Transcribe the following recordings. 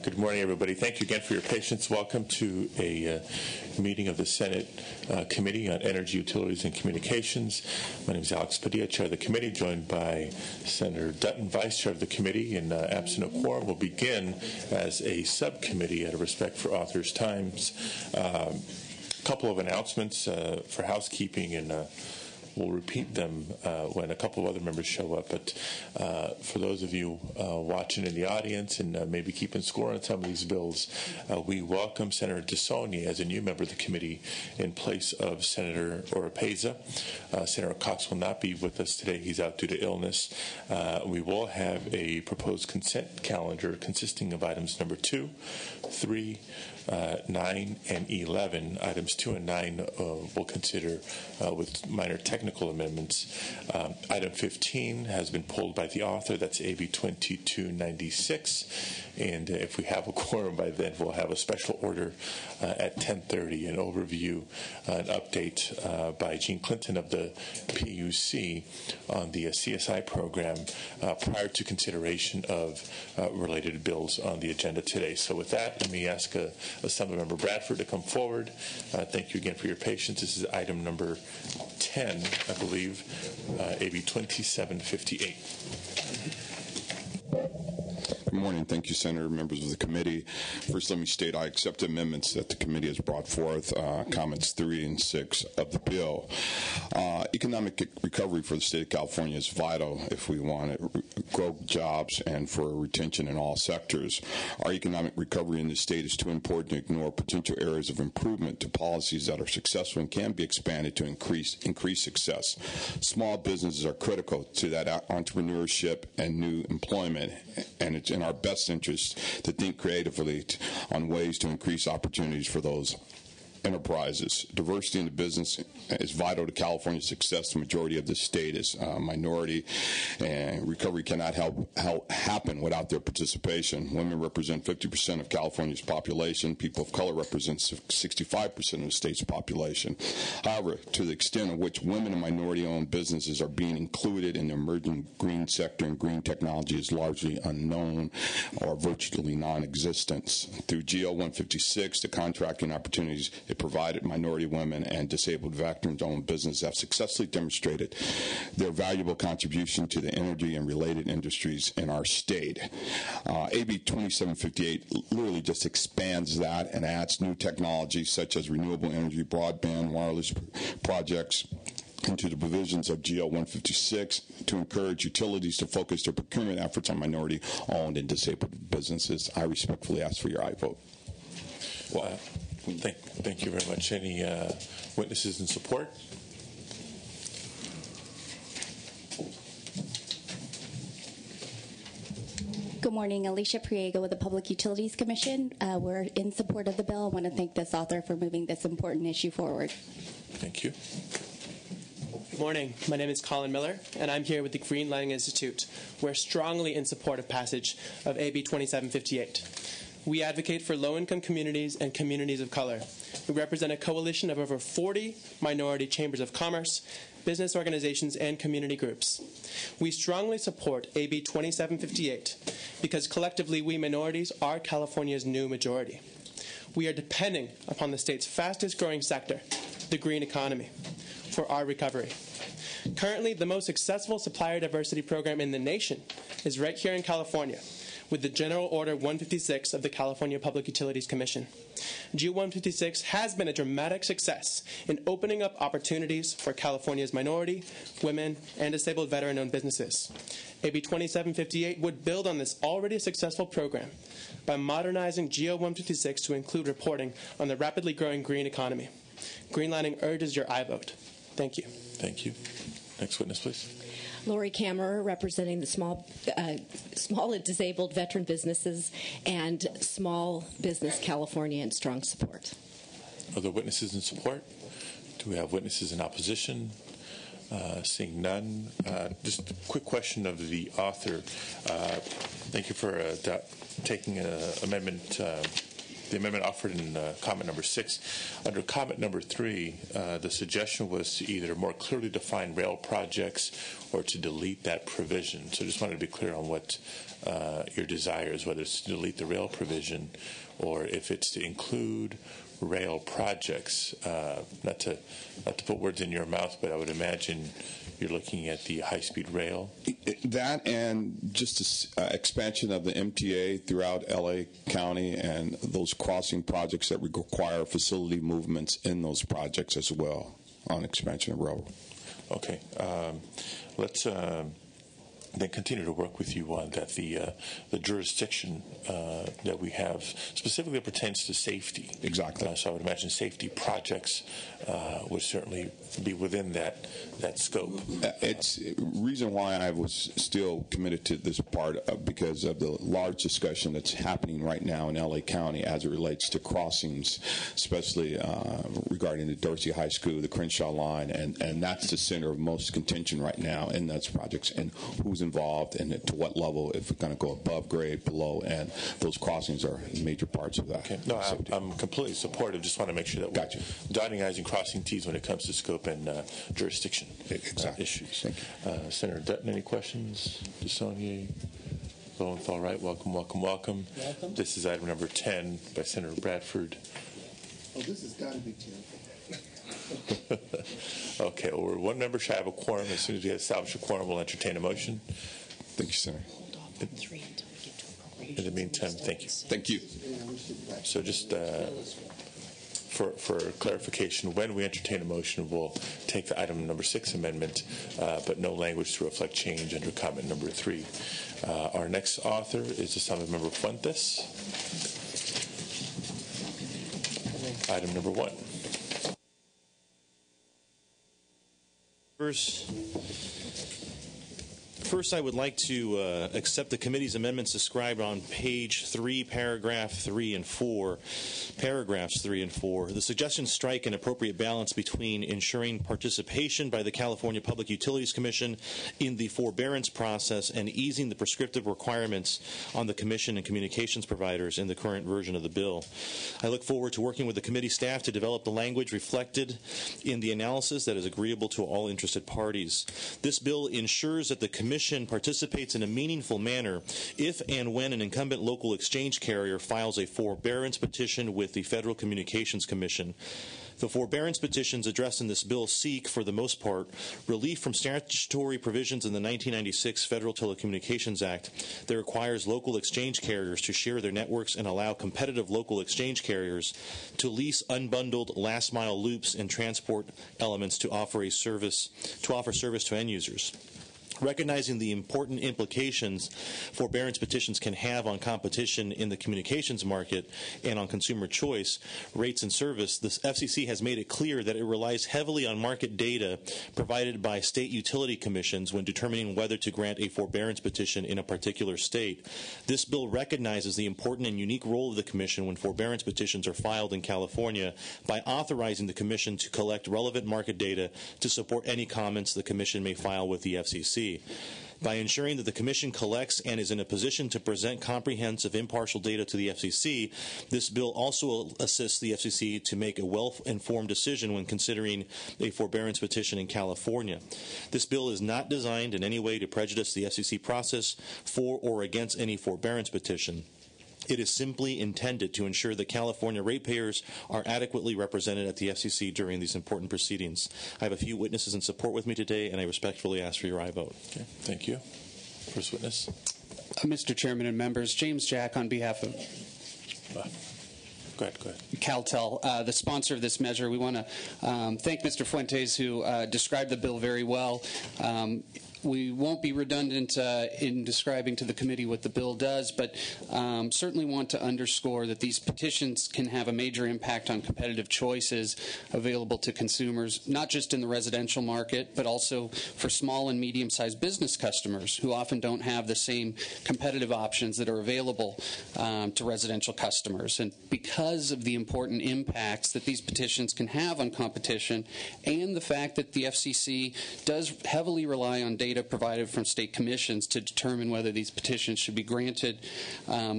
Good morning, everybody. Thank you again for your patience. Welcome to a meeting of the Senate Committee on Energy, Utilities, and Communications. My name is Alex Padilla, Chair of the committee, joined by Senator Dutton, Vice Chair of the committee, and absent a quorum, will begin as a subcommittee out of respect for authors' times. A couple of announcements for housekeeping, and we'll repeat them when a couple of other members show up. But for those of you watching in the audience and maybe keeping score on some of these bills, we welcome Senator DeSaulnier as a new member of the committee in place of Senator Oropeza. Senator Cox will not be with us today. He's out due to illness. We will have a proposed consent calendar consisting of items number 2, 3, 9, and 11. Items 2 and 9 we'll consider with minor technical amendments. Item 15 has been pulled by the author. That's AB 2296. And if we have a quorum by then, we'll have a special order at 10:30, an overview, an update by Gene Clinton of the PUC on the CSI program prior to consideration of related bills on the agenda today. So with that, let me ask Assemblymember Bradford to come forward. Thank you again for your patience. This is item number 10, I believe, AB 2758. Good morning. Thank you, Senator, members of the committee. First, let me state I accept amendments that the committee has brought forth, comments 3 and 6 of the bill. Economic recovery for the state of California is vital if we want to grow jobs and for retention in all sectors. Our economic recovery in the state is too important to ignore potential areas of improvement to policies that are successful and can be expanded to increase success. Small businesses are critical to that entrepreneurship and new employment, and it's in our best interest to think creatively on ways to increase opportunities for those enterprises. Diversity in the business is vital to California's success. The majority of the state is minority, and recovery cannot happen without their participation. Women represent 50% of California's population. People of color represent 65% of the state's population. However, to the extent in which women and minority-owned businesses are being included in the emerging green sector and green technology is largely unknown or virtually non-existent. Through GL 156, the contracting opportunities it provided, minority women and disabled veterans-owned businesses have successfully demonstrated their valuable contribution to the energy and related industries in our state. AB 2758 literally just expands that and adds new technologies such as renewable energy, broadband, wireless projects into the provisions of GL 156 to encourage utilities to focus their procurement efforts on minority-owned and disabled businesses. I respectfully ask for your aye vote. Well, Thank you very much. Any witnesses in support? Good morning. Alicia Priego with the Public Utilities Commission. We're in support of the bill. I want to thank this author for moving this important issue forward. Thank you. Good morning. My name is Colin Miller, and I'm here with the Green Lining Institute. We're strongly in support of passage of AB 2758. We advocate for low-income communities and communities of color. We represent a coalition of over 40 minority chambers of commerce, business organizations, and community groups. We strongly support AB 2758 because collectively we minorities are California's new majority. We are depending upon the state's fastest-growing sector, the green economy, for our recovery. Currently, the most successful supplier diversity program in the nation is right here in California, with the General Order 156 of the California Public Utilities Commission. GO 156 has been a dramatic success in opening up opportunities for California's minority, women, and disabled veteran-owned businesses. AB 2758 would build on this already successful program by modernizing GO 156 to include reporting on the rapidly growing green economy. Greenlining urges your aye vote. Thank you. Thank you. Next witness, please. Lori Kammerer, representing the small and disabled veteran businesses and Small Business California in strong support. Other witnesses in support? Do we have witnesses in opposition? Seeing none. Just a quick question of the author. Thank you for taking Amendment the amendment offered in comment number 6. Under comment number 3, the suggestion was to either more clearly define rail projects or to delete that provision. So I just wanted to be clear on what your desire is, whether it's to delete the rail provision or if it's to include rail projects. Not to put words in your mouth, but I would imagine you're looking at the high-speed rail. That and just expansion of the MTA throughout LA County and those crossing projects that require facility movements in those projects as well on expansion of rail. Okay. Let's then continue to work with you on that. The jurisdiction that we have specifically pertains to safety. Exactly. So I would imagine safety projects would certainly be within that scope. It's reason why I was still committed to this part because of the large discussion that's happening right now in LA County as it relates to crossings, especially regarding the Dorsey High School, the Crenshaw line, and that's the center of most contention right now in those projects and who's involved and to what level, if we're going to go above grade, below, and those crossings are major parts of that. Okay. No, I'm completely supportive. Just want to make sure that we're dotting I's and crossing T's when it comes to scope and jurisdiction issues. Thank you. Senator Dutton, any questions? DeSaulnier? Lowenthal, right? Welcome, welcome, welcome. Welcome. This is item number 10 by Senator Bradford. Oh, this has got to be 10. Okay, well, we're one member shy of a quorum. As soon as we establish a quorum, we'll entertain a motion. Thank you, Senator. Hold off on 3 until we get to appropriations. In the meantime, thank you. Thank you. So just for clarification, when we entertain a motion, we'll take the item number 6 amendment, but no language to reflect change under comment number 3. Our next author is Assemblymember Member Fuentes. Item number 1. First, I would like to accept the committee's amendments described on page 3, paragraph 3 and 4. Paragraphs 3 and 4. The suggestions strike an appropriate balance between ensuring participation by the California Public Utilities Commission in the forbearance process and easing the prescriptive requirements on the Commission and communications providers in the current version of the bill. I look forward to working with the committee staff to develop the language reflected in the analysis that is agreeable to all interested parties. This bill ensures that the Commission participates in a meaningful manner if and when an incumbent local exchange carrier files a forbearance petition with the Federal Communications Commission. The forbearance petitions addressed in this bill seek, for the most part, relief from statutory provisions in the 1996 Federal Telecommunications Act that requires local exchange carriers to share their networks and allow competitive local exchange carriers to lease unbundled last-mile loops and transport elements to offer service to end users. Recognizing the important implications forbearance petitions can have on competition in the communications market and on consumer choice, rates, and service, the FCC has made it clear that it relies heavily on market data provided by state utility commissions when determining whether to grant a forbearance petition in a particular state. This bill recognizes the important and unique role of the Commission when forbearance petitions are filed in California by authorizing the Commission to collect relevant market data to support any comments the Commission may file with the FCC. By ensuring that the Commission collects and is in a position to present comprehensive, impartial data to the FCC, this bill also assists the FCC to make a well-informed decision when considering a forbearance petition in California. This bill is not designed in any way to prejudice the FCC process for or against any forbearance petition. It is simply intended to ensure that California ratepayers are adequately represented at the FCC during these important proceedings. I have a few witnesses in support with me today, and I respectfully ask for your aye vote. Okay, thank you. First witness. Mr. Chairman and members, James Jack on behalf of Go ahead. CalTel, the sponsor of this measure. We want to thank Mr. Fuentes, who described the bill very well. We won't be redundant in describing to the committee what the bill does, but certainly want to underscore that these petitions can have a major impact on competitive choices available to consumers, not just in the residential market, but also for small and medium-sized business customers who often don't have the same competitive options that are available to residential customers. And because of the important impacts that these petitions can have on competition and the fact that the FCC does heavily rely on data data provided from state commissions to determine whether these petitions should be granted.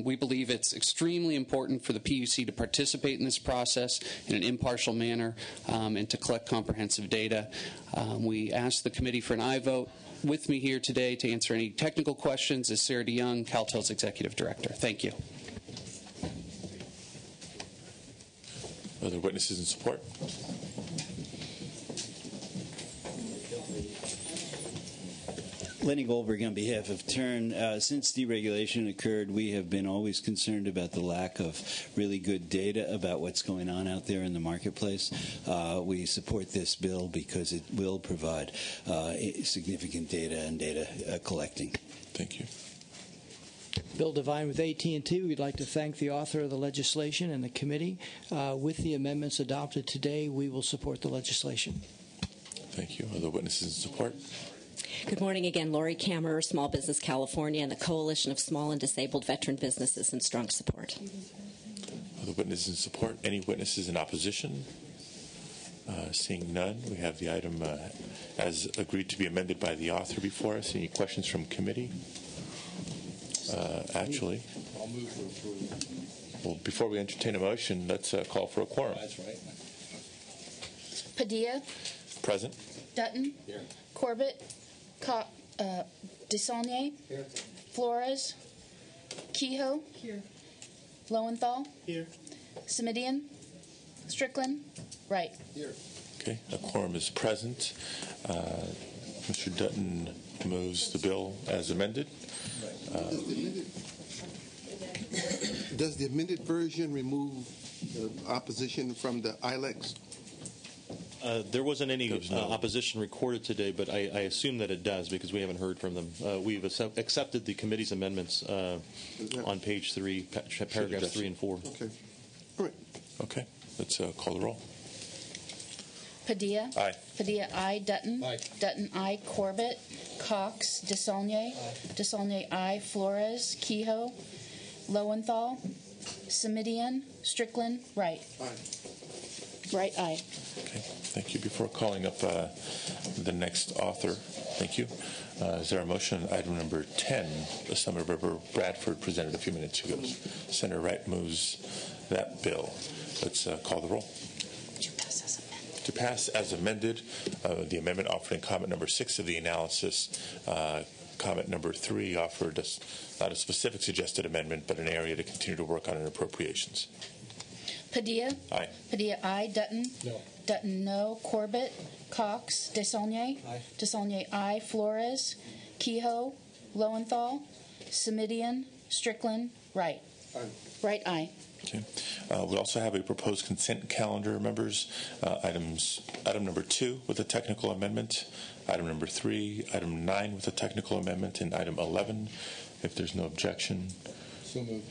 We believe it's extremely important for the PUC to participate in this process in an impartial manner and to collect comprehensive data. We ask the committee for an aye vote. With me here today to answer any technical questions is Sarah DeYoung, CalTEL's Executive Director. Thank you. Other witnesses in support? Lenny Goldberg on behalf of TURN. Since deregulation occurred, we have been always concerned about the lack of really good data about what's going on out there in the marketplace. We support this bill because it will provide significant data and data collecting. Thank you. Bill Devine with AT&T. We'd like to thank the author of the legislation and the committee. With the amendments adopted today, we will support the legislation. Thank you. Other witnesses in support? Good morning again. Lori Kammerer, Small Business California, and the Coalition of Small and Disabled Veteran Businesses in strong support. Other witnesses in support? Any witnesses in opposition? Seeing none, we have the item as agreed to be amended by the author before us. Any questions from committee? Actually, I'll move to approve. well, before we entertain a motion, let's call for a quorum. That's right. Padilla, Present. Dutton, Here. Corbett, Desaulnier, Here. Flores, Kehoe, Here. Lowenthal, Here. Semidian, Strickland, Wright. Here. Okay, a quorum is present. Mr. Dutton moves the bill as amended. Does the amended version remove the opposition from the ILEX? There wasn't any no. opposition recorded today, but I assume that it does because we haven't heard from them. We've accepted the committee's amendments on page 3, paragraphs 3 and 4. Okay. All right. Okay, let's call the roll. Padilla. Aye. Padilla, aye. Dutton. Aye. Dutton, aye. Corbett, Cox, Desaulnier. Desaulnier, aye. Flores, Kehoe, Lowenthal, Semidian, Strickland, Wright. Aye. Wright, aye. Okay, thank you. Before calling up the next author, thank you. Is there a motion on item number 10, the Senator Bradford presented a few minutes ago? Senator Wright moves that bill. Let's call the roll. To pass as amended, the amendment offered in comment number 6 of the analysis. Comment number 3 offered not a specific suggested amendment, but an area to continue to work on in appropriations. Padilla. Aye. Padilla, aye. Dutton. No. Dutton, no. Corbett, Cox, Desaulnier. Aye. Desaulnier, aye. Flores, Kehoe, Lowenthal, Semidian, Strickland, Wright. Aye. Wright, aye. Okay. We also have a proposed consent calendar, members. Item number 2 with a technical amendment, item number 3, item 9 with a technical amendment, and item 11. If there's no objection, So moved.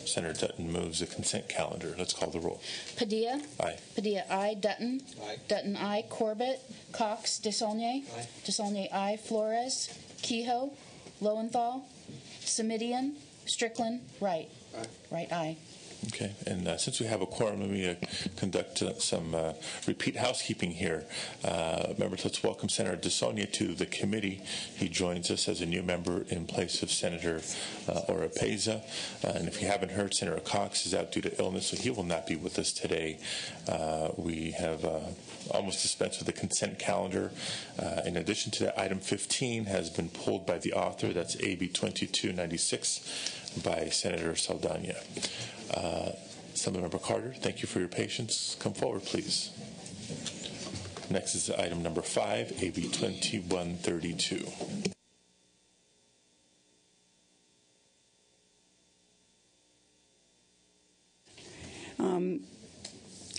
Senator Dutton moves the consent calendar. Let's call the roll. Padilla. Aye. Padilla, aye. Dutton. Aye. Dutton, aye. Corbett, Cox, Desaulnier. Aye. Desaulnier, aye. Flores, Kehoe, Lowenthal, Semidian, Strickland, Wright. Aye. Wright, aye. Okay, and since we have a quorum, let me conduct some repeat housekeeping here. Members, let's welcome Senator Desaulnier to the committee. He joins us as a new member in place of Senator Oropeza. And if you haven't heard, Senator Cox is out due to illness, so he will not be with us today. We have almost dispensed with the consent calendar. In addition to that, item 15 has been pulled by the author. That's AB 2296 by Senator Saldana. Assemblymember Carter, thank you for your patience. Come forward, please. Next is item number 5, AB 2132.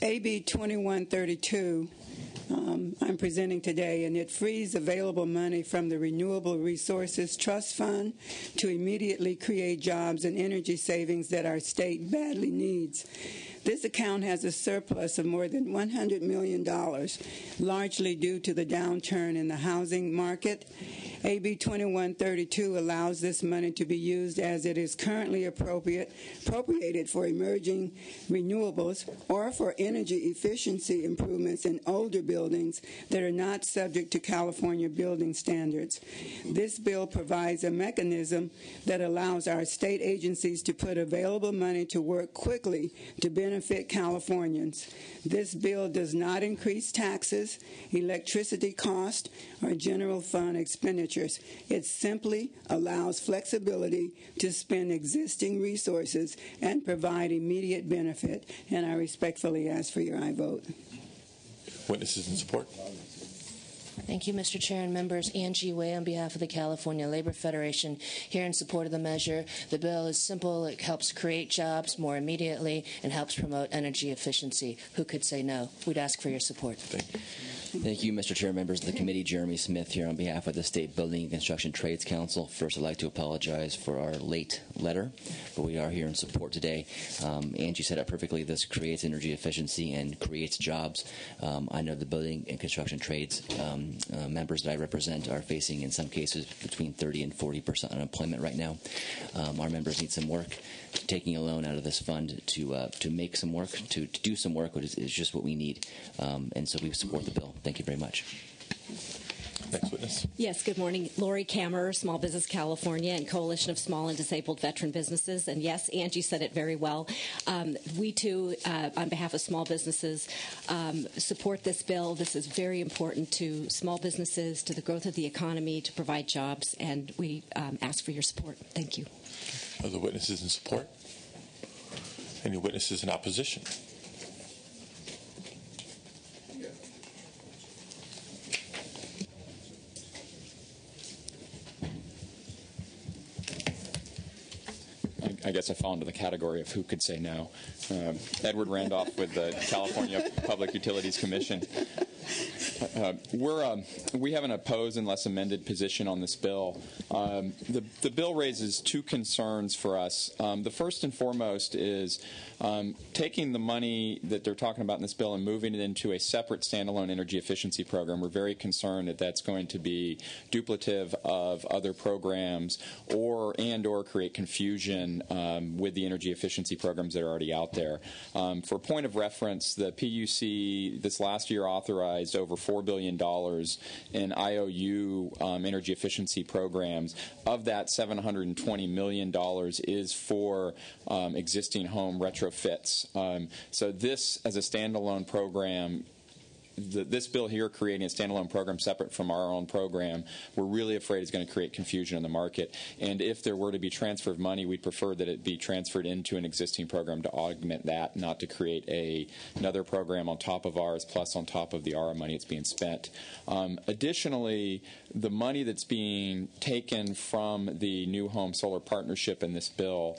AB 2132 I'm presenting today, and it frees available money from the Renewable Resources Trust Fund to immediately create jobs and energy savings that our state badly needs. This account has a surplus of more than $100 million, largely due to the downturn in the housing market. AB 2132 allows this money to be used as it is currently appropriated for emerging renewables or for energy efficiency improvements in older buildings buildings that are not subject to California building standards. This bill provides a mechanism that allows our state agencies to put available money to work quickly to benefit Californians. This bill does not increase taxes, electricity costs, or general fund expenditures. It simply allows flexibility to spend existing resources and provide immediate benefit. And I respectfully ask for your aye vote. Witnesses in support. Thank you, Mr. Chair and members. Angie Way on behalf of the California Labor Federation, here in support of the measure. The bill is simple. It helps create jobs more immediately and helps promote energy efficiency. Who could say no? We'd ask for your support. Thank you. Thank you, Mr. Chair, members of the committee. Jeremy Smith here on behalf of the State Building and Construction Trades Council. First, I'd like to apologize for our late letter, but we are here in support today. Angie said it perfectly. This creates energy efficiency and creates jobs. I know the building and construction trades members that I represent are facing, in some cases, between 30 and 40% unemployment right now. Our members need some work. Taking a loan out of this fund to make some work, to do some work is just what we need. And so we support the bill. Thank you very much. Next witness. Yes, good morning. Lori Kammerer, Small Business California and Coalition of Small and Disabled Veteran Businesses. And yes, Angie said it very well. We too, on behalf of small businesses, support this bill. This is very important to small businesses, to the growth of the economy, to provide jobs, and we ask for your support. Thank you. Other witnesses in support? Any witnesses in opposition? I guess I fall into the category of who could say no. Edward Randolph with the California Public Utilities Commission. We have an opposed unless amended position on this bill. The bill raises two concerns for us. The first and foremost is taking the money that they're talking about in this bill and moving it into a separate standalone energy efficiency program. We're very concerned that that's going to be duplicative of other programs or create confusion with the energy efficiency programs that are already out there. For point of reference, the PUC this last year authorized over $4 billion in IOU energy efficiency programs. Of that, $720 million is for existing home retrofits. So this, as a standalone program, this bill here creating a standalone program separate from our own program, we're really afraid is going to create confusion in the market. And if there were to be transfer of money, we'd prefer that it be transferred into an existing program to augment that, not to create another program on top of ours, plus on top of the ARRA money that's being spent. Additionally, the money that's being taken from the New Home Solar Partnership in this bill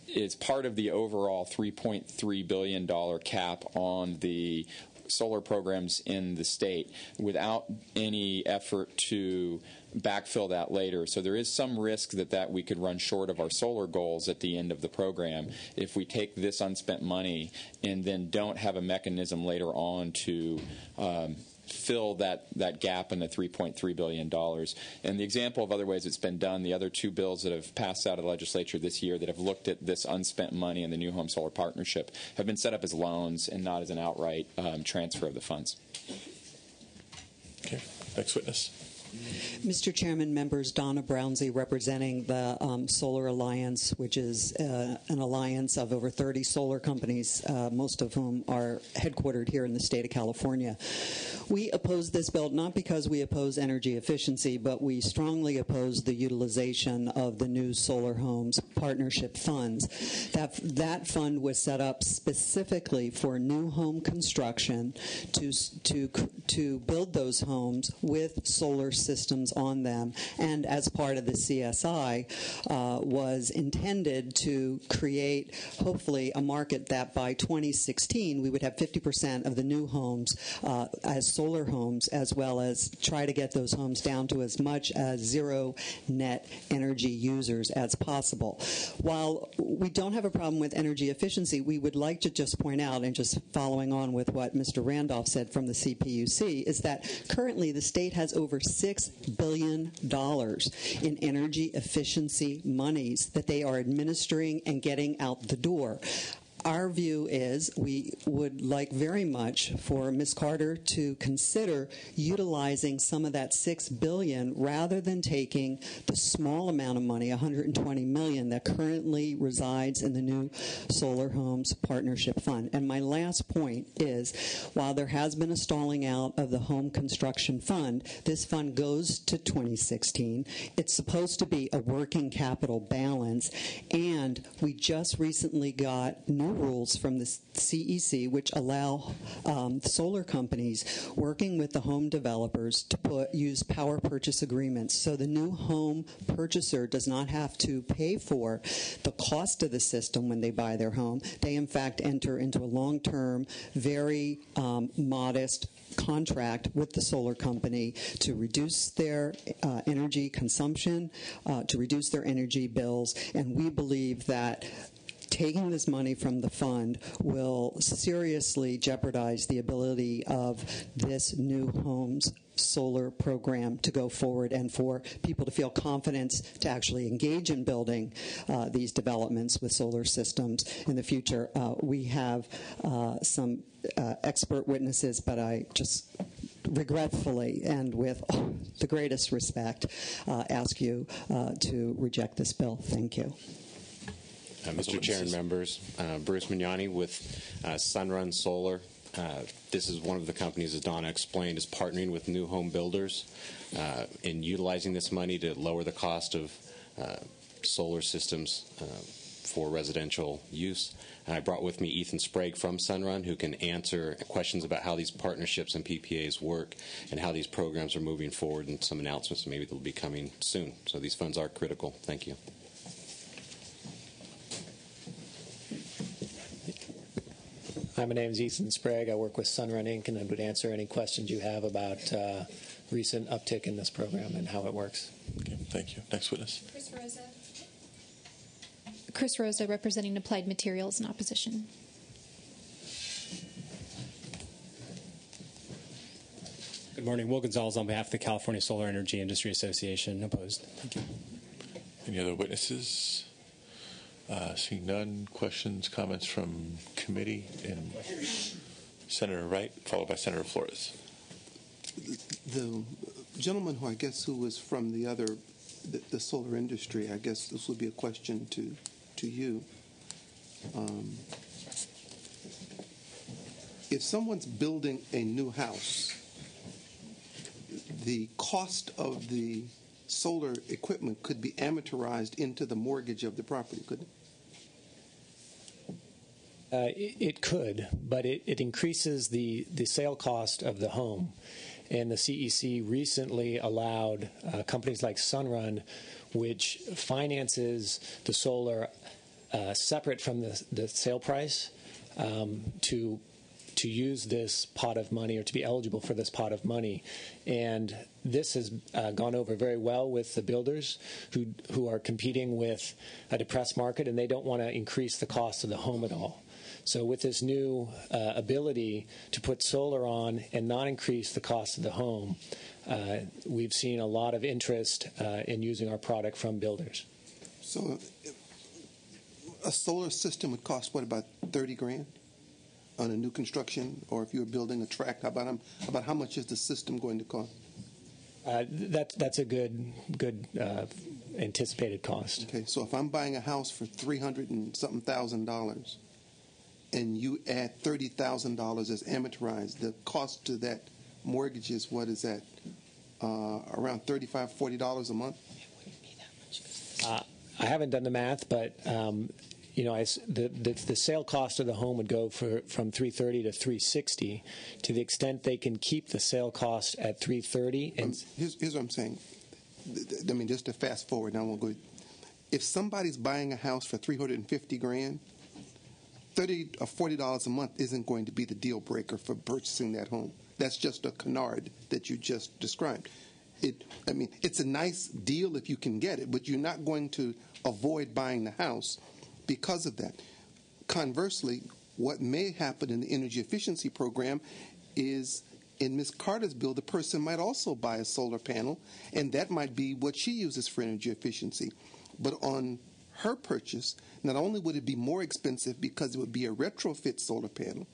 is part of the overall $3.3 billion cap on the solar programs in the state without any effort to backfill that later. So there is some risk that we could run short of our solar goals at the end of the program if we take this unspent money and then don't have a mechanism later on to fill that gap in the $3.3 billion. And the example of other ways it's been done, the other two bills that have passed out of the legislature this year that have looked at this unspent money in the New Home Solar Partnership have been set up as loans and not as an outright transfer of the funds. Okay. Next witness. Mr. Chairman, members, Donna Brownsey representing the Solar Alliance, which is an alliance of over 30 solar companies, most of whom are headquartered here in the state of California. We oppose this bill not because we oppose energy efficiency, but we strongly oppose the utilization of the new Solar Homes Partnership funds. That fund was set up specifically for new home construction to build those homes with solar systems on them, and as part of the CSI was intended to create hopefully a market that by 2016 we would have 50% of the new homes as solar homes, as well as try to get those homes down to as much as zero net energy users as possible. While we don't have a problem with energy efficiency, we would like to just point out, and just following on with what Mr. Randolph said from the CPUC, is that currently the state has over $6 billion in energy efficiency monies that they are administering and getting out the door. our view is we would like very much for Ms. Carter to consider utilizing some of that $6 billion rather than taking the small amount of money, $120 million, that currently resides in the new Solar Homes Partnership Fund. And my last point is, while there has been a stalling out of the Home Construction Fund, this fund goes to 2016. It's supposed to be a working capital balance, and we just recently got new rules from the CEC which allow solar companies working with the home developers to use power purchase agreements, so the new home purchaser does not have to pay for the cost of the system when they buy their home. They, in fact, enter into a long-term, very modest contract with the solar company to reduce their energy consumption, to reduce their energy bills, and we believe that taking this money from the fund will seriously jeopardize the ability of this new homes solar program to go forward and for people to feel confidence to actually engage in building these developments with solar systems in the future. We have some expert witnesses, but I just regretfully and with the greatest respect ask you to reject this bill. Thank you. Mr. Chair and members, Bruce Mignani with Sunrun Solar. This is one of the companies, as Donna explained, is partnering with new home builders in utilizing this money to lower the cost of solar systems for residential use. And I brought with me Ethan Sprague from Sunrun, who can answer questions about how these partnerships and PPAs work and how these programs are moving forward, and some announcements maybe that will be coming soon. So these funds are critical. Thank you. Hi, my name is Ethan Sprague. I work with Sunrun Inc. and I would answer any questions you have about recent uptick in this program and how it works. Okay, thank you. Next witness. Chris Rosa, representing Applied Materials in opposition. Good morning. Will Gonzalez on behalf of the California Solar Energy Industry Association. Opposed. Thank you. Any other witnesses? Seeing none. Questions, comments from committee? And Senator Wright, followed by Senator Flores. The gentleman who I guess who was from the solar industry, I guess this would be a question to you. If someone's building a new house, the cost of the solar equipment could be amortized into the mortgage of the property, couldn't it? It could, but it increases the sale cost of the home. And the CEC recently allowed companies like Sunrun, which finances the solar separate from the sale price, to use this pot of money, or to be eligible for this pot of money. And this has gone over very well with the builders who are competing with a depressed market, and they don't want to increase the cost of the home at all. So with this new ability to put solar on and not increase the cost of the home, we've seen a lot of interest in using our product from builders. So a solar system would cost, what, about $30,000 on a new construction? Or if you were building a tract, about how much is the system going to cost? That's a good anticipated cost. Okay, so if I'm buying a house for $300,000 and something, and you add $30,000 as amortized, the cost to that mortgage is, what is that, around $35, $40 a month? I haven't done the math, but the sale cost of the home would go from $330 to $360. To the extent they can keep the sale cost at $330, and here's what I'm saying. I mean, just to fast forward, now I won't go. If somebody's buying a house for $350,000, $30 or $40 a month isn't going to be the deal breaker for purchasing that home. That's just a canard that you just described. It's a nice deal if you can get it, but you're not going to avoid buying the house because of that. Conversely, what may happen in the energy efficiency program is, in Ms. Carter's bill, the person might also buy a solar panel, and that might be what she uses for energy efficiency. But on her purchase, not only would it be more expensive because it would be a retrofit solar panel,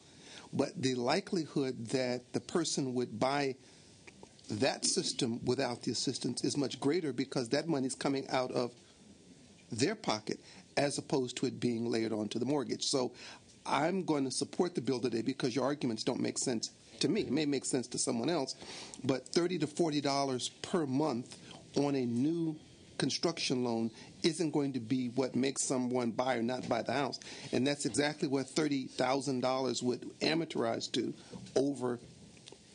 but the likelihood that the person would buy that system without the assistance is much greater because that money is coming out of their pocket as opposed to it being layered onto the mortgage. So I'm going to support the bill today because your arguments don't make sense to me. It may make sense to someone else, but $30 to $40 per month on a new construction loan isn't going to be what makes someone buy or not buy the house. And that's exactly what $30,000 would amortize to over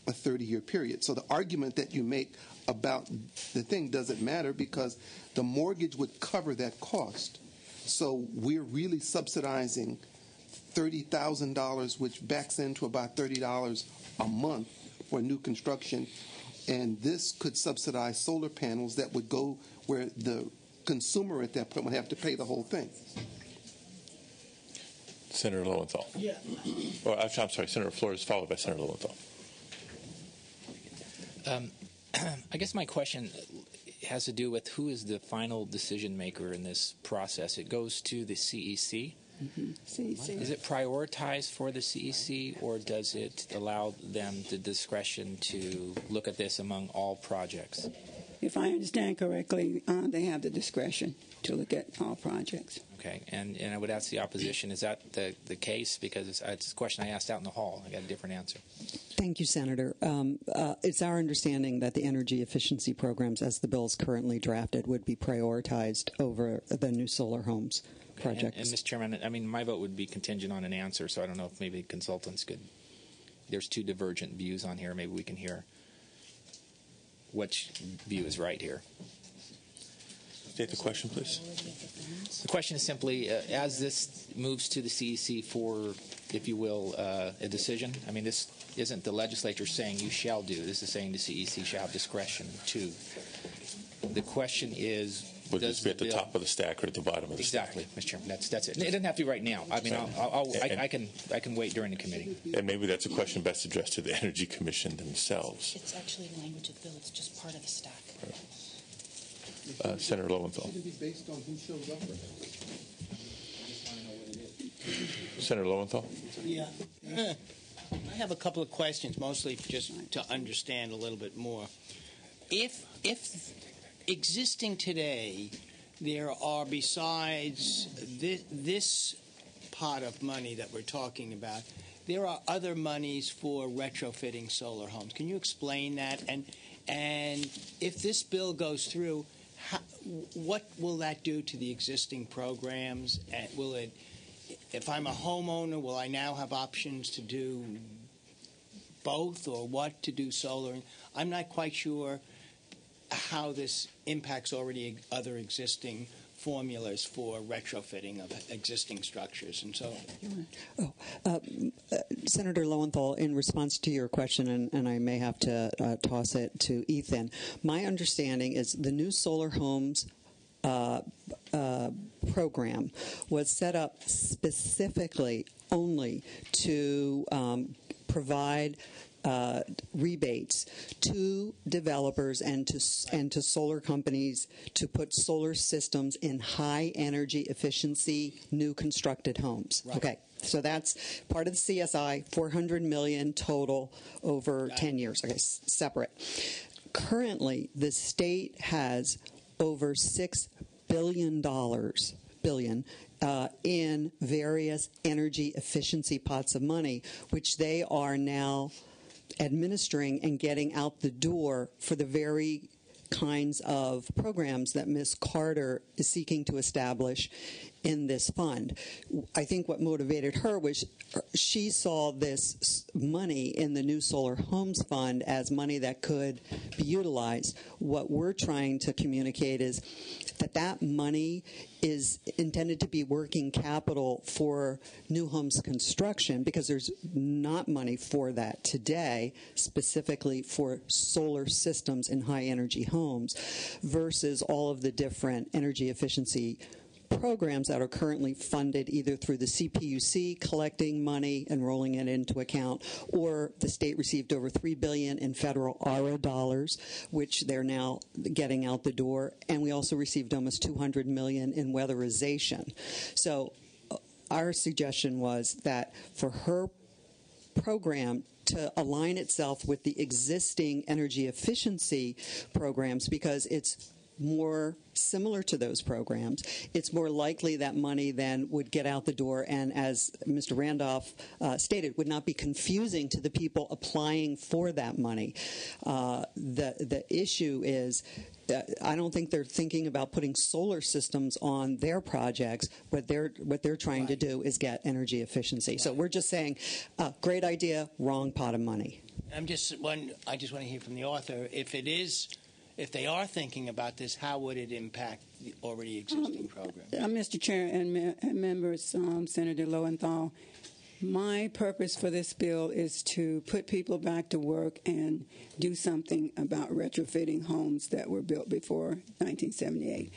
a 30-year period. So the argument that you make about the thing doesn't matter because the mortgage would cover that cost. So we're really subsidizing $30,000, which backs into about $30 a month for new construction. And this could subsidize solar panels that would go where the consumer at that point would have to pay the whole thing. Senator Lowenthal. Yeah. Oh, I'm sorry, Senator Flores, followed by Senator Lowenthal. I guess my question has to do with who is the final decision maker in this process. It goes to the CEC. Mm-hmm. CEC. Is it prioritized for the CEC, or does it allow them the discretion to look at this among all projects? If I understand correctly, they have the discretion to look at all projects. Okay, and I would ask the opposition, is that the case? Because it's a question I asked out in the hall. I got a different answer. Thank you, Senator. It's our understanding that the energy efficiency programs, as the bill is currently drafted, would be prioritized over the new solar homes projects. And Mr. Chairman, I mean, my vote would be contingent on an answer, so I don't know if maybe consultants could. There's two divergent views on here. Maybe we can hear which view is right here. State the question, please. The question is simply, as this moves to the CEC for, if you will, a decision, I mean, this isn't the legislature saying you shall do. This is saying the CEC shall have discretion to. The question is, would this be at the top of the stack or at the bottom of the stack? Exactly, Mr. Chairman. That's it. It doesn't have to be right now. I mean, I can wait during the committee. And maybe that's a question best addressed to the Energy Commission themselves. It's actually the language of the bill. It's just part of the stack. Senator Lowenthal. Should it be based on who shows up? Senator Lowenthal. Yeah. I have a couple of questions, mostly just to understand a little bit more. If existing today, there are, besides this pot of money that we're talking about, there are other monies for retrofitting solar homes. Can you explain that? And if this bill goes through, what will that do to the existing programs? And will it, if I'm a homeowner, will I now have options to do both, or what to do solar? I'm not quite sure how this impacts already other existing formulas for retrofitting of existing structures and so on. Senator Lowenthal, in response to your question, and I may have to toss it to Ethan, my understanding is the new solar homes program was set up specifically only to provide rebates to developers and to solar companies to put solar systems in high energy efficiency new constructed homes. Right. Okay, so that's part of the CSI, $400 million total over 10 years. Okay, separate. Currently, the state has over $6 billion in various energy efficiency pots of money, which they are now administering and getting out the door for the very kinds of programs that Ms. Carter is seeking to establish in this fund. I think what motivated her was she saw this money in the New Solar Homes Fund as money that could be utilized. What we're trying to communicate is that money is intended to be working capital for new homes construction, because there's not money for that today, specifically for solar systems in high energy homes, versus all of the different energy efficiency programs that are currently funded either through the CPUC collecting money and rolling it into account, or the state received over $3 billion in federal ARA dollars, which they're now getting out the door, and we also received almost $200 million in weatherization. So our suggestion was that for her program to align itself with the existing energy efficiency programs, because it's more similar to those programs, it's more likely that money then would get out the door, and as Mr. Randolph stated, would not be confusing to the people applying for that money. The issue is I don't think they're thinking about putting solar systems on their projects. What they're trying to do is get energy efficiency. So we're just saying, great idea, wrong pot of money. I just want to hear from the author. If they are thinking about this, how would it impact the already existing program? Mr. Chair and members, Senator Lowenthal, my purpose for this bill is to put people back to work and do something about retrofitting homes that were built before 1978.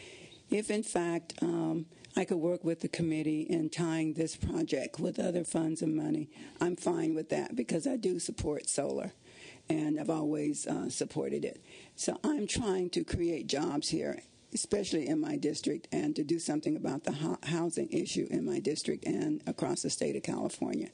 If, in fact, I could work with the committee in tying this project with other funds and money, I'm fine with that, because I do support solar, and I've always supported it. So I'm trying to create jobs here, especially in my district, and to do something about the housing issue in my district and across the state of California.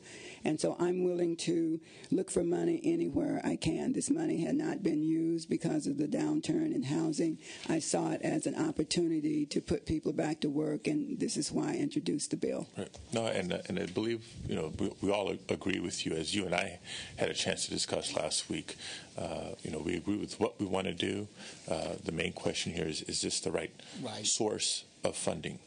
And so I'm willing to look for money anywhere I can. This money had not been used because of the downturn in housing. I saw it as an opportunity to put people back to work, and this is why I introduced the bill. Right. No, and I believe we all agree with you, as you and I had a chance to discuss last week. We agree with what we want to do. The main question here is this the right source of funding,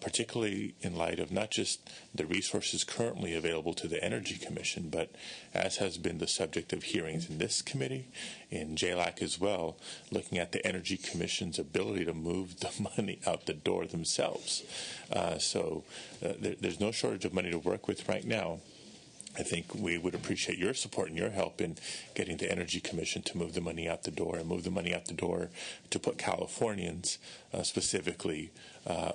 particularly in light of not just the resources currently available to the Energy Commission, but as has been the subject of hearings in this committee, in JLAC as well, looking at the Energy Commission's ability to move the money out the door themselves. So there's no shortage of money to work with right now. I think we would appreciate your support and your help in getting the Energy Commission to move the money out the door, and move the money out the door to put Californians specifically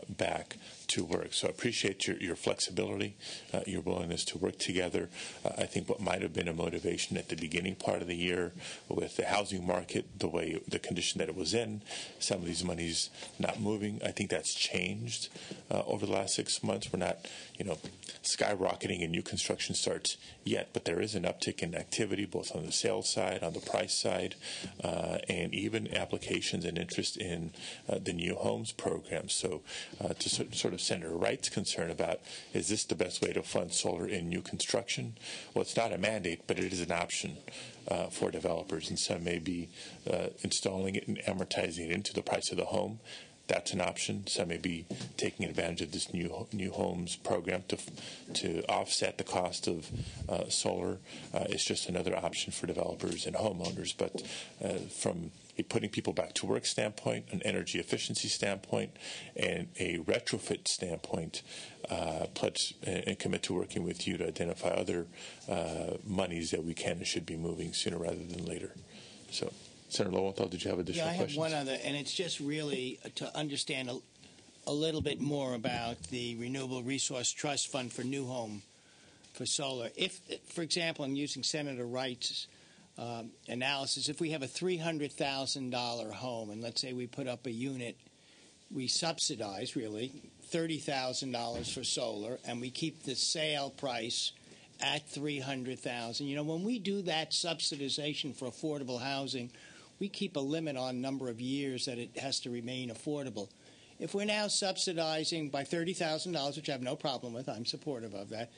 back to work. So I appreciate your flexibility, your willingness to work together. I think what might have been a motivation at the beginning part of the year with the housing market, the condition that it was in, some of these monies not moving, I think that's changed over the last 6 months. We're not, skyrocketing in new construction starts yet, but there is an uptick in activity both on the sales side, on the price side, and even applications and interest in the new homes program. So to sort of Senator Wright's concern about, is this the best way to fund solar in new construction? Well, it's not a mandate, but it is an option for developers, and some may be installing it and amortizing it into the price of the home. That's an option. Some may be taking advantage of this new homes program to offset the cost of solar. It's just another option for developers and homeowners. But from a putting people back to work standpoint, an energy efficiency standpoint, and a retrofit standpoint, pledge and commit to working with you to identify other monies that we can and should be moving sooner rather than later. So. Senator Lowenthal, did you have additional questions? Yeah, I have one other, and it's just really to understand a little bit more about the Renewable Resource Trust Fund for new home for solar. If, for example, I'm using Senator Wright's analysis, if we have a $300,000 home, and let's say we put up a unit, we subsidize, really, $30,000 for solar, and we keep the sale price at $300,000. When we do that subsidization for affordable housing, we keep a limit on number of years that it has to remain affordable. If we're now subsidizing by $30,000, which I have no problem with, I'm supportive of that,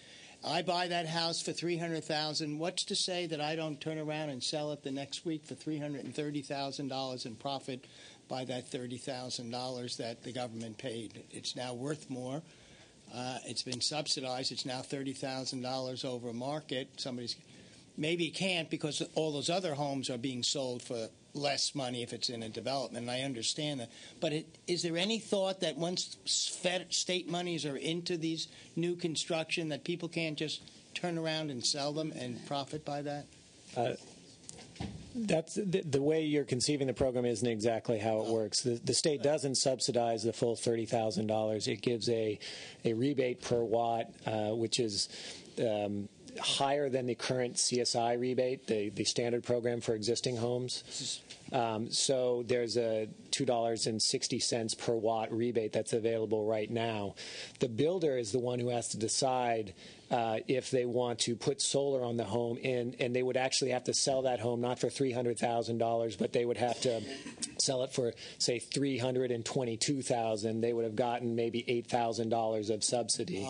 I buy that house for $300,000. What's to say that I don't turn around and sell it the next week for $330,000 in profit by that $30,000 that the government paid? It's now worth more. It's been subsidized. It's now $30,000 over market. Somebody's maybe can't because all those other homes are being sold for less money if it's in a development, and I understand that. But is there any thought that once state monies are into these new construction that people can't just turn around and sell them and profit by that? That's the way you're conceiving the program isn't exactly how it works. The state doesn't subsidize the full $30,000. It gives a rebate per watt, which is higher than the current CSI rebate, the standard program for existing homes. So there's a $2.60 per watt rebate that's available right now. The builder is the one who has to decide if they want to put solar on the home, and they would actually have to sell that home not for $300,000, but they would have to sell it for, say, $322,000. They would have gotten maybe $8,000 of subsidy.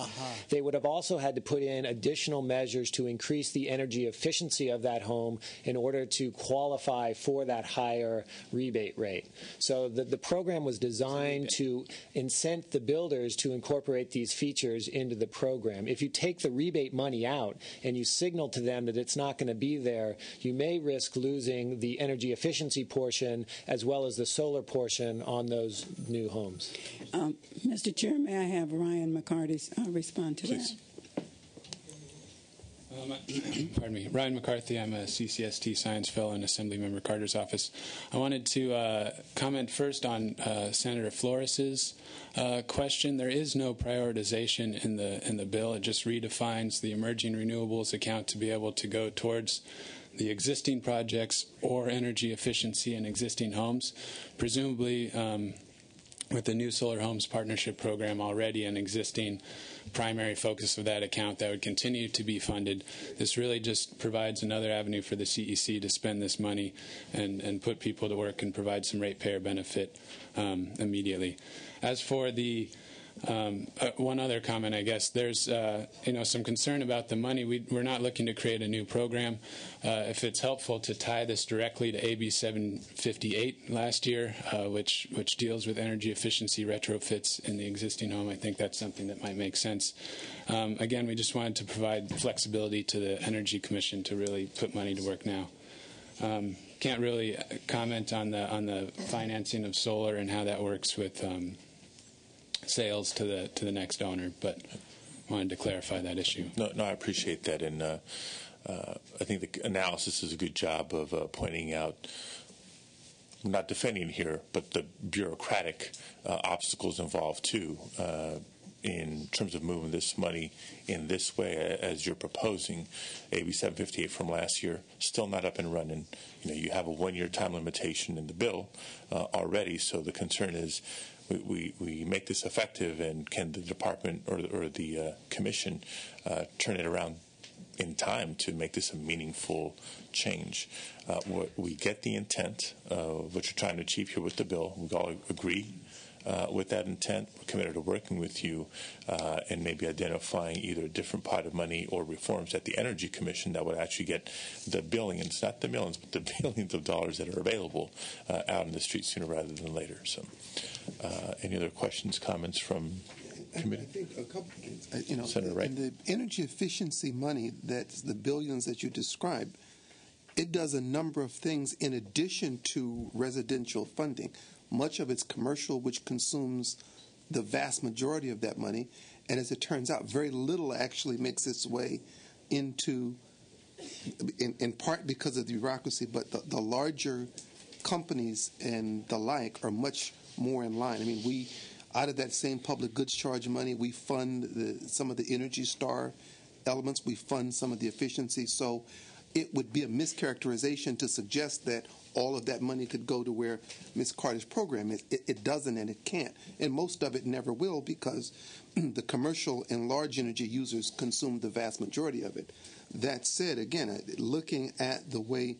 They would have also had to put in additional measures to increase the energy efficiency of that home in order to qualify for that higher rebate rate. So the program was designed to incent the builders to incorporate these features into the program. If you take the rebate money out and you signal to them that it's not going to be there, you may risk losing the energy efficiency portion as well as the solar portion on those new homes. Mr. Chair, may I have Ryan McCarty respond to that? Pardon me. Ryan McCarthy. I'm a CCST Science Fellow in Assemblymember Carter's office. I wanted to comment first on Senator Flores's question. There is no prioritization in the bill. It just redefines the emerging renewables account to be able to go towards the existing projects or energy efficiency in existing homes. Presumably, with the new Solar Homes Partnership Program already an existing primary focus of that account that would continue to be funded, this really just provides another avenue for the CEC to spend this money and put people to work and provide some ratepayer benefit immediately. As for the one other comment, I guess there's some concern about the money. We're not looking to create a new program. If it's helpful to tie this directly to AB 758 last year, which deals with energy efficiency retrofits in the existing home, I think that's something that might make sense. Again, we just wanted to provide flexibility to the Energy Commission to really put money to work now. Can't really comment on the financing of solar and how that works with sales to the next owner, but wanted to clarify that issue. No, I appreciate that, and I think the analysis is a good job of pointing out, not defending here, but the bureaucratic obstacles involved too in terms of moving this money in this way as you're proposing. AB 758 from last year, still not up and running. You have a one-year time limitation in the bill already, so the concern is we make this effective, and can the department or the commission turn it around in time to make this a meaningful change? We get the intent of what you're trying to achieve here with the bill. We all agree with that intent. We're committed to working with you and maybe identifying either a different pot of money or reforms at the Energy Commission that would actually get the billions, not the millions, but the billions of dollars that are available out in the street sooner rather than later. So any other questions, comments from committee? I think a couple things. Senator Wright. The energy efficiency money, that's the billions that you described, it does a number of things in addition to residential funding. Much of it's commercial, which consumes the vast majority of that money. And as it turns out, very little actually makes its way into, in part because of the bureaucracy, but the larger companies and the like are much more in line. I mean, we, out of that same public goods charge money, we fund some of the Energy Star elements. We fund some of the efficiency. So it would be a mischaracterization to suggest that all of that money could go to where Ms. Carter's program is. It doesn't, and it can't. And most of it never will, because the commercial and large energy users consume the vast majority of it. That said, again, looking at the way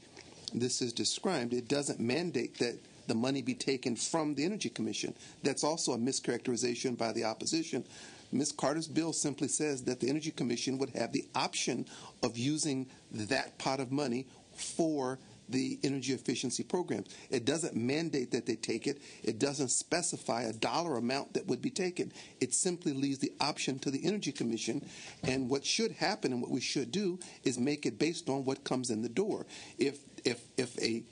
this is described, it doesn't mandate that the money be taken from the Energy Commission. That's also a mischaracterization by the opposition. Ms. Carter's bill simply says that the Energy Commission would have the option of using that pot of money for the energy efficiency programs. It doesn't mandate that they take it. It doesn't specify a dollar amount that would be taken. It simply leaves the option to the Energy Commission. And what should happen and what we should do is make it based on what comes in the door. If $1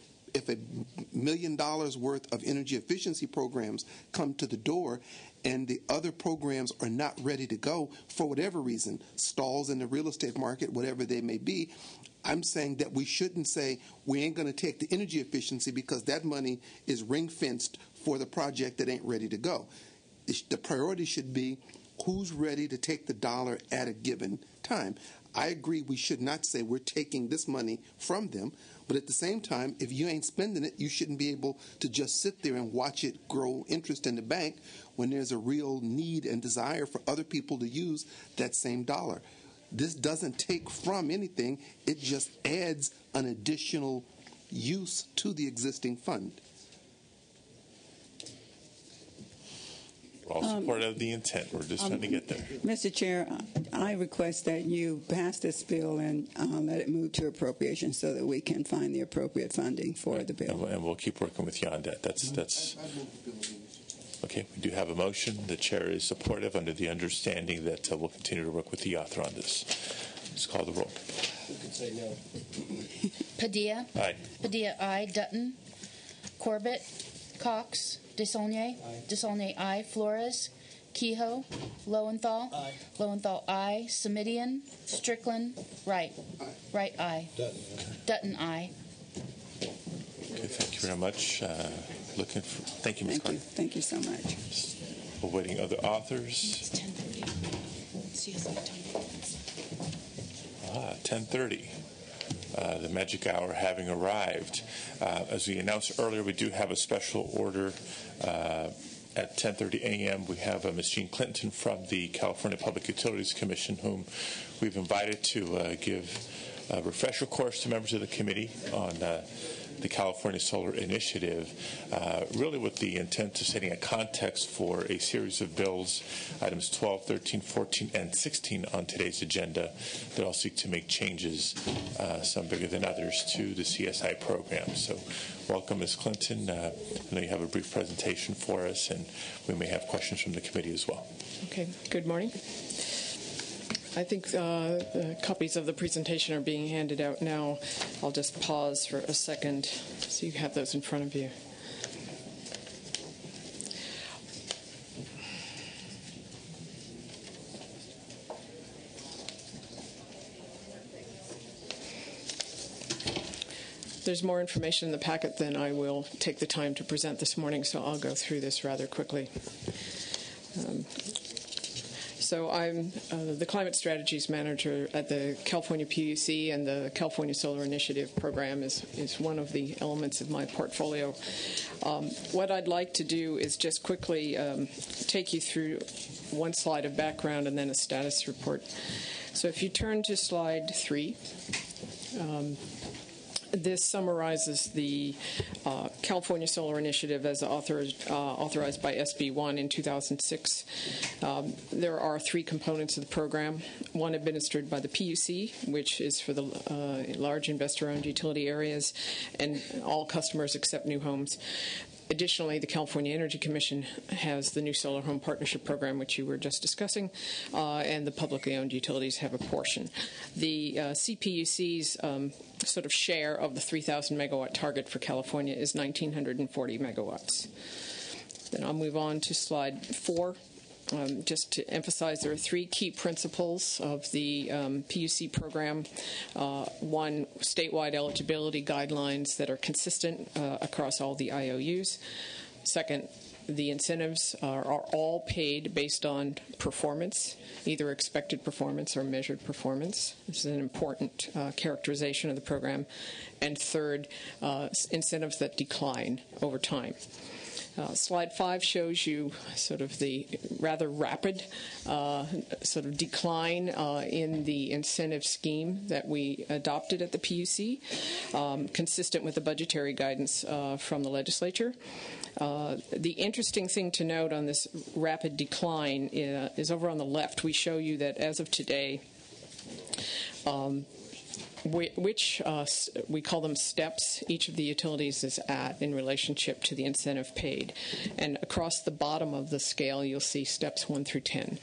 million worth of energy efficiency programs come to the door and the other programs are not ready to go for whatever reason, stalls in the real estate market, whatever they may be, I'm saying that we shouldn't say we ain't going to take the energy efficiency because that money is ring-fenced for the project that ain't ready to go. The priority should be who's ready to take the dollar at a given time. I agree we should not say we're taking this money from them, but at the same time, if you ain't spending it, you shouldn't be able to just sit there and watch it grow interest in the bank when there's a real need and desire for other people to use that same dollar. This doesn't take from anything, it just adds an additional use to the existing fund. We're all supportive of the intent. We're just trying to get there. Mr. Chair, I request that you pass this bill and let it move to appropriation so that we can find the appropriate funding for the bill. And we'll keep working with you on that. That's okay. We do have a motion. The chair is supportive under the understanding that we'll continue to work with the author on this. Let's call the roll. Who could say no? Padilla. Aye. Padilla, aye. Dutton. Corbett. Cox. Desaulnier. Desaulnier, aye. Flores. Kehoe. Lowenthal. Aye. Lowenthal, aye. Semidian. Strickland. Wright. Wright, aye. Dutton, aye. Okay, thank you very much. Thank you, Ms. Clark. Thank you so much. Awaiting other authors. 10:30. The magic hour having arrived. As we announced earlier, we do have a special order at 10:30 a.m. We have Ms. Jean Clinton from the California Public Utilities Commission, whom we've invited to give a refresher course to members of the committee on the California Solar Initiative, really with the intent of setting a context for a series of bills, items 12, 13, 14, and 16 on today's agenda that all seek to make changes, some bigger than others, to the CSI program. So welcome, Ms. Clinton. I know you have a brief presentation for us, and we may have questions from the committee as well. Okay, good morning. I think the copies of the presentation are being handed out now. I'll just pause for a second so you have those in front of you. There's more information in the packet than I will take the time to present this morning, so I'll go through this rather quickly. So I'm the Climate Strategies Manager at the California PUC, and the California Solar Initiative program is one of the elements of my portfolio. What I'd like to do is just quickly take you through one slide of background and then a status report. So if you turn to slide 3, this summarizes the California Solar Initiative as authorized by SB1 in 2006. There are 3 components of the program. One administered by the PUC, which is for the large investor-owned utility areas and all customers except new homes. Additionally, the California Energy Commission has the new Solar Home Partnership Program, which you were just discussing, and the publicly owned utilities have a portion. The CPUC's sort of share of the 3,000 megawatt target for California is 1,940 megawatts. Then I'll move on to slide 4. Just to emphasize, there are 3 key principles of the PUC program. One, statewide eligibility guidelines that are consistent across all the IOUs. Second, the incentives are all paid based on performance, either expected performance or measured performance. This is an important characterization of the program. And third, incentives that decline over time. Slide 5 shows you sort of the rather rapid sort of decline in the incentive scheme that we adopted at the PUC, consistent with the budgetary guidance from the legislature. The interesting thing to note on this rapid decline is over on the left. We show you that as of today, which we call them steps each of the utilities is at in relationship to the incentive paid. And across the bottom of the scale, you'll see steps 1 through 10.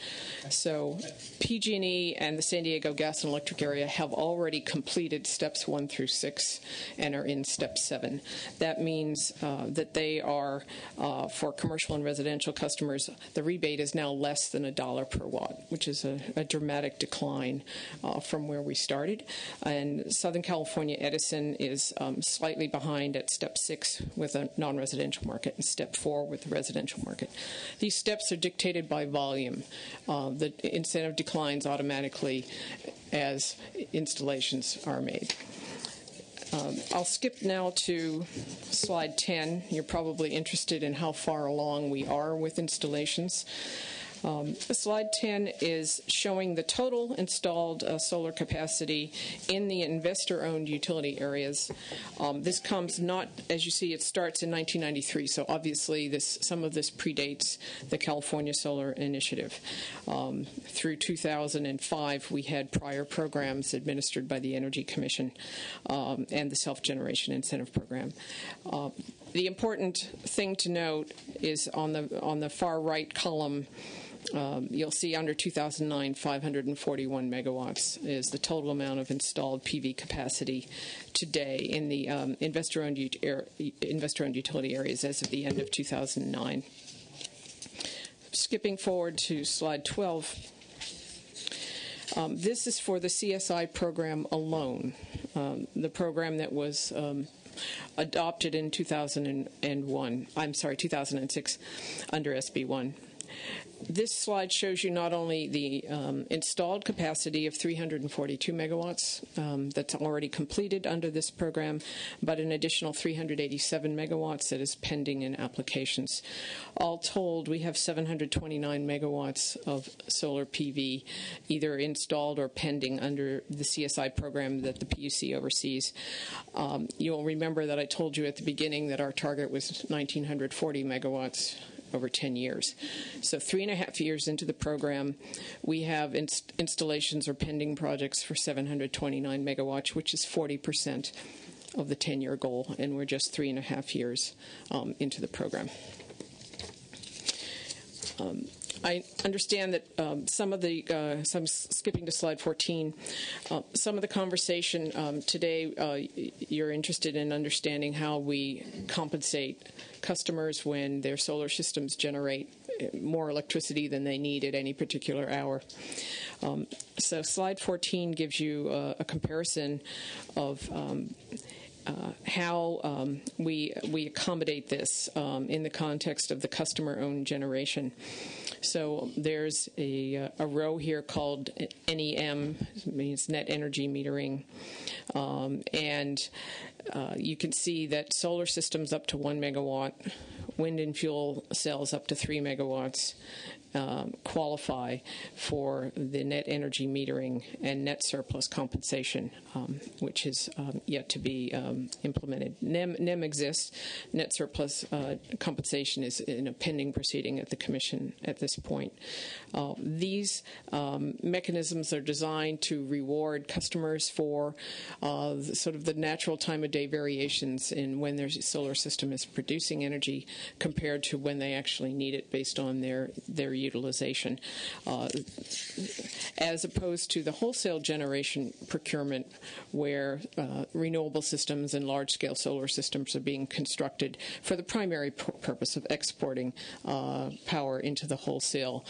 So PG&E and the San Diego Gas and Electric area have already completed steps 1 through 6 and are in step 7. That means that they are, for commercial and residential customers, the rebate is now less than $1 per watt, which is a dramatic decline from where we started. And and Southern California Edison is slightly behind at step 6 with a non-residential market and step 4 with the residential market. These steps are dictated by volume. The incentive declines automatically as installations are made. I'll skip now to slide 10. You're probably interested in how far along we are with installations. Slide 10 is showing the total installed solar capacity in the investor-owned utility areas. This comes not, as you see, it starts in 1993, so obviously some of this predates the California Solar Initiative. Through 2005, we had prior programs administered by the Energy Commission and the Self-Generation Incentive Program. The important thing to note is on the far right column, you'll see under 2009, 541 megawatts is the total amount of installed PV capacity today in the investor-owned utility areas as of the end of 2009. Skipping forward to slide 12. This is for the CSI program alone, the program that was adopted in 2006 under SB1. This slide shows you not only the installed capacity of 342 megawatts that's already completed under this program, but an additional 387 megawatts that is pending in applications. All told, we have 729 megawatts of solar PV either installed or pending under the CSI program that the PUC oversees. You'll remember that I told you at the beginning that our target was 1,940 megawatts over 10 years. So 3.5 years into the program, we have installations or pending projects for 729 megawatts, which is 40% of the 10-year goal, and we're just 3.5 years into the program. I understand that some of the, so I'm skipping to slide 14, some of the conversation today, you're interested in understanding how we compensate customers when their solar systems generate more electricity than they need at any particular hour. So slide 14 gives you a comparison of how we accommodate this in the context of the customer-owned generation. So there's a row here called NEM, it means net energy metering, and you can see that solar systems up to 1 megawatt, wind and fuel cells up to 3 megawatts, qualify for the net energy metering and net surplus compensation, which is yet to be implemented. NEM exists. Net surplus compensation is in a pending proceeding at the Commission at this point. These mechanisms are designed to reward customers for sort of the natural time of day variations in when their solar system is producing energy compared to when they actually need it based on their utilization, as opposed to the wholesale generation procurement where renewable systems and large-scale solar systems are being constructed for the primary purpose of exporting power into the wholesale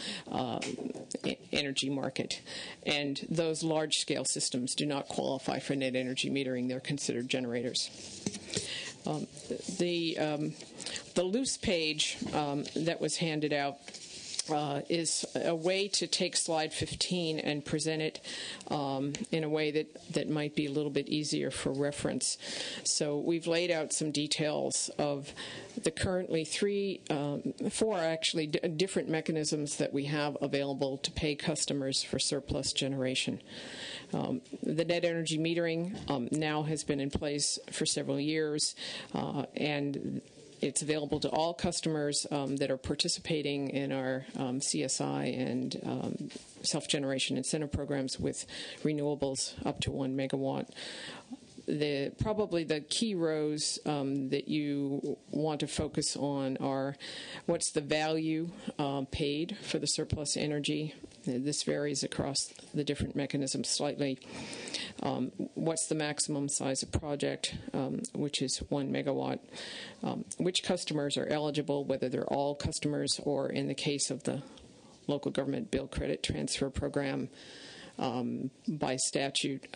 energy market. And those large-scale systems do not qualify for net energy metering. They're considered generators. The loose page that was handed out is a way to take slide 15 and present it in a way that might be a little bit easier for reference. So we've laid out some details of the currently four actually different mechanisms that we have available to pay customers for surplus generation. The net energy metering now has been in place for several years, and it's available to all customers that are participating in our CSI and self-generation incentive programs with renewables up to 1 megawatt. Probably the key rows that you want to focus on are what's the value paid for the surplus energy. This varies across the different mechanisms slightly. What's the maximum size of project, which is 1 megawatt? Which customers are eligible, whether they're all customers or in the case of the local government bill credit transfer program, by statute.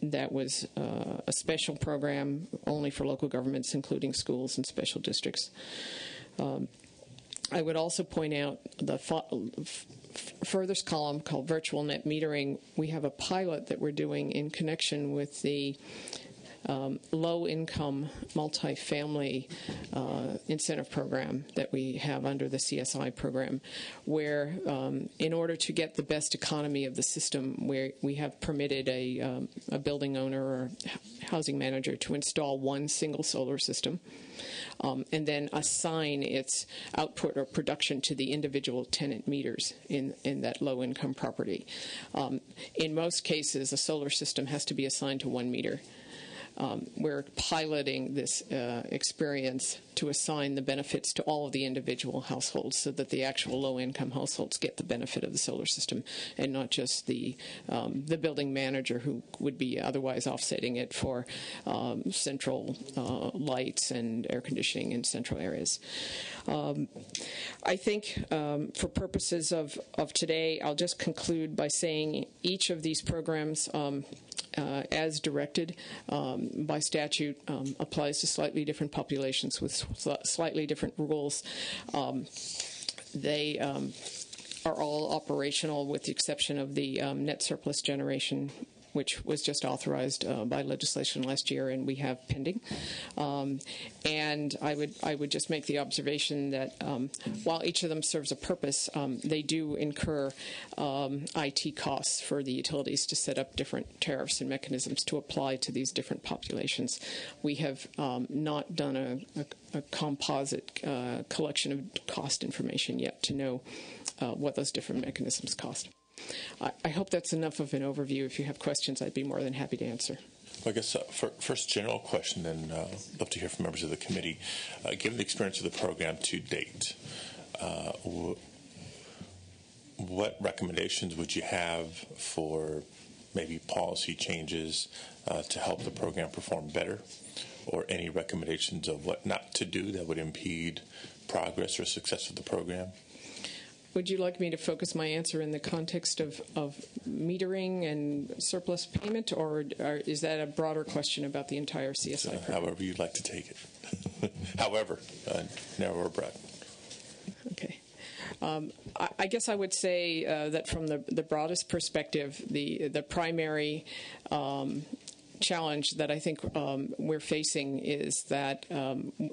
That was a special program only for local governments, including schools and special districts. I would also point out the furthest column called virtual net metering. We have a pilot that we're doing in connection with the low-income multifamily incentive program that we have under the CSI program, where in order to get the best economy of the system, where we have permitted a building owner or housing manager to install one single solar system, and then assign its output or production to the individual tenant meters in that low-income property. In most cases, a solar system has to be assigned to 1 meter. We're piloting this experience to assign the benefits to all of the individual households so that the actual low-income households get the benefit of the solar system and not just the building manager who would be otherwise offsetting it for central lights and air conditioning in central areas. I think for purposes of today, I'll just conclude by saying each of these programs as directed by statute applies to slightly different populations with slightly different rules. They are all operational with the exception of the net surplus generation, which was just authorized by legislation last year, and we have pending. And I would just make the observation that while each of them serves a purpose, they do incur IT costs for the utilities to set up different tariffs and mechanisms to apply to these different populations. We have not done a composite collection of cost information yet to know what those different mechanisms cost. I hope that's enough of an overview. If you have questions, I'd be more than happy to answer. Well, I guess first general question, then I'd love to hear from members of the committee. Given the experience of the program to date, what recommendations would you have for maybe policy changes to help the program perform better, or any recommendations of what not to do that would impede progress or success of the program? Would you like me to focus my answer in the context of metering and surplus payment, or is that a broader question about the entire CSI program? However you'd like to take it. However, narrow or broad. Okay. I guess I would say that from the broadest perspective, the primary challenge that I think we're facing is that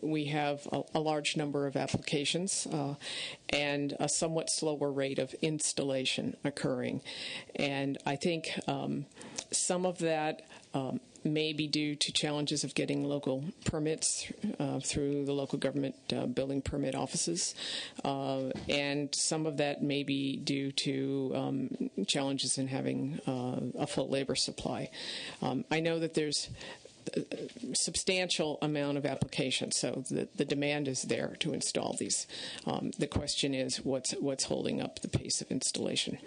we have a large number of applications and a somewhat slower rate of installation occurring. And I think some of that may be due to challenges of getting local permits through the local government building permit offices. And some of that may be due to challenges in having a full labor supply. I know that there's a substantial amount of applications, so the demand is there to install these. The question is what's holding up the pace of installation.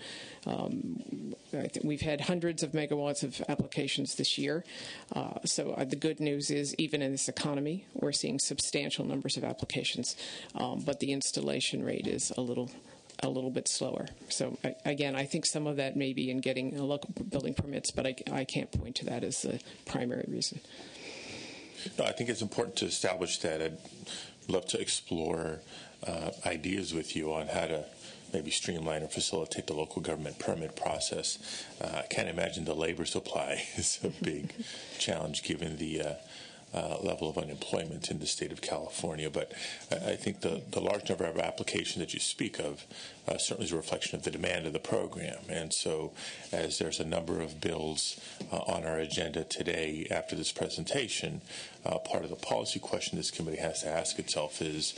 I think we've had hundreds of megawatts of applications this year. So the good news is, even in this economy, we're seeing substantial numbers of applications, but the installation rate is a little bit slower. So again, I think some of that may be in getting local building permits, but I can't point to that as the primary reason. No, I think it's important to establish that. I'd love to explore ideas with you on how to maybe streamline or facilitate the local government permit process. I can't imagine the labor supply is a big challenge given the level of unemployment in the state of California. But I think the large number of applications that you speak of certainly is a reflection of the demand of the program. And so as there's a number of bills on our agenda today after this presentation, part of the policy question this committee has to ask itself is,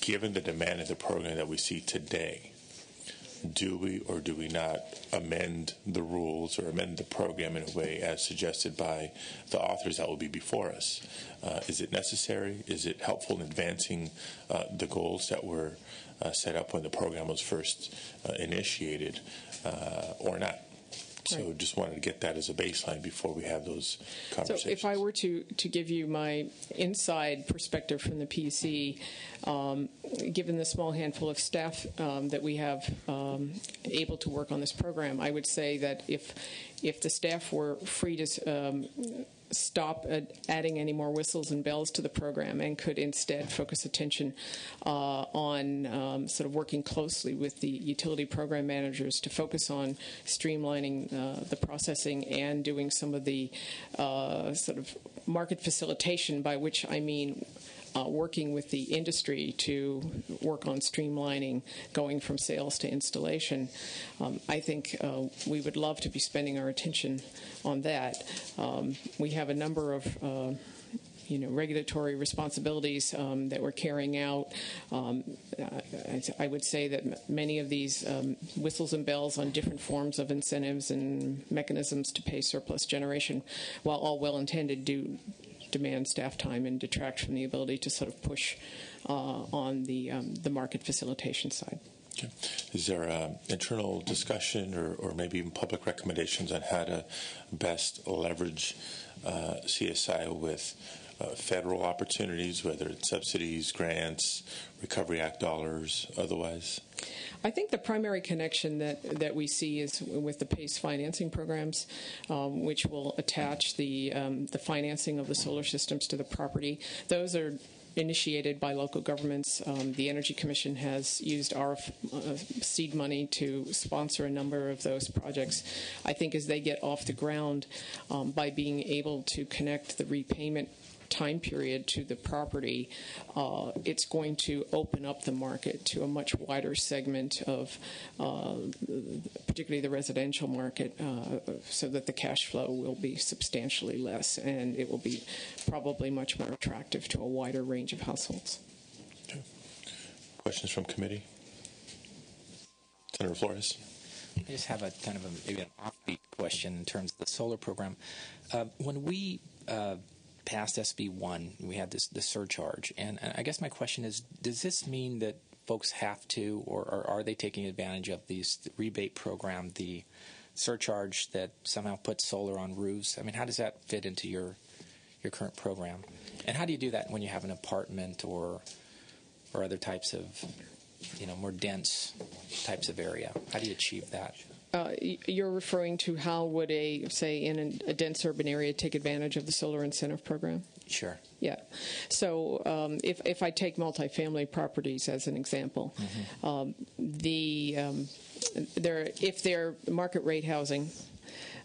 given the demand of the program that we see today, do we or do we not amend the rules or amend the program in a way as suggested by the authors that will be before us? Is it necessary? Is it helpful in advancing the goals that were set up when the program was first initiated, or not? So just wanted to get that as a baseline before we have those conversations. So if I were to give you my inside perspective from the PC, given the small handful of staff that we have able to work on this program, I would say that if the staff were free to stop adding any more whistles and bells to the program and could instead focus attention on sort of working closely with the utility program managers to focus on streamlining the processing and doing some of the sort of market facilitation, by which I mean working with the industry to work on streamlining going from sales to installation. I think we would love to be spending our attention on that. We have a number of regulatory responsibilities that we're carrying out. I would say that many of these whistles and bells on different forms of incentives and mechanisms to pay surplus generation, while all well-intended, do demand staff time and detract from the ability to sort of push on the market facilitation side. Okay. Is there internal discussion or maybe even public recommendations on how to best leverage CSI with federal opportunities, whether it's subsidies, grants, Recovery Act dollars, otherwise? I think the primary connection that we see is with the PACE financing programs, which will attach the financing of the solar systems to the property. Those are initiated by local governments. The Energy Commission has used our seed money to sponsor a number of those projects. I think as they get off the ground, by being able to connect the repayment time period to the property, it's going to open up the market to a much wider segment of particularly the residential market, so that the cash flow will be substantially less and it will be probably much more attractive to a wider range of households. Okay. Questions from committee? Senator Flores. I just have maybe an offbeat question in terms of the solar program. When we passed SB 1, we had the surcharge, and I guess my question is, does this mean that folks have to, or are they taking advantage of the rebate program, the surcharge that somehow puts solar on roofs? I mean, how does that fit into your current program? And how do you do that when you have an apartment or other types of, more dense types of area? How do you achieve that? You're referring to how would say in a dense urban area take advantage of the solar incentive program? Sure. Yeah. So if I take multifamily properties as an example, if they're market rate housing,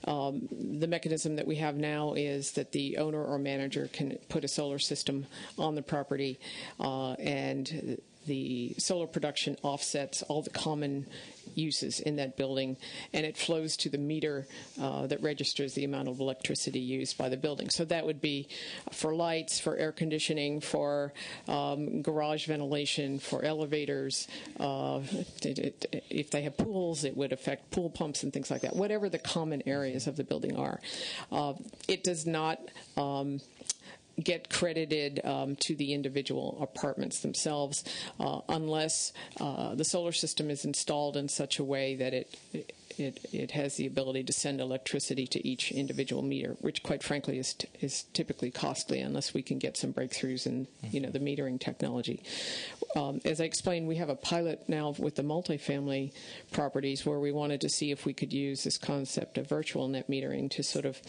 the mechanism that we have now is that the owner or manager can put a solar system on the property, and the solar production offsets all the common uses in that building, and it flows to the meter that registers the amount of electricity used by the building. So that would be for lights, for air conditioning, for garage ventilation, for elevators. If they have pools, it would affect pool pumps and things like that. Whatever the common areas of the building are. It does not get credited to the individual apartments themselves unless the solar system is installed in such a way that it has the ability to send electricity to each individual meter, which quite frankly is typically costly unless we can get some breakthroughs in the metering technology. As I explained, we have a pilot now with the multifamily properties where we wanted to see if we could use this concept of virtual net metering to sort of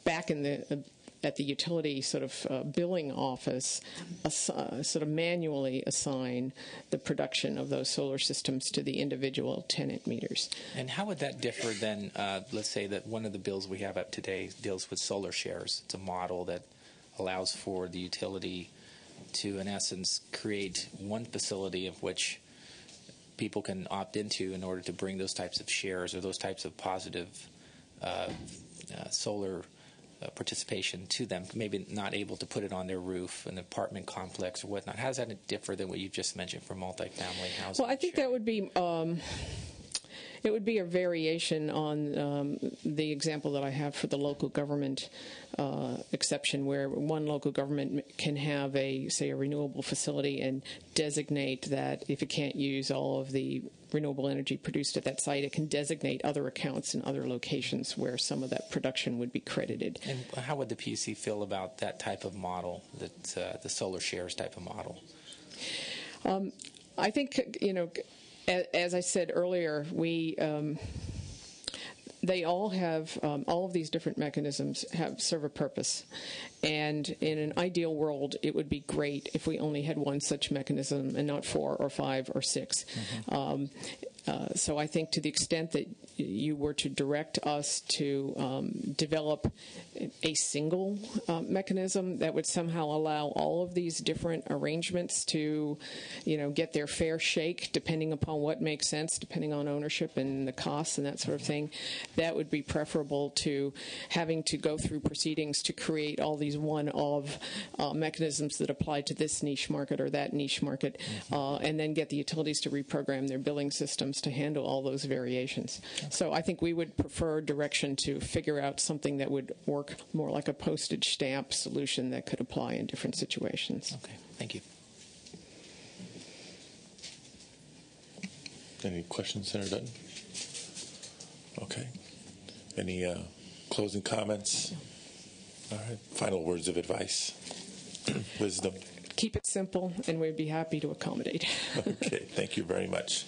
back in at the utility sort of billing office, sort of manually assign the production of those solar systems to the individual tenant meters. And how would that differ then, let's say that one of the bills we have up today deals with solar shares. It's a model that allows for the utility to, in essence, create one facility of which people can opt into in order to bring those types of shares or those types of positive solar participation to them, maybe not able to put it on their roof, an apartment complex or whatnot. How does that differ than what you just mentioned for multifamily housing? Well, I think that would be it would be a variation on the example that I have for the local government exception, where one local government can have a renewable facility and designate that if it can't use all of the renewable energy produced at that site, it can designate other accounts in other locations where some of that production would be credited. And how would the PUC feel about that type of model, that the solar shares type of model? I think, as I said earlier, they all have, all of these different mechanisms serve a purpose. And in an ideal world, it would be great if we only had one such mechanism and not 4 or 5 or 6. Mm-hmm. So I think to the extent that you were to direct us to develop a single mechanism that would somehow allow all of these different arrangements to, get their fair shake, depending upon what makes sense, depending on ownership and the costs and that sort of thing, that would be preferable to having to go through proceedings to create all these one-of mechanisms that apply to this niche market or that niche market, and then get the utilities to reprogram their billing systems to handle all those variations. So I think we would prefer direction to figure out something that would work more like a postage stamp solution that could apply in different situations. Okay, thank you. Any questions, Senator Dutton? Okay. Any closing comments? All right. Final words of advice, wisdom. Keep it simple, and we'd be happy to accommodate. Okay, thank you very much.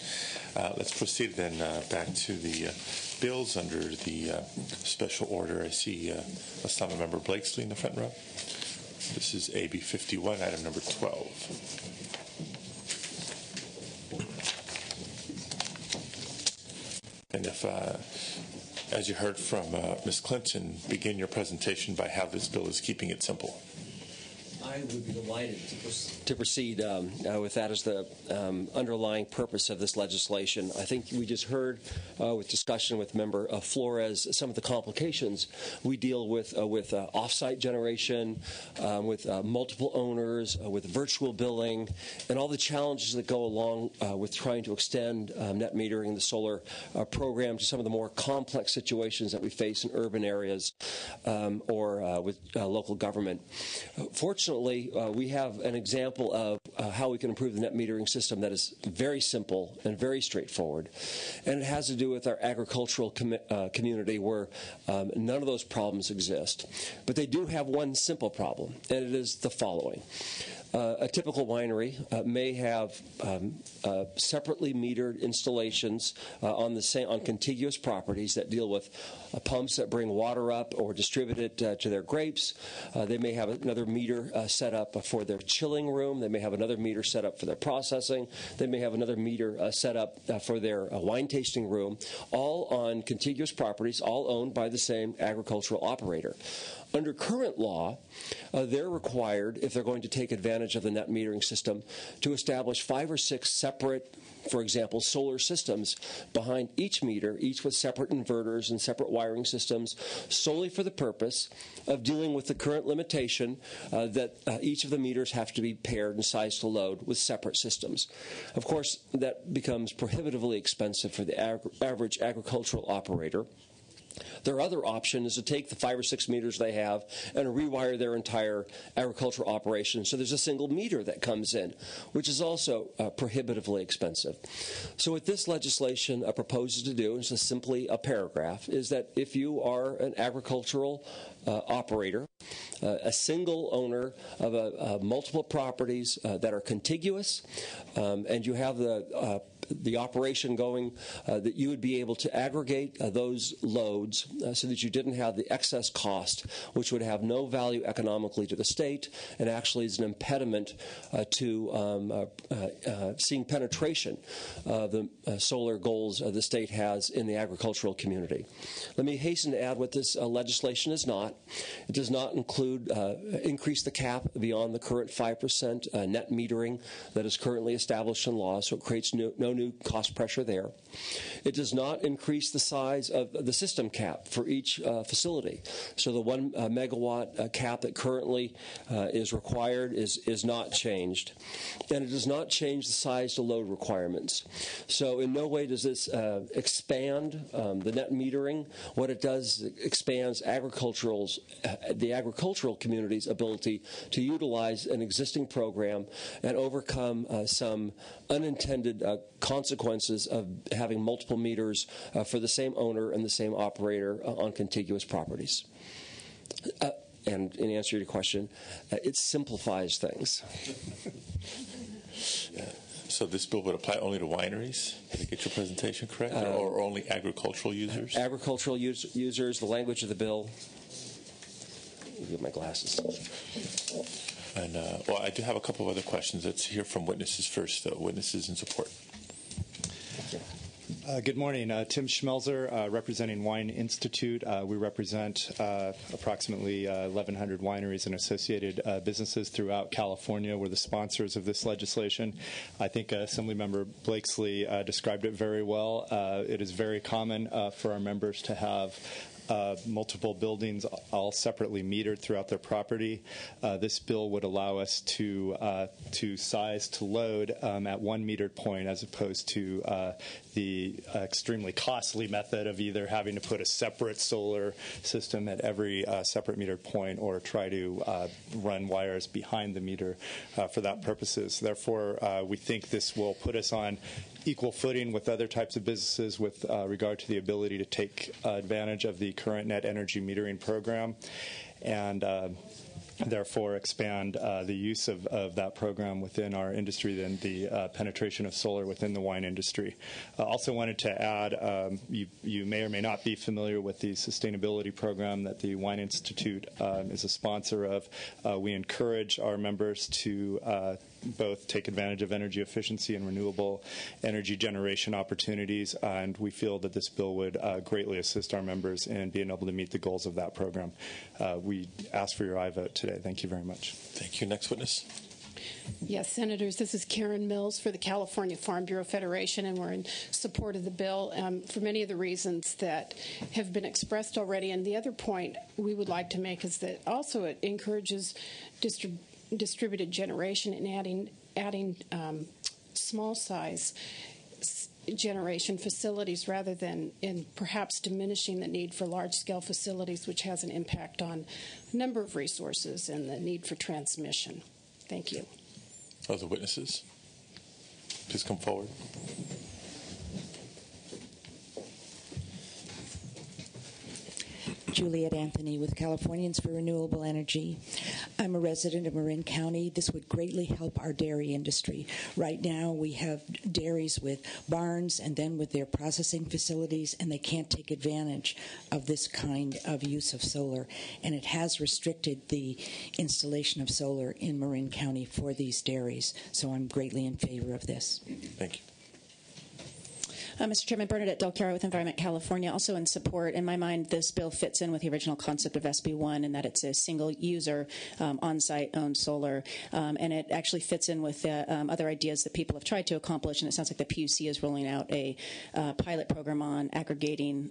Let's proceed then back to the bills under the special order. I see Assembly Member Blakesley in the front row. This is AB 51, item number 12. And if, as you heard from Ms. Clinton, begin your presentation by how this bill is keeping it simple. I would be delighted to proceed with that as the underlying purpose of this legislation. I think we just heard with discussion with Member Flores some of the complications we deal with off-site generation, with multiple owners, with virtual billing, and all the challenges that go along with trying to extend net metering, the solar program, to some of the more complex situations that we face in urban areas or with local government. Fortunately, we have an example of how we can improve the net metering system that is very simple and very straightforward. And it has to do with our agricultural community where none of those problems exist. But they do have one simple problem, and it is the following. A typical winery may have separately metered installations on contiguous properties that deal with pumps that bring water up or distribute it to their grapes. They may have another meter set up for their chilling room. They may have another meter set up for their processing. They may have another meter set up for their wine tasting room, all on contiguous properties, all owned by the same agricultural operator. Under current law, they're required, if they're going to take advantage of the net metering system, to establish 5 or 6 separate, for example, solar systems behind each meter, each with separate inverters and separate wiring systems, solely for the purpose of dealing with the current limitation that each of the meters have to be paired and sized to load with separate systems. Of course, that becomes prohibitively expensive for the average agricultural operator. Their other option is to take the 5 or 6 meters they have and rewire their entire agricultural operation. So there's a single meter that comes in, which is also prohibitively expensive. So what this legislation proposes to do, and it's just simply a paragraph, is that if you are an agricultural operator, a single owner of multiple properties that are contiguous, and you have the operation going, that you would be able to aggregate those loads so that you didn't have the excess cost, which would have no value economically to the state and actually is an impediment to seeing penetration of the solar goals the state has in the agricultural community. Let me hasten to add what this legislation is not. It does not include increase the cap beyond the current 5% net metering that is currently established in law, so it creates no new cost pressure there. It does not increase the size of the system cap for each facility. So the 1 megawatt cap that currently is required is not changed. And it does not change the size to load requirements. So in no way does this expand the net metering. What it does is it expands the agricultural community's ability to utilize an existing program and overcome some unintended consequences of having multiple meters for the same owner and the same operator on contiguous properties. And in answer to your question, it simplifies things. So this bill would apply only to wineries? Did I get your presentation correct? Or only agricultural users? Agricultural users, the language of the bill. Let me get my glasses. And, well, I do have a couple of other questions. Let's hear from witnesses first. Witnesses in support. Good morning. Tim Schmelzer, representing Wine Institute. We represent approximately 1,100 wineries and associated businesses throughout California. We're the sponsors of this legislation. I think Assemblymember Blakesley described it very well. It is very common for our members to have multiple buildings all separately metered throughout their property. This bill would allow us to size to load at one metered point as opposed to the extremely costly method of either having to put a separate solar system at every separate metered point or try to run wires behind the meter for that purposes. Therefore, we think this will put us on equal footing with other types of businesses with regard to the ability to take advantage of the current net energy metering program and therefore expand the use of that program within our industry and the penetration of solar within the wine industry. Also wanted to add, you may or may not be familiar with the sustainability program that the Wine Institute is a sponsor of. We encourage our members to both take advantage of energy efficiency and renewable energy generation opportunities, and we feel that this bill would greatly assist our members in being able to meet the goals of that program. We ask for your aye vote today. Thank you very much. Thank you. Next witness. Yes, Senators, this is Karen Mills for the California Farm Bureau Federation, and we're in support of the bill for many of the reasons that have been expressed already. And the other point we would like to make is that also it encourages distributed generation and adding small size generation facilities rather than in perhaps diminishing the need for large-scale facilities, which has an impact on a number of resources and the need for transmission. Thank you. Other witnesses? Please come forward. Juliet Anthony with Californians for Renewable Energy. I'm a resident of Marin County. This would greatly help our dairy industry. Right now we have dairies with barns and then with their processing facilities, and they can't take advantage of this kind of use of solar. And it has restricted the installation of solar in Marin County for these dairies. So I'm greatly in favor of this. Thank you. Mr. Chairman, Bernadette Del Chiaro with Environment California, also in support. In my mind, this bill fits in with the original concept of SB1 in that it's a single-user, on-site owned solar, and it actually fits in with other ideas that people have tried to accomplish. And it sounds like the PUC is rolling out a pilot program on aggregating,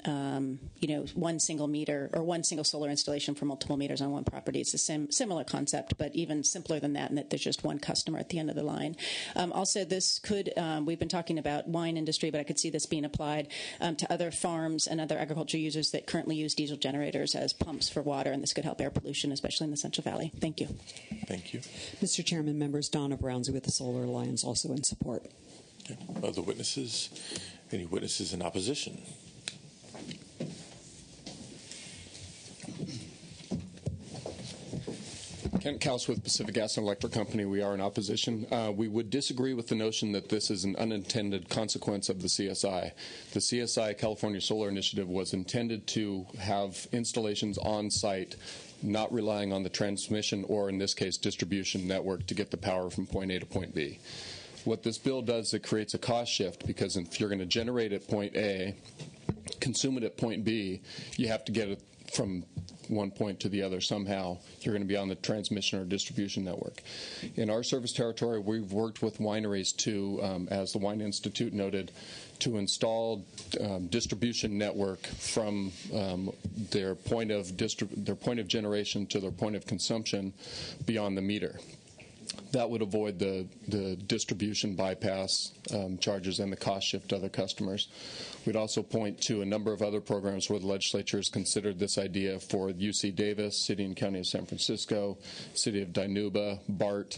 one single meter or one single solar installation for multiple meters on one property. It's a similar concept, but even simpler than that, in that there's just one customer at the end of the line. Also, this could we've been talking about wine industry, but I could see this being applied to other farms and other agriculture users that currently use diesel generators as pumps for water, and this could help air pollution, especially in the Central Valley. Thank you. Thank you. Mr. Chairman, members, Donna Brownsey with the Solar Alliance, also in support. Okay. Other witnesses? Any witnesses in opposition? Kent Kaus with Pacific Gas and Electric Company. We are in opposition. We would disagree with the notion that this is an unintended consequence of the CSI. The CSI California Solar Initiative was intended to have installations on site, not relying on the transmission or, in this case, distribution network to get the power from point A to point B. What this bill does, it creates a cost shift, because if you're going to generate at point A, consume it at point B, you have to get it from one point to the other somehow. You're going to be on the transmission or distribution network. In our service territory, we've worked with wineries to, as the Wine Institute noted, to install distribution network from their point of generation to their point of consumption beyond the meter. That would avoid the distribution bypass charges and the cost shift to other customers. We'd also point to a number of other programs where the legislature has considered this idea for UC Davis, City and County of San Francisco, City of Dinuba, BART,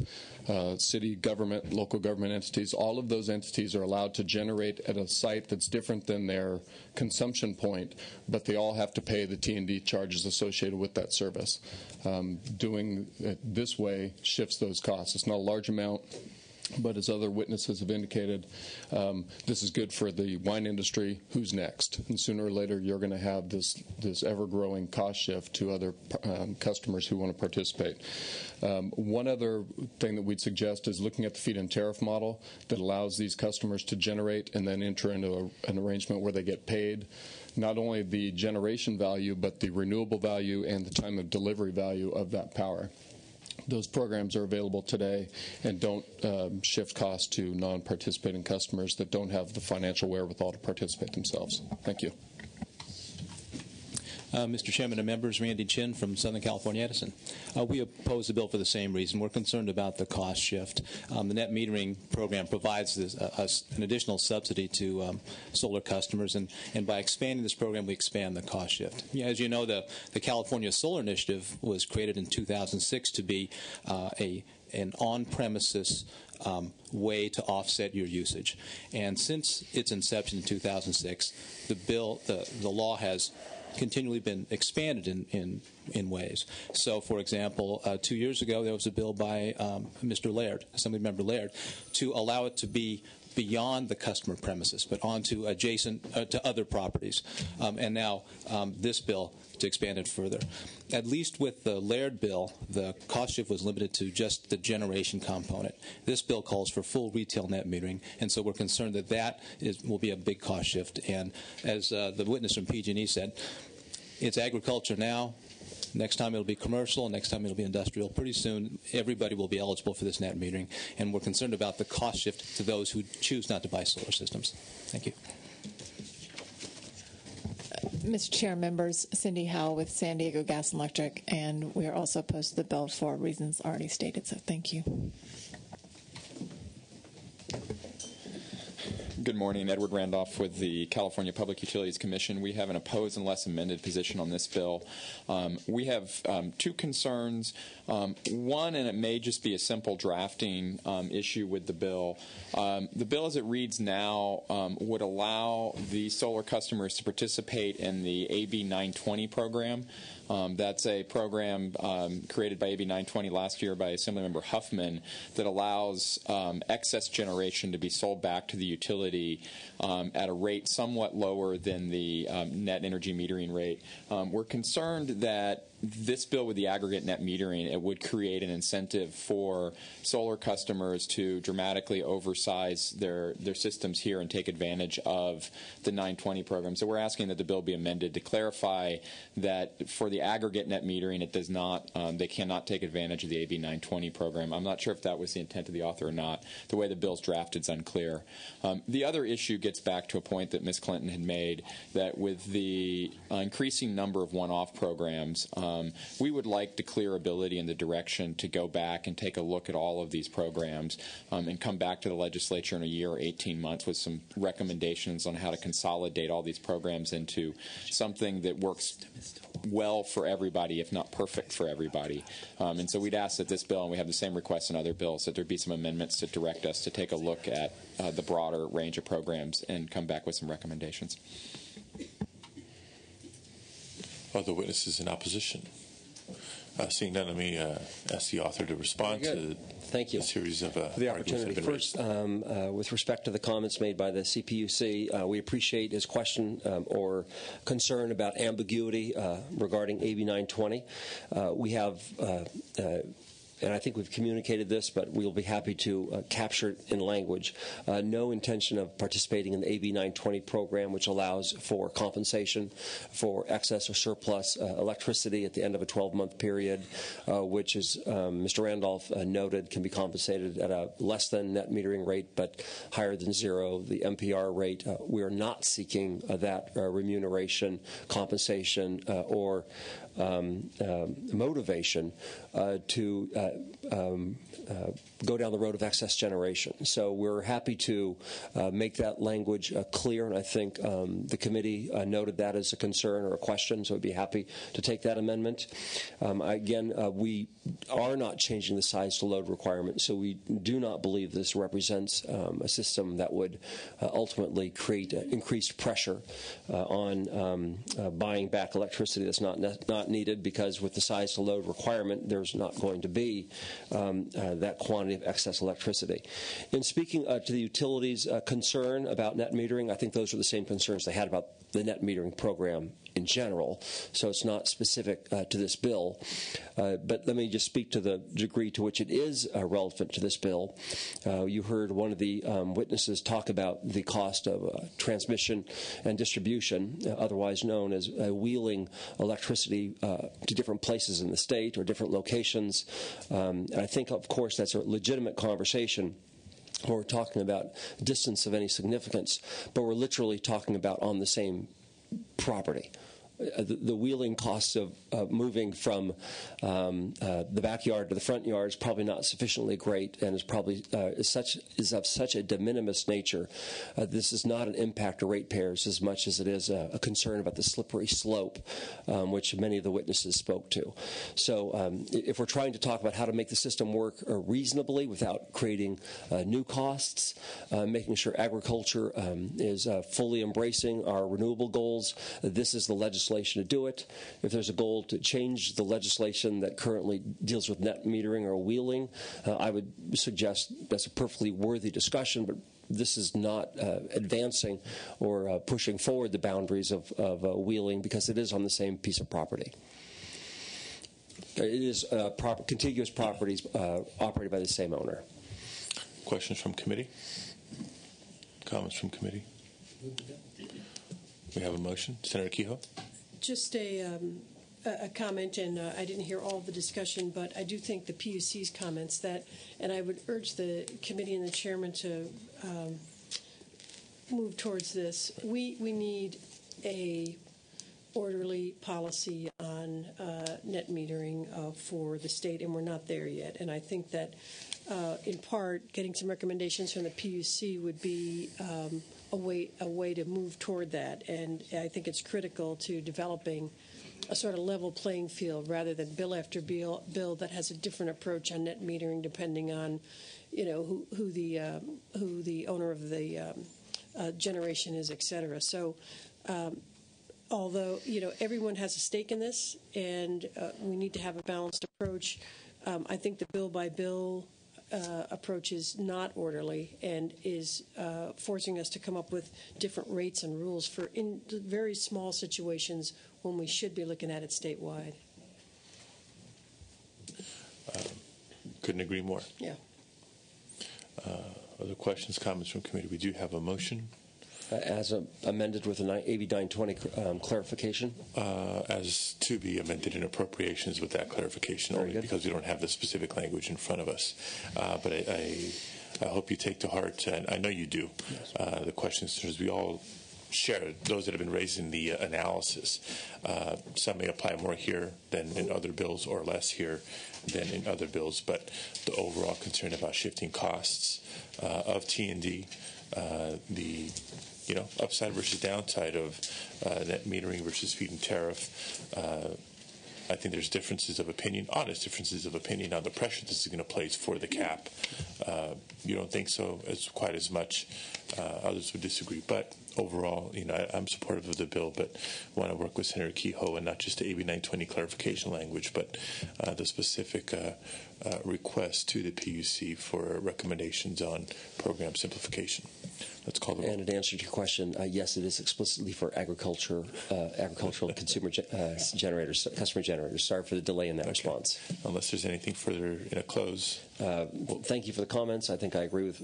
city government, local government entities. All of those entities are allowed to generate at a site that's different than their consumption point, but they all have to pay the T&D charges associated with that service. Doing it this way shifts those costs. It's not a large amount, but as other witnesses have indicated, this is good for the wine industry. Who's next? And sooner or later, you're going to have this ever-growing cost shift to other customers who want to participate. One other thing that we'd suggest is looking at the feed-in tariff model that allows these customers to generate and then enter into an arrangement where they get paid not only the generation value, but the renewable value and the time of delivery value of that power. Those programs are available today and don't shift costs to non-participating customers that don't have the financial wherewithal to participate themselves. Thank you. Mr. Chairman and members, Randy Chin from Southern California Edison. We oppose the bill for the same reason. We're concerned about the cost shift. The net metering program provides an additional subsidy to solar customers, and by expanding this program, we expand the cost shift. As you know, the California Solar Initiative was created in 2006 to be an on-premises way to offset your usage. And since its inception in 2006, the law has continually been expanded in ways. So, for example, 2 years ago, there was a bill by Mr. Laird, Assemblymember Laird, to allow it to be beyond the customer premises, but onto adjacent to other properties. And now this bill to expand it further. At least with the Laird bill, the cost shift was limited to just the generation component. This bill calls for full retail net metering, and so we're concerned that will be a big cost shift. And as the witness from PG&E said, it's agriculture now. Next time it'll be commercial. Next time it'll be industrial. Pretty soon, everybody will be eligible for this net metering, and we're concerned about the cost shift to those who choose not to buy solar systems. Thank you. Mr. Chair, members, Cindy Howell with San Diego Gas and Electric, and we are also opposed to the bill for reasons already stated, so thank you. Good morning. Edward Randolph with the California Public Utilities Commission. We have an opposed unless amended position on this bill. We have two concerns. One, and it may just be a simple drafting issue with the bill. The bill as it reads now would allow the solar customers to participate in the AB 920 program. That's a program created by AB 920 last year by Assemblymember Huffman that allows excess generation to be sold back to the utility at a rate somewhat lower than the net energy metering rate. We're concerned that this bill with the aggregate net metering, it would create an incentive for solar customers to dramatically oversize their systems here and take advantage of the 920 program. So we're asking that the bill be amended to clarify that for the aggregate net metering, it does not, they cannot take advantage of the AB 920 program. I'm not sure if that was the intent of the author or not. The way the bill's drafted is unclear. The other issue gets back to a point that Ms. Clinton had made, that with the increasing number of one-off programs, we would like to clear ability in the direction to go back and take a look at all of these programs and come back to the legislature in a year or 18 months with some recommendations on how to consolidate all these programs into something that works well for everybody, if not perfect for everybody. And so we'd ask that this bill, and we have the same requests in other bills, that there be some amendments to direct us to take a look at the broader range of programs and come back with some recommendations. Other witnesses in opposition? Seeing none, let me ask the author to respond to Thank you. a series of for the opportunity. First, with respect to the comments made by the CPUC, we appreciate his question or concern about ambiguity regarding AB 920. We have and I think we've communicated this, but we'll be happy to capture it in language. No intention of participating in the AB 920 program, which allows for compensation for excess or surplus electricity at the end of a 12-month period, which, as Mr. Randolph noted, can be compensated at a less than net metering rate, but higher than zero, the MPR rate. We are not seeking that remuneration, compensation, or motivation to go down the road of excess generation. So we're happy to make that language clear, and I think the committee noted that as a concern or a question, so I'd be happy to take that amendment. Again, we are not changing the size to load requirement, so we do not believe this represents a system that would ultimately create increased pressure on buying back electricity that's not needed, because with the size to load requirement, there's not going to be that quantity of excess electricity. In speaking to the utilities' concern about net metering, I think those are the same concerns they had about the net metering program in general, so it's not specific to this bill. But let me just speak to the degree to which it is relevant to this bill. You heard one of the witnesses talk about the cost of transmission and distribution, otherwise known as wheeling electricity to different places in the state or different locations. And I think, of course, that's a legitimate conversation. We're talking about distance of any significance, but we're literally talking about on the same property. The wheeling costs of moving from the backyard to the front yard is probably not sufficiently great, and is probably is of such a de minimis nature. This is not an impact to ratepayers as much as it is a concern about the slippery slope, which many of the witnesses spoke to. So if we're trying to talk about how to make the system work reasonably without creating new costs, making sure agriculture is fully embracing our renewable goals, this is the legislation to do it. If there's a goal to change the legislation that currently deals with net metering or wheeling, I would suggest that's a perfectly worthy discussion, but this is not advancing or pushing forward the boundaries of wheeling, because it is on the same piece of property. It is contiguous properties operated by the same owner. Questions from committee? Comments from committee? We have a motion. Senator Kehoe? Just a comment, and I didn't hear all of the discussion, but I do think the PUC's comments and I would urge the committee and the chairman to move towards this. We need a orderly policy on net metering for the state, and we're not there yet. And I think that, in part, getting some recommendations from the PUC would be a way to move toward that. And I think it's critical to developing a sort of level playing field rather than bill after bill that has a different approach on net metering depending on, who the owner of the generation is, et cetera. So. Although, everyone has a stake in this, and we need to have a balanced approach, I think the bill-by-bill approach is not orderly and is forcing us to come up with different rates and rules for in very small situations when we should be looking at it statewide. Couldn't agree more. Yeah. Other questions, comments from committee? We do have a motion. As amended with an AB 920 clarification? As to be amended in appropriations with that clarification only, because we don't have the specific language in front of us. But I hope you take to heart, and I know you do, the questions, as we all share, those that have been raised in the analysis. Some may apply more here than in other bills, or less here than in other bills, but the overall concern about shifting costs of T&D, the upside versus downside of net metering versus feed-in tariff. I think there's differences of opinion, honest differences of opinion on the pressure this is going to place for the cap. You don't think so as quite as much. Others would disagree. But overall, I'm supportive of the bill, but want to work with Senator Kehoe and not just the AB 920 clarification language, but the specific request to the PUC for recommendations on program simplification. Let's call the roll. And in answer to your question, yes, it is explicitly for agricultural consumer generators, customer generators. Sorry for the delay in that response. Unless there's anything further in a close. Thank you for the comments. I think I agree with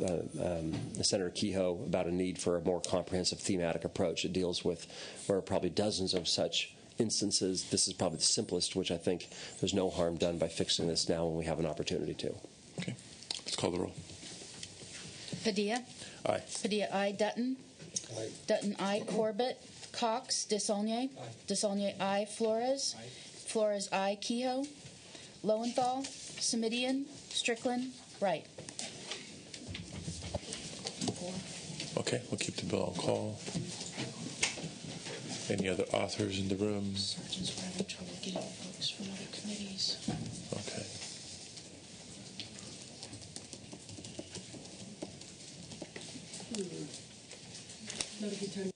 Senator Kehoe about a need for a more comprehensive thematic approach. It deals with where probably dozens of such instances. This is probably the simplest, which I think there's no harm done by fixing this now when we have an opportunity to. Okay. Let's call the roll. Padilla? Aye. Padilla, aye. Dutton? Aye. Dutton, aye. Corbett? Cox? Desaulnier? Aye. Desaulnier, aye. Flores? Aye. Flores, aye. Kehoe, Lowenthal, Semidion, Strickland, Wright. Okay, we'll keep the bill on call. Any other authors in the room? Sergeants were having trouble getting folks from other committees. Okay. Not a good time.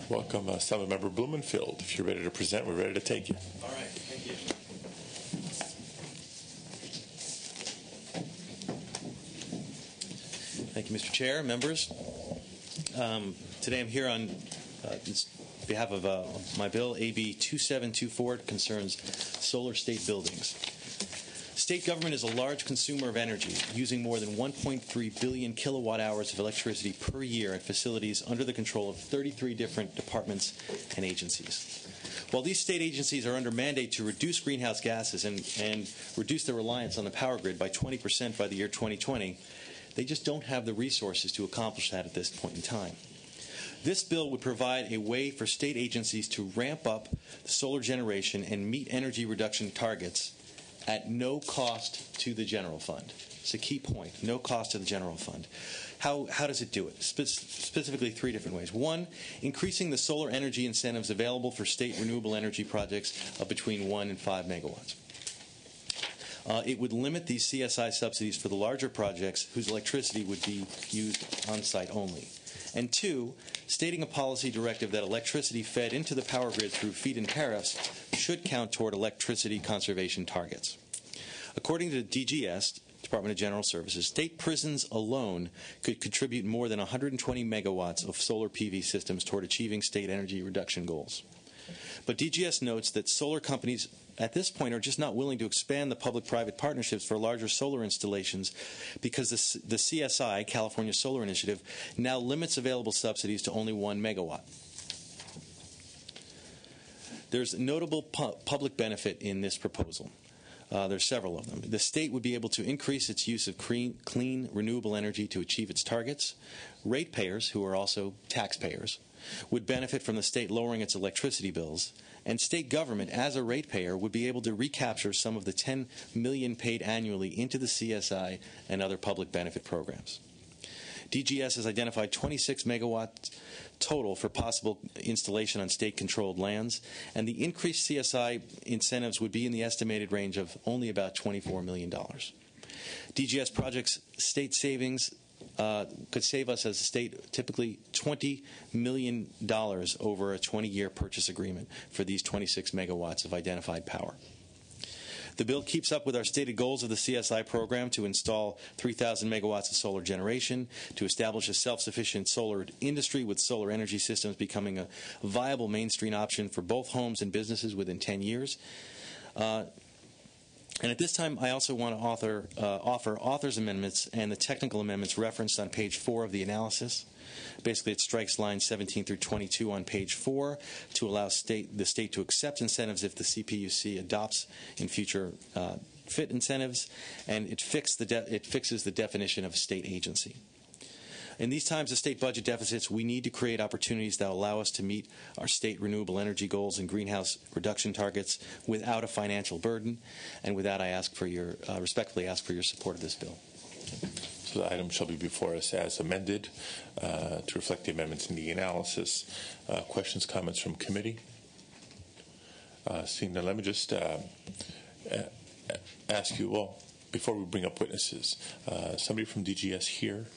Welcome, Assemblymember Blumenfield. If you're ready to present, we're ready to take you. All right, thank you. Thank you, Mr. Chair, members. Today I'm here on behalf of my bill, AB 2724. It concerns solar state buildings. State government is a large consumer of energy, using more than 1.3 billion kilowatt hours of electricity per year at facilities under the control of 33 different departments and agencies. While these state agencies are under mandate to reduce greenhouse gases and reduce their reliance on the power grid by 20% by the year 2020, they just don't have the resources to accomplish that at this point in time. This bill would provide a way for state agencies to ramp up the solar generation and meet energy reduction targets at no cost to the general fund. It's a key point, no cost to the general fund. How does it do it? Specifically, three different ways. One, increasing the solar energy incentives available for state renewable energy projects of between 1 and 5 megawatts. It would limit these CSI subsidies for the larger projects whose electricity would be used on-site only. And two, stating a policy directive that electricity fed into the power grid through feed-in tariffs should count toward electricity conservation targets. According to DGS, Department of General Services, state prisons alone could contribute more than 120 megawatts of solar PV systems toward achieving state energy reduction goals. But DGS notes that solar companies at this point are just not willing to expand the public-private partnerships for larger solar installations because the CSI, California Solar Initiative, now limits available subsidies to only 1 megawatt. There's notable public benefit in this proposal. There's several of them. The state would be able to increase its use of clean, renewable energy to achieve its targets. Ratepayers, who are also taxpayers, would benefit from the state lowering its electricity bills, and state government, as a ratepayer, would be able to recapture some of the $10 million paid annually into the CSI and other public benefit programs. DGS has identified 26 megawatts total for possible installation on state-controlled lands, and the increased CSI incentives would be in the estimated range of only about $24 million. DGS projects state savings could save us as a state typically $20 million over a 20-year purchase agreement for these 26 megawatts of identified power. The bill keeps up with our stated goals of the CSI program to install 3,000 megawatts of solar generation, to establish a self-sufficient solar industry with solar energy systems becoming a viable mainstream option for both homes and businesses within 10 years. And at this time, I also want to offer author's amendments and the technical amendments referenced on page 4 of the analysis. Basically, it strikes lines 17 through 22 on page 4 to allow the state to accept incentives if the CPUC adopts in future FIT incentives, and it fixes the definition of a state agency. In these times of state budget deficits, we need to create opportunities that allow us to meet our state renewable energy goals and greenhouse reduction targets without a financial burden. And with that, I respectfully ask for your support of this bill. So the item shall be before us as amended to reflect the amendments in the analysis. Questions, comments from committee? Seeing none, let me just ask you, well, before we bring up witnesses, somebody from DGS here?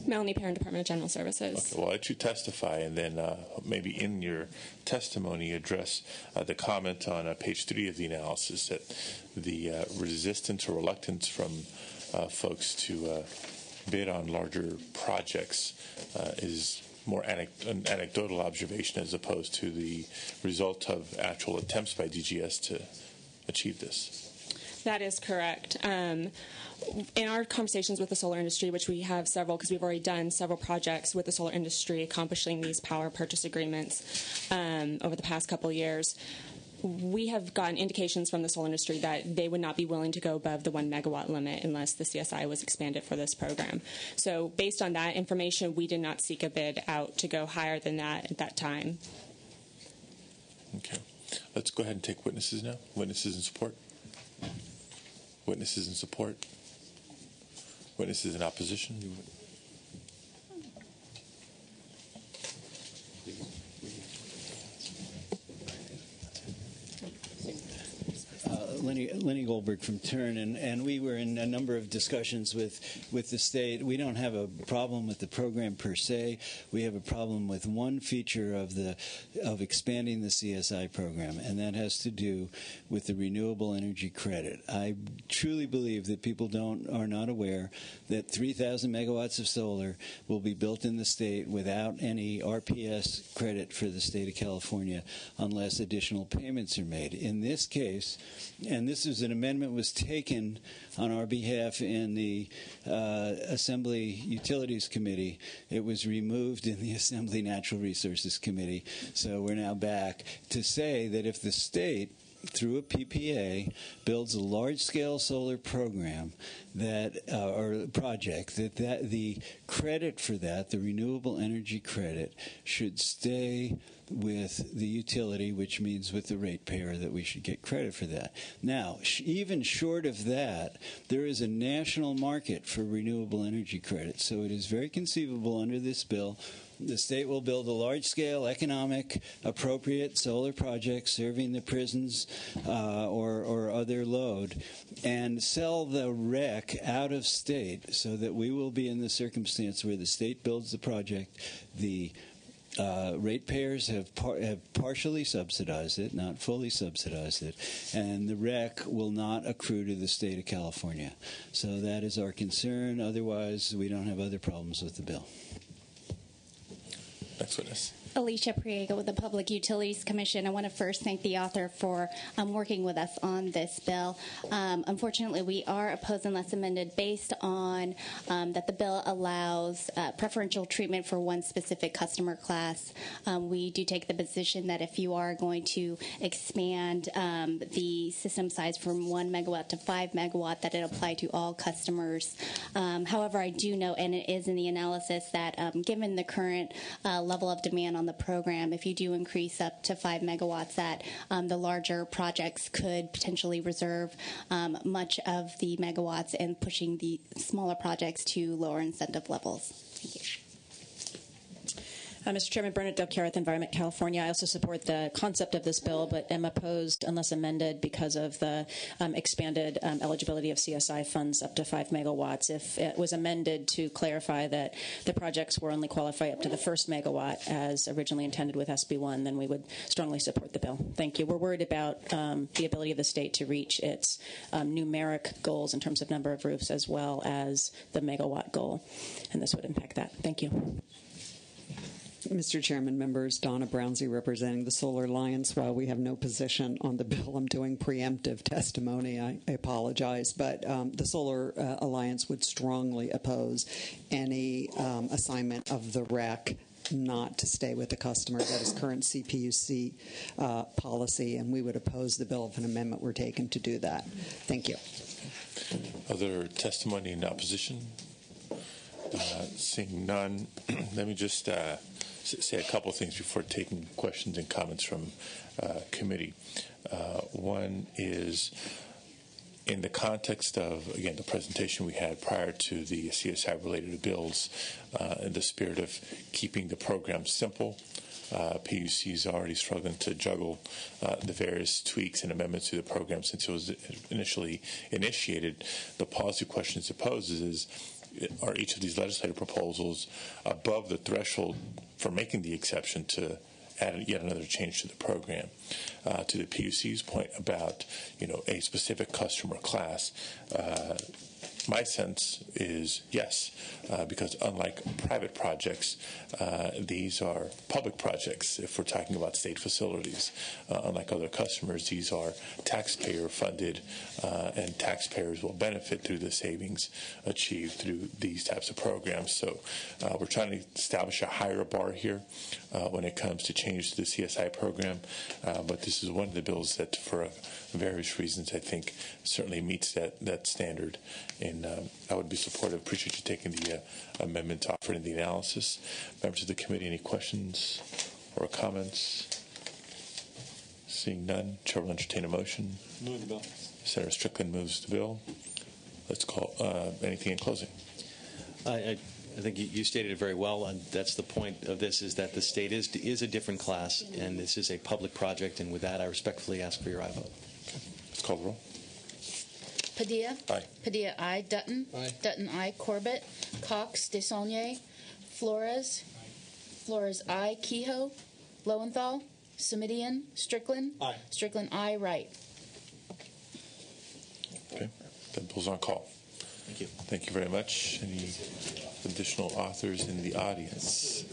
Melanie Perrin, Department of General Services. Okay, well, I'll let you testify, and then maybe in your testimony address the comment on page 3 of the analysis that the resistance or reluctance from folks to bid on larger projects is more an anecdotal observation as opposed to the result of actual attempts by DGS to achieve this. That is correct. In our conversations with the solar industry, which we have several because we've already done several projects with the solar industry accomplishing these power purchase agreements over the past couple of years, we have gotten indications from the solar industry that they would not be willing to go above the 1 megawatt limit unless the CSI was expanded for this program. So based on that information, we did not seek a bid out to go higher than that at that time. Okay. Let's go ahead and take witnesses now. Witnesses in support. Witnesses in support. Witnesses in opposition. Lenny Goldberg from Turn, and we were in a number of discussions with the state. We don't have a problem with the program per se. We have a problem with one feature of expanding the CSI program, and that has to do with the renewable energy credit. I truly believe that people are not aware that 3,000 megawatts of solar will be built in the state without any RPS credit for the state of California unless additional payments are made. In this case, and this is an amendment was taken on our behalf in the Assembly Utilities Committee. It was removed in the Assembly Natural Resources Committee. So we're now back to say that if the state, through a PPA, builds a large-scale solar program or project, that the credit for that, the renewable energy credit, should stay with the utility, which means with the ratepayer, that we should get credit for that. Now, even short of that, there is a national market for renewable energy credit. So it is very conceivable under this bill the state will build a large-scale, economic, appropriate solar project serving the prisons or other load and sell the REC out of state so that we will be in the circumstance where the state builds the project, the ratepayers have partially subsidized it, not fully subsidized it, and the REC will not accrue to the state of California. So that is our concern. Otherwise, we don't have other problems with the bill. Next witness. Alicia Priego with the Public Utilities Commission. I want to first thank the author for working with us on this bill. Unfortunately, we are opposed unless amended based on that the bill allows preferential treatment for one specific customer class. We do take the position that if you are going to expand the system size from 1 megawatt to 5 megawatt, that it apply to all customers. However, I do know, and it is in the analysis, that given the current level of demand on the program, if you do increase up to 5 megawatts, that the larger projects could potentially reserve much of the megawatts and pushing the smaller projects to lower incentive levels. Thank you. Mr. Chairman, Bernadette Del Chiara with Environment California. I also support the concept of this bill, but am opposed unless amended because of the expanded eligibility of CSI funds up to 5 megawatts. If it was amended to clarify that the projects will only qualify up to the first megawatt as originally intended with SB1, then we would strongly support the bill. Thank you. We're worried about the ability of the state to reach its numeric goals in terms of number of roofs as well as the megawatt goal, and this would impact that. Thank you. Mr. Chairman, members, Donna Brownsey representing the Solar Alliance. While we have no position on the bill, I'm doing preemptive testimony. I apologize, but the Solar Alliance would strongly oppose any assignment of the REC not to stay with the customer. That is current CPUC policy, and we would oppose the bill if an amendment were taken to do that. Thank you. Other testimony in opposition? Seeing none, let me just say a couple of things before taking questions and comments from committee. One is in the context of, again, the presentation we had prior to the CSI-related bills, in the spirit of keeping the program simple. PUC is already struggling to juggle the various tweaks and amendments to the program since it was initially initiated. The policy questions it poses is, are each of these legislative proposals above the threshold for making the exception to add yet another change to the program? To the PUC's point about, a specific customer class, my sense is yes, because unlike private projects, these are public projects. If we're talking about state facilities, unlike other customers, these are taxpayer-funded, and taxpayers will benefit through the savings achieved through these types of programs. So we're trying to establish a higher bar here when it comes to change to the CSI program, but this is one of the bills that, for various reasons, I think certainly meets that standard. And I would be supportive. Appreciate you taking the amendment offered in the analysis. Members of the committee, any questions or comments? Seeing none, Chair will entertain a motion. Move the bill. Senator Strickland moves the bill. Let's call anything in closing. I think you stated it very well, and that's the point of this, is that the state is a different class, and this is a public project, and with that, I respectfully ask for your aye vote. Okay. Let's call the roll. Padilla? Aye. Padilla, aye. Dutton? Aye. Dutton, aye. Corbett? Cox? Desaulniers? Flores? Flores, aye. Kehoe? Lowenthal? Semidian? Strickland? Aye. Strickland, aye. Wright. Okay. The bill's on call. Thank you. Thank you very much. Any additional authors in the audience?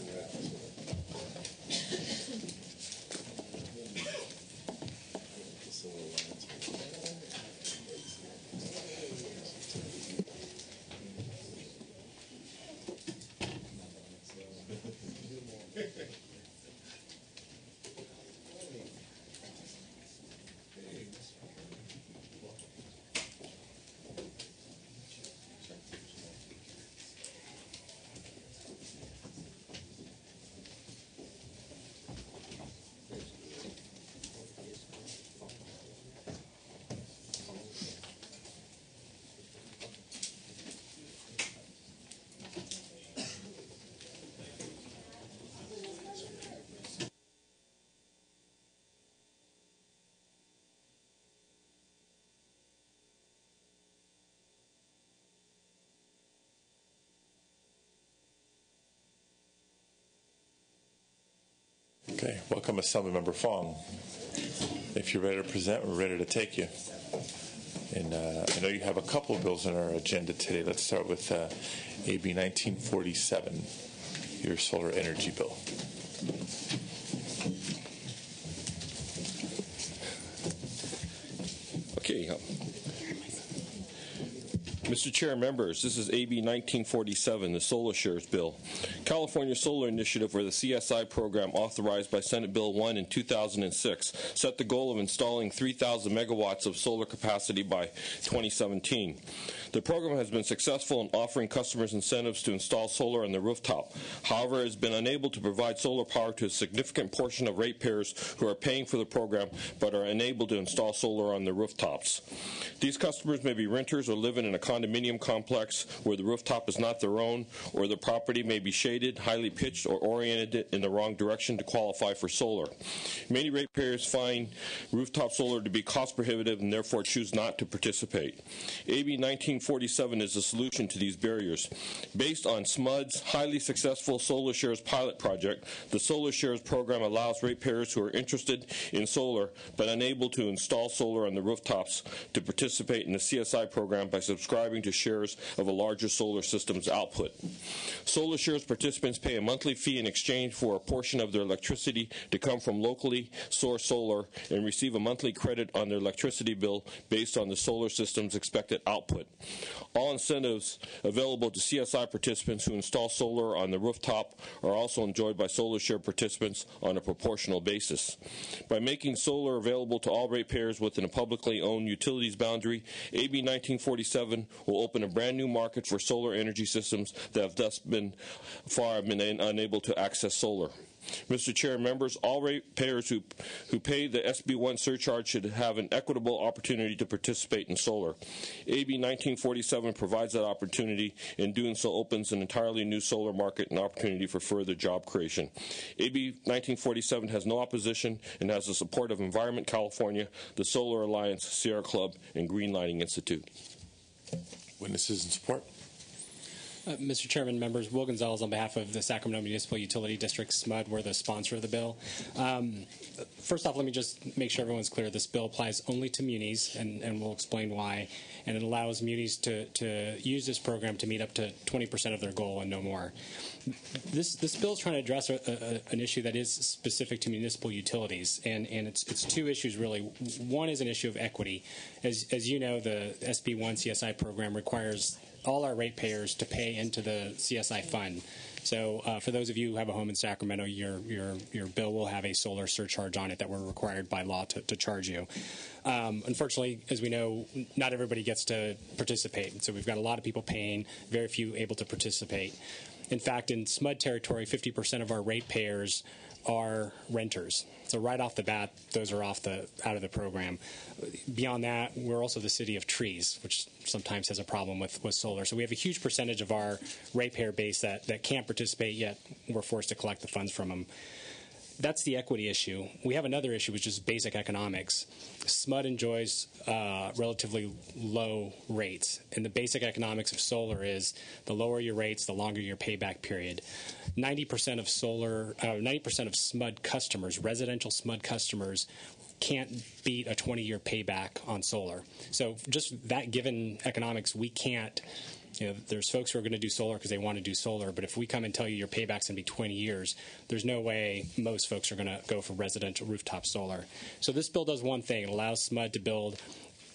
Okay, welcome Assemblymember Fong. If you're ready to present, we're ready to take you. And I know you have a couple of bills on our agenda today. Let's start with AB 1947, your solar energy bill. Okay. Mr. Chair, members, this is AB 1947, the Solar Shares Bill. California Solar Initiative, or the CSI program authorized by Senate Bill 1 in 2006, set the goal of installing 3,000 megawatts of solar capacity by 2017. The program has been successful in offering customers incentives to install solar on the rooftop. However, it has been unable to provide solar power to a significant portion of ratepayers who are paying for the program but are unable to install solar on their rooftops. These customers may be renters or live in a condominium complex where the rooftop is not their own, or the property may be shaded, highly pitched, or oriented in the wrong direction to qualify for solar. Many ratepayers find rooftop solar to be cost prohibitive and therefore choose not to participate. AB 1947 is a solution to these barriers. Based on SMUD's highly successful Solar Shares pilot project, the Solar Shares program allows ratepayers who are interested in solar but unable to install solar on the rooftops to participate in the CSI program by subscribing to shares of a larger solar system's output. Solar Shares participants pay a monthly fee in exchange for a portion of their electricity to come from locally sourced solar and receive a monthly credit on their electricity bill based on the solar system's expected output. All incentives available to CSI participants who install solar on the rooftop are also enjoyed by Solar Share participants on a proportional basis. By making solar available to all ratepayers within a publicly owned utilities boundary, AB 1947 will open a brand new market for solar energy systems that have thus been unable to access solar. Mr. Chair, members, all ratepayers who pay the SB1 surcharge should have an equitable opportunity to participate in solar. AB 1947 provides that opportunity, and doing so opens an entirely new solar market and opportunity for further job creation. AB 1947 has no opposition and has the support of Environment California, the Solar Alliance, Sierra Club, and Green Lighting Institute. Witnesses in support. Mr. Chairman, members, Will Gonzalez on behalf of the Sacramento Municipal Utility District, SMUD, we're the sponsor of the bill. First off, let me just make sure everyone's clear. This bill applies only to munis, and we'll explain why. And it allows munis to use this program to meet up to 20% of their goal and no more. This bill is trying to address an issue that is specific to municipal utilities, and it's two issues really. One is an issue of equity. As you know, the SB1 CSI program requires all our ratepayers to pay into the CSI fund. So for those of you who have a home in Sacramento, your bill will have a solar surcharge on it that we're required by law to charge you. Unfortunately, as we know, not everybody gets to participate. So we've got a lot of people paying, very few able to participate. In fact, in SMUD territory, 50% of our ratepayers are renters. So right off the bat, those are out of the program. Beyond that, we're also the city of trees, which sometimes has a problem with solar. So we have a huge percentage of our ratepayer base that can't participate, yet we're forced to collect the funds from them. That's the equity issue. We have another issue, which is basic economics. SMUD enjoys relatively low rates, and the basic economics of solar is the lower your rates, the longer your payback period. 90% of SMUD customers, residential SMUD customers, can't beat a 20-year payback on solar. So just that given economics, we can't. There's folks who are going to do solar because they want to do solar, but if we come and tell you your payback's going to be 20 years, there's no way most folks are going to go for residential rooftop solar. So this bill does one thing. It allows SMUD to build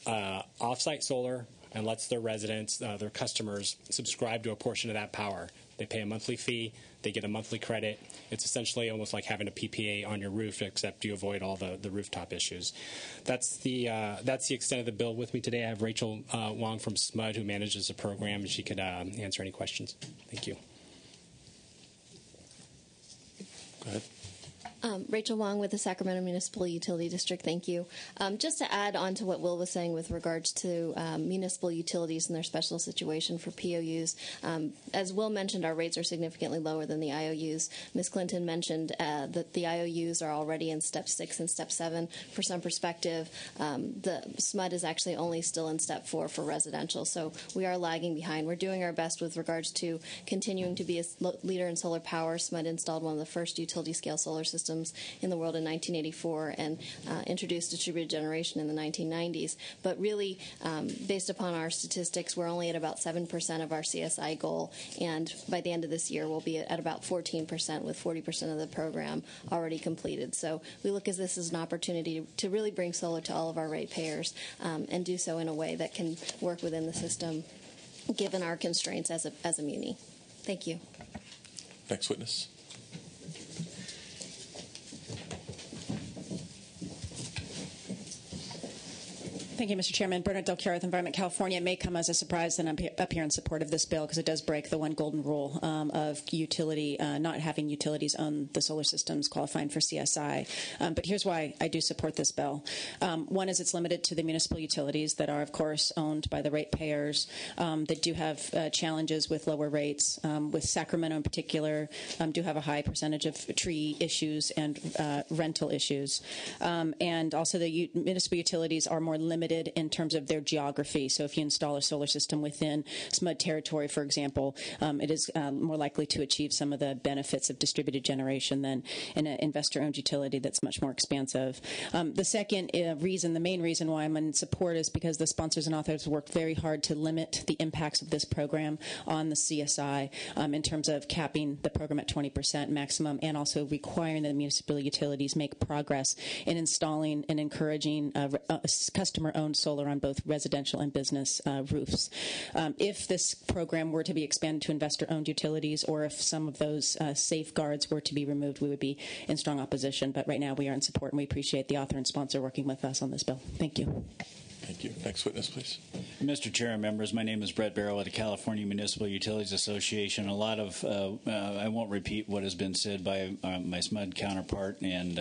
off-site solar and lets their residents, their customers, subscribe to a portion of that power. They pay a monthly fee. They get a monthly credit. It's essentially almost like having a PPA on your roof, except you avoid all the rooftop issues. That's the extent of the bill. With me today, I have Rachel Wong from SMUD, who manages the program, and she could answer any questions. Thank you. Go ahead. Rachel Wong with the Sacramento Municipal Utility District. Thank you. Just to add on to what Will was saying with regards to municipal utilities and their special situation for POUs, as Will mentioned, our rates are significantly lower than the IOUs. Ms. Clinton mentioned that the IOUs are already in Step 6 and Step 7. For some perspective, the SMUD is actually only still in Step 4 for residential, so we are lagging behind. We're doing our best with regards to continuing to be a leader in solar power. SMUD installed one of the first utility-scale solar systems in the world in 1984 and introduced distributed generation in the 1990s. But really, based upon our statistics, we're only at about 7% of our CSI goal, and by the end of this year, we'll be at about 14%, with 40% of the program already completed. So we look at this as an opportunity to really bring solar to all of our ratepayers and do so in a way that can work within the system, given our constraints as a muni. Thank you. Next witness. Thank you, Mr. Chairman. Bernard Del Chiaro with Environment California. It may come as a surprise that I'm up here in support of this bill because it does break the one golden rule of utility, not having utilities own the solar systems qualifying for CSI. But here's why I do support this bill. One is it's limited to the municipal utilities that are, of course, owned by the ratepayers that do have challenges with lower rates. With Sacramento in particular, do have a high percentage of tree issues and rental issues. And also the municipal utilities are more limited in terms of their geography. So if you install a solar system within SMUD territory, for example, it is more likely to achieve some of the benefits of distributed generation than in an investor-owned utility that's much more expansive. The second reason, the main reason why I'm in support is because the sponsors and authors worked very hard to limit the impacts of this program on the CSI in terms of capping the program at 20% maximum and also requiring that the municipal utilities make progress in installing and encouraging customer-owned solar on both residential and business roofs. If this program were to be expanded to investor-owned utilities or if some of those safeguards were to be removed, we would be in strong opposition. But right now we are in support, and we appreciate the author and sponsor working with us on this bill. Thank you. Thank you. Next witness, please. Mr. Chair and members, my name is Brett Barrow with the California Municipal Utilities Association. A lot of, I won't repeat what has been said by my SMUD counterpart and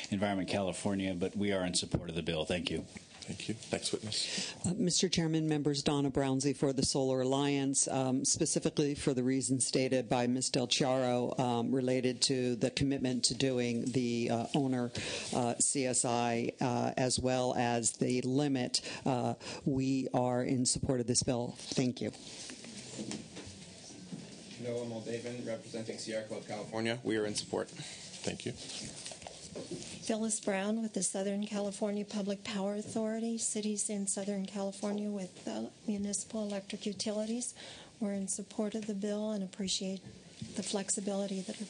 Environment California, but we are in support of the bill. Thank you. Thank you. Next witness. Mr. Chairman, members, Donna Brownsey for the Solar Alliance, specifically for the reasons stated by Ms. Del Chiaro related to the commitment to doing the owner CSI as well as the limit. We are in support of this bill. Thank you. Noah Moldavan, representing Sierra Club, California. We are in support. Thank you. Phyllis Brown with the Southern California Public Power Authority, cities in Southern California with municipal electric utilities. We're in support of the bill and appreciate the flexibility that it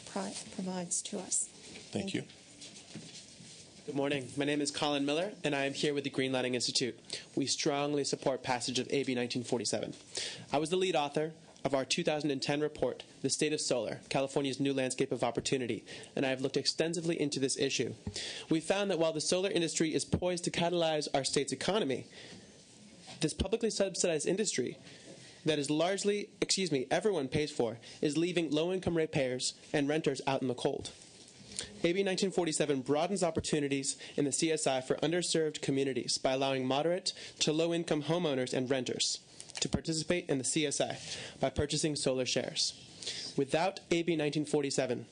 provides to us. Thank you. Good morning. My name is Colin Miller, and I am here with the Green Lighting Institute. We strongly support passage of AB 1947. I was the lead author of our 2010 report, The State of Solar, California's New Landscape of Opportunity, and I have looked extensively into this issue. We found that while the solar industry is poised to catalyze our state's economy, this publicly subsidized industry that is largely, everyone pays for, is leaving low-income ratepayers and renters out in the cold. AB 1947 broadens opportunities in the CSI for underserved communities by allowing moderate to low-income homeowners and renters to participate in the CSI by purchasing solar shares. Without AB 1947,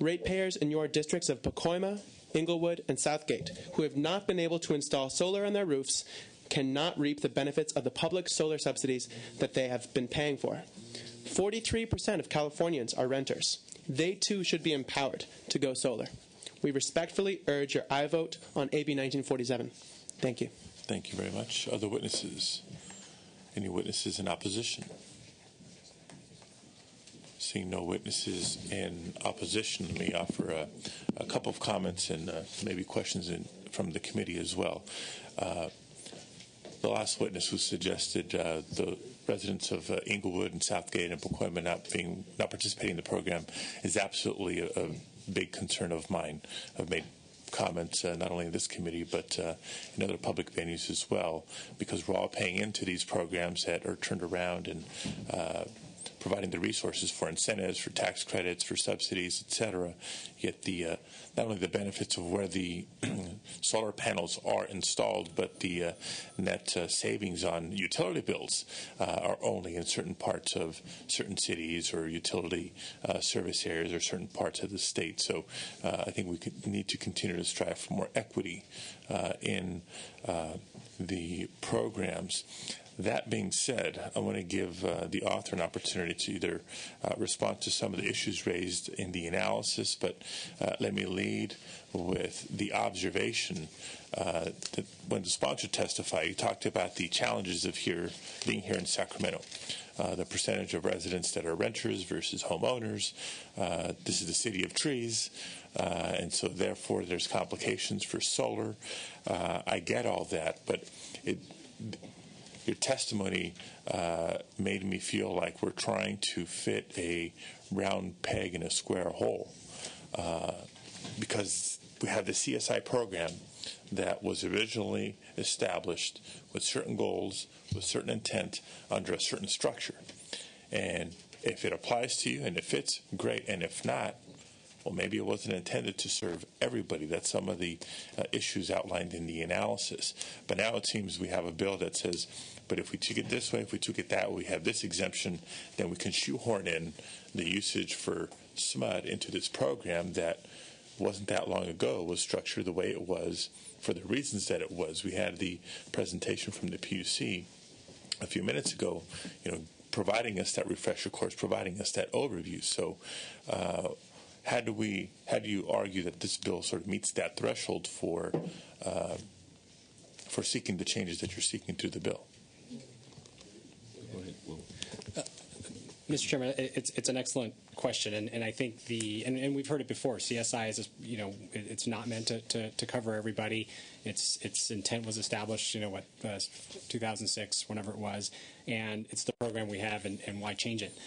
ratepayers in your districts of Pacoima, Inglewood, and Southgate who have not been able to install solar on their roofs cannot reap the benefits of the public solar subsidies that they have been paying for. 43% of Californians are renters. They too should be empowered to go solar. We respectfully urge your aye vote on AB 1947. Thank you. Thank you very much. Other witnesses? Any witnesses in opposition? Seeing no witnesses in opposition, let me offer a couple of comments and maybe questions from the committee as well. The last witness who suggested the residents of Inglewood and Southgate and Pacoima not participating in the program is absolutely a big concern of mine. I've made comments not only in this committee but in other public venues as well, because we're all paying into these programs that are turned around and providing the resources for incentives, for tax credits, for subsidies, etc. Yet the not only the benefits of where the solar panels are installed, but the net savings on utility bills are only in certain parts of certain cities or utility service areas or certain parts of the state. So I think we need to continue to strive for more equity in the programs. That being said, I want to give the author an opportunity to either respond to some of the issues raised in the analysis, but let me lead with the observation that when the sponsor testified, he talked about the challenges of being here in Sacramento. The percentage of residents that are renters versus homeowners. This is the city of trees, and so therefore there's complications for solar. I get all that, but your testimony made me feel like we're trying to fit a round peg in a square hole because we have the CSI program that was originally established with certain goals, with certain intent, under a certain structure. And if it applies to you and it fits, great. And if not, well, maybe it wasn't intended to serve everybody. That's some of the issues outlined in the analysis. But now it seems we have a bill that says, but if we took it this way, if we took it that way, we have this exemption, then we can shoehorn in the usage for SMUD into this program that wasn't that long ago, was structured the way it was for the reasons that it was. We had the presentation from the PUC a few minutes ago, providing us that refresher course, providing us that overview. So how do you argue that this bill sort of meets that threshold for seeking the changes that you're seeking through the bill? Mr. Chairman, it's an excellent question, and I think and we've heard it before. CSI is, it's not meant to cover everybody. Its intent was established, 2006, whenever it was, and it's the program we have, and why change it?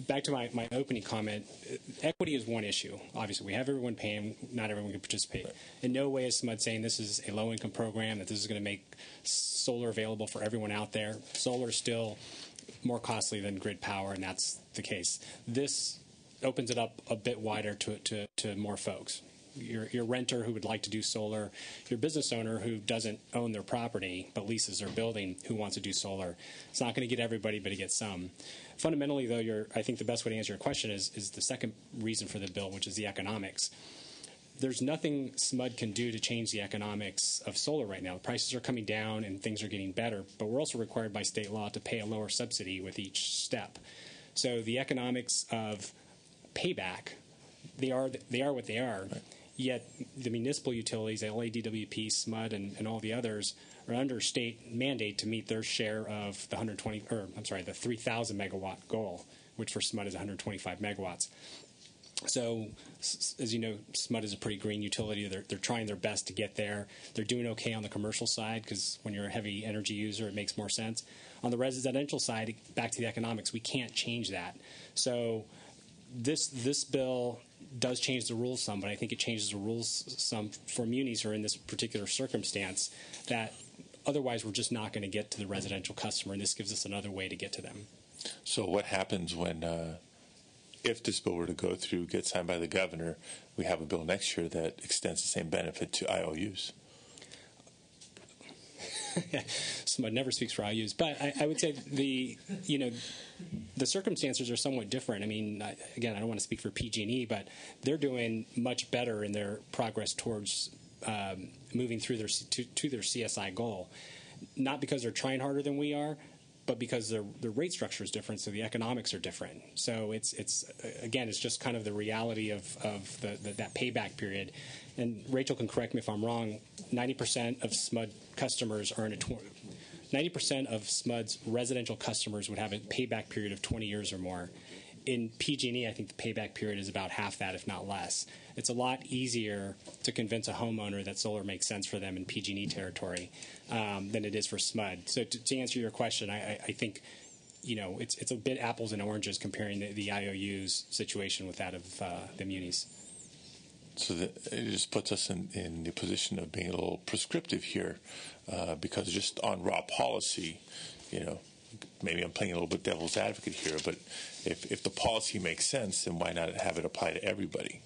Back to my opening comment, equity is one issue. Obviously, we have everyone paying, not everyone can participate. Right. In no way is SMUD saying this is a low-income program, that this is going to make solar available for everyone out there. Solar is still more costly than grid power, and that's the case. This opens it up a bit wider to more folks. Your renter who would like to do solar, your business owner who doesn't own their property but leases their building who wants to do solar. It's not going to get everybody, but it gets some. Fundamentally, though, I think the best way to answer your question is the second reason for the bill, which is the economics. There's nothing SMUD can do to change the economics of solar right now. The prices are coming down and things are getting better, but we're also required by state law to pay a lower subsidy with each step. So the economics of payback, they are what they are. Right. Yet the municipal utilities, LADWP, SMUD, and all the others are under state mandate to meet their share of the 3,000 megawatt goal, which for SMUD is 125 megawatts. So, as you know, SMUD is a pretty green utility. They're trying their best to get there. They're doing okay on the commercial side because when you're a heavy energy user, it makes more sense. On the residential side, back to the economics, we can't change that. So this bill does change the rules some, but I think it changes the rules some for munis who are in this particular circumstance that otherwise we're just not going to get to the residential customer, and this gives us another way to get to them. So what happens when... if this bill were to go through, get signed by the governor, we have a bill next year that extends the same benefit to IOUs? SMUD never speaks for IOUs, but I would say the circumstances are somewhat different. I mean, again, I don't want to speak for PG&E, but they're doing much better in their progress towards moving through to their CSI goal, not because they're trying harder than we are, but because the rate structure is different, so the economics are different. So it's just kind of the reality of that payback period. And Rachel can correct me if I'm wrong. 90% of SMUD customers are 90% of SMUD's residential customers would have a payback period of 20 years or more. In PG&E, I think the payback period is about half that, if not less. It's a lot easier to convince a homeowner that solar makes sense for them in PG&E territory than it is for SMUD. So to answer your question, I think it's a bit apples and oranges comparing the IOU's situation with that of the munis. So it just puts us in the position of being a little prescriptive here because just on raw policy, maybe I'm playing a little bit devil's advocate here, but if the policy makes sense, then why not have it apply to everybody?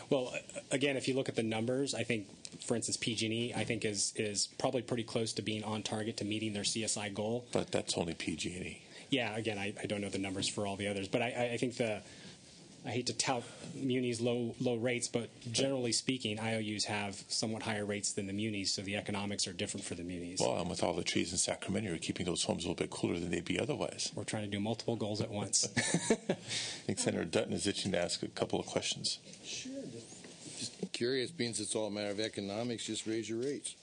Well, again, if you look at the numbers, I think, for instance, PG&E, I think is probably pretty close to being on target to meeting their CSI goal. But that's only PG&E. Yeah, again, I don't know the numbers for all the others, but I think I hate to tout munis low rates, but generally speaking, IOUs have somewhat higher rates than the munis, so the economics are different for the munis. Well, and with all the trees in Sacramento, you're keeping those homes a little bit cooler than they'd be otherwise. We're trying to do multiple goals at once. I think Senator Dutton is itching to ask a couple of questions. Sure. Just curious, being it's all a matter of economics, just raise your rates.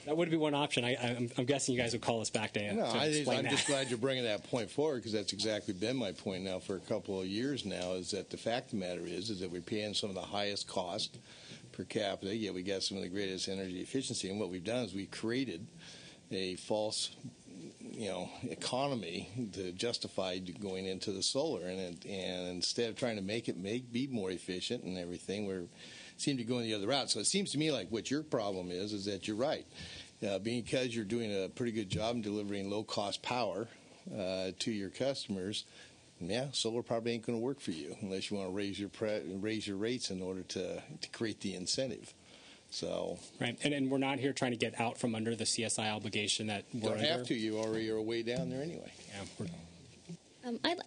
That would be one option. I'm guessing you guys would call us back to explain I'm just glad you're bringing that point forward because that's exactly been my point now for a couple of years now is that the fact of the matter is that we're paying some of the highest cost per capita, yet we got some of the greatest energy efficiency. And what we've done is we've created a false economy to justify going into the solar, and instead of trying to make it be more efficient and everything, we seem to be going the other route. So it seems to me like what your problem is that you're right, because you're doing a pretty good job in delivering low cost power to your customers. Yeah, solar probably ain't going to work for you unless you want to raise your rates in order to create the incentive. So right, and we're not here trying to get out from under the CSI obligation that we're don't have to. You already are way down there anyway. Yeah.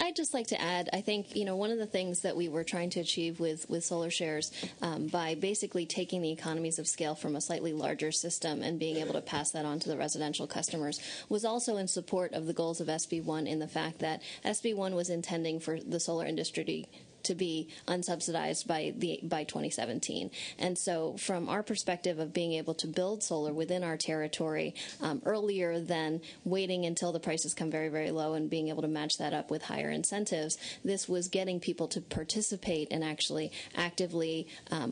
I'd just like to add, I think, one of the things that we were trying to achieve with Solar Shares by basically taking the economies of scale from a slightly larger system and being able to pass that on to the residential customers was also in support of the goals of SB1 in the fact that SB1 was intending for the solar industry to be unsubsidized by 2017. And so from our perspective of being able to build solar within our territory earlier than waiting until the prices come very, very low and being able to match that up with higher incentives, this was getting people to participate and actually actively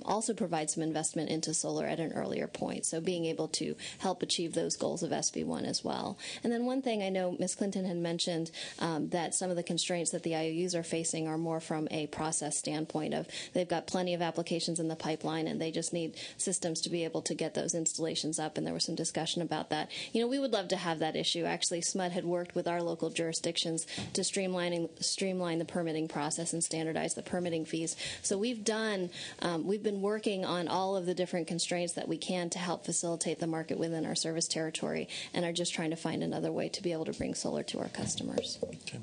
also provide some investment into solar at an earlier point. So being able to help achieve those goals of SB1 as well. And then one thing I know Ms. Clinton had mentioned that some of the constraints that the IOUs are facing are more from a process standpoint of they've got plenty of applications in the pipeline and they just need systems to be able to get those installations up, and there was some discussion about that. We would love to have that issue. Actually, SMUD had worked with our local jurisdictions to streamline the permitting process and standardize the permitting fees. So we've been working on all of the different constraints that we can to help facilitate the market within our service territory, and are just trying to find another way to be able to bring solar to our customers. Okay.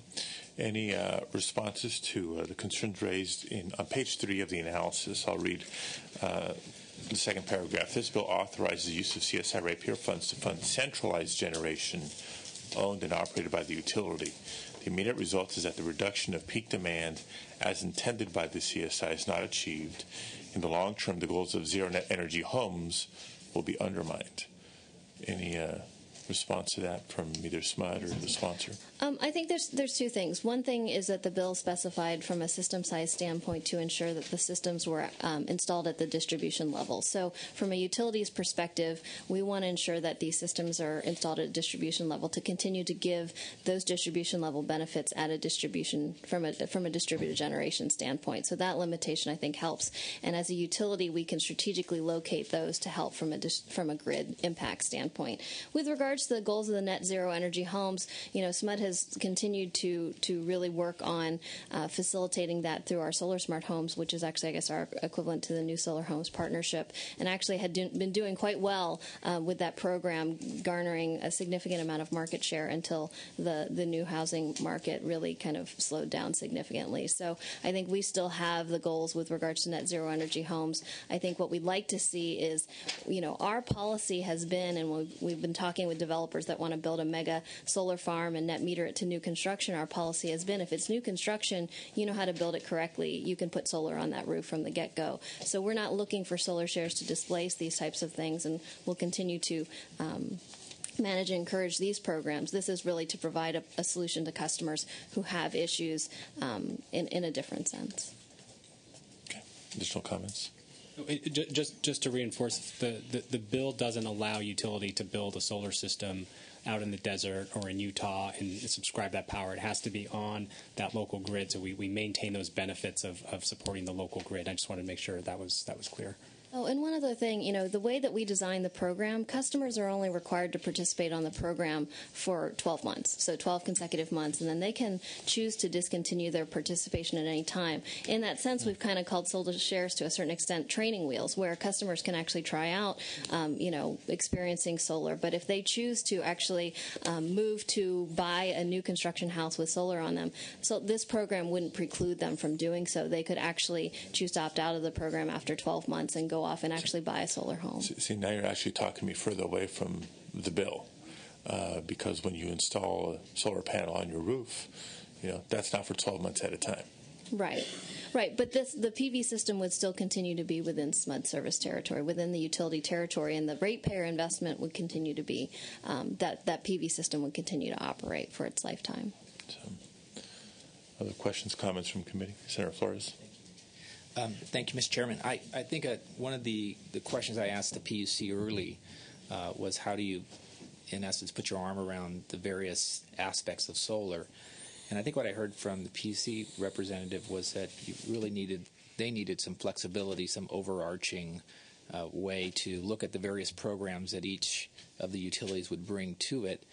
Any responses to the concerns raised on page 3 of the analysis? I'll read the second paragraph. This bill authorizes the use of CSI ratepayer funds to fund centralized generation owned and operated by the utility. The immediate result is that the reduction of peak demand as intended by the CSI is not achieved. In the long term, the goals of zero net energy homes will be undermined. Any response to that from either SMUD or the sponsor? I think there's two things. One thing is that the bill specified from a system size standpoint to ensure that the systems were installed at the distribution level. So from a utilities perspective, we want to ensure that these systems are installed at a distribution level to continue to give those distribution level benefits at a distribution from a distributed generation standpoint. So that limitation, I think, helps. And as a utility, we can strategically locate those to help from a grid impact standpoint. With regards to the goals of the net zero energy homes, SMUD has continued to really work on facilitating that through our Solar Smart Homes, which is actually, I guess, our equivalent to the New Solar Homes Partnership, and actually had been doing quite well with that program, garnering a significant amount of market share until the new housing market really kind of slowed down significantly. So I think we still have the goals with regards to net zero energy homes. I think what we'd like to see is, our policy has been, and we've been talking with developers that want to build a mega solar farm and net meter it to new construction. Our policy has been, if it's new construction, you know how to build it correctly. You can put solar on that roof from the get-go. So we're not looking for Solar Shares to displace these types of things, and we'll continue to manage and encourage these programs. This is really to provide a solution to customers who have issues in a different sense. Okay. Additional comments? Just to reinforce, the bill doesn't allow utility to build a solar system out in the desert or in Utah and subscribe that power. It has to be on that local grid, so we maintain those benefits of supporting the local grid. I just wanted to make sure that was clear. Oh, and one other thing, the way that we design the program, customers are only required to participate on the program for 12 months, so 12 consecutive months, and then they can choose to discontinue their participation at any time. In that sense, we've kind of called Solar Shares to a certain extent training wheels, where customers can actually try out, experiencing solar. But if they choose to actually move to buy a new construction house with solar on them, so this program wouldn't preclude them from doing so. They could actually choose to opt out of the program after 12 months and go off and actually buy a solar home. See, now you're actually talking me further away from the bill, because when you install a solar panel on your roof, that's not for 12 months at a time. Right. But the PV system would still continue to be within SMUD service territory, within the utility territory, and the ratepayer investment would continue to be that PV system would continue to operate for its lifetime. So, other questions, comments from committee? Senator Flores. Thank you, Mr. Chairman. I think one of the questions I asked the PUC early was how do you in essence, put your arm around the various aspects of solar. And I think what I heard from the PC representative was that they needed some flexibility, some overarching way to look at the various programs that each of the utilities would bring to it.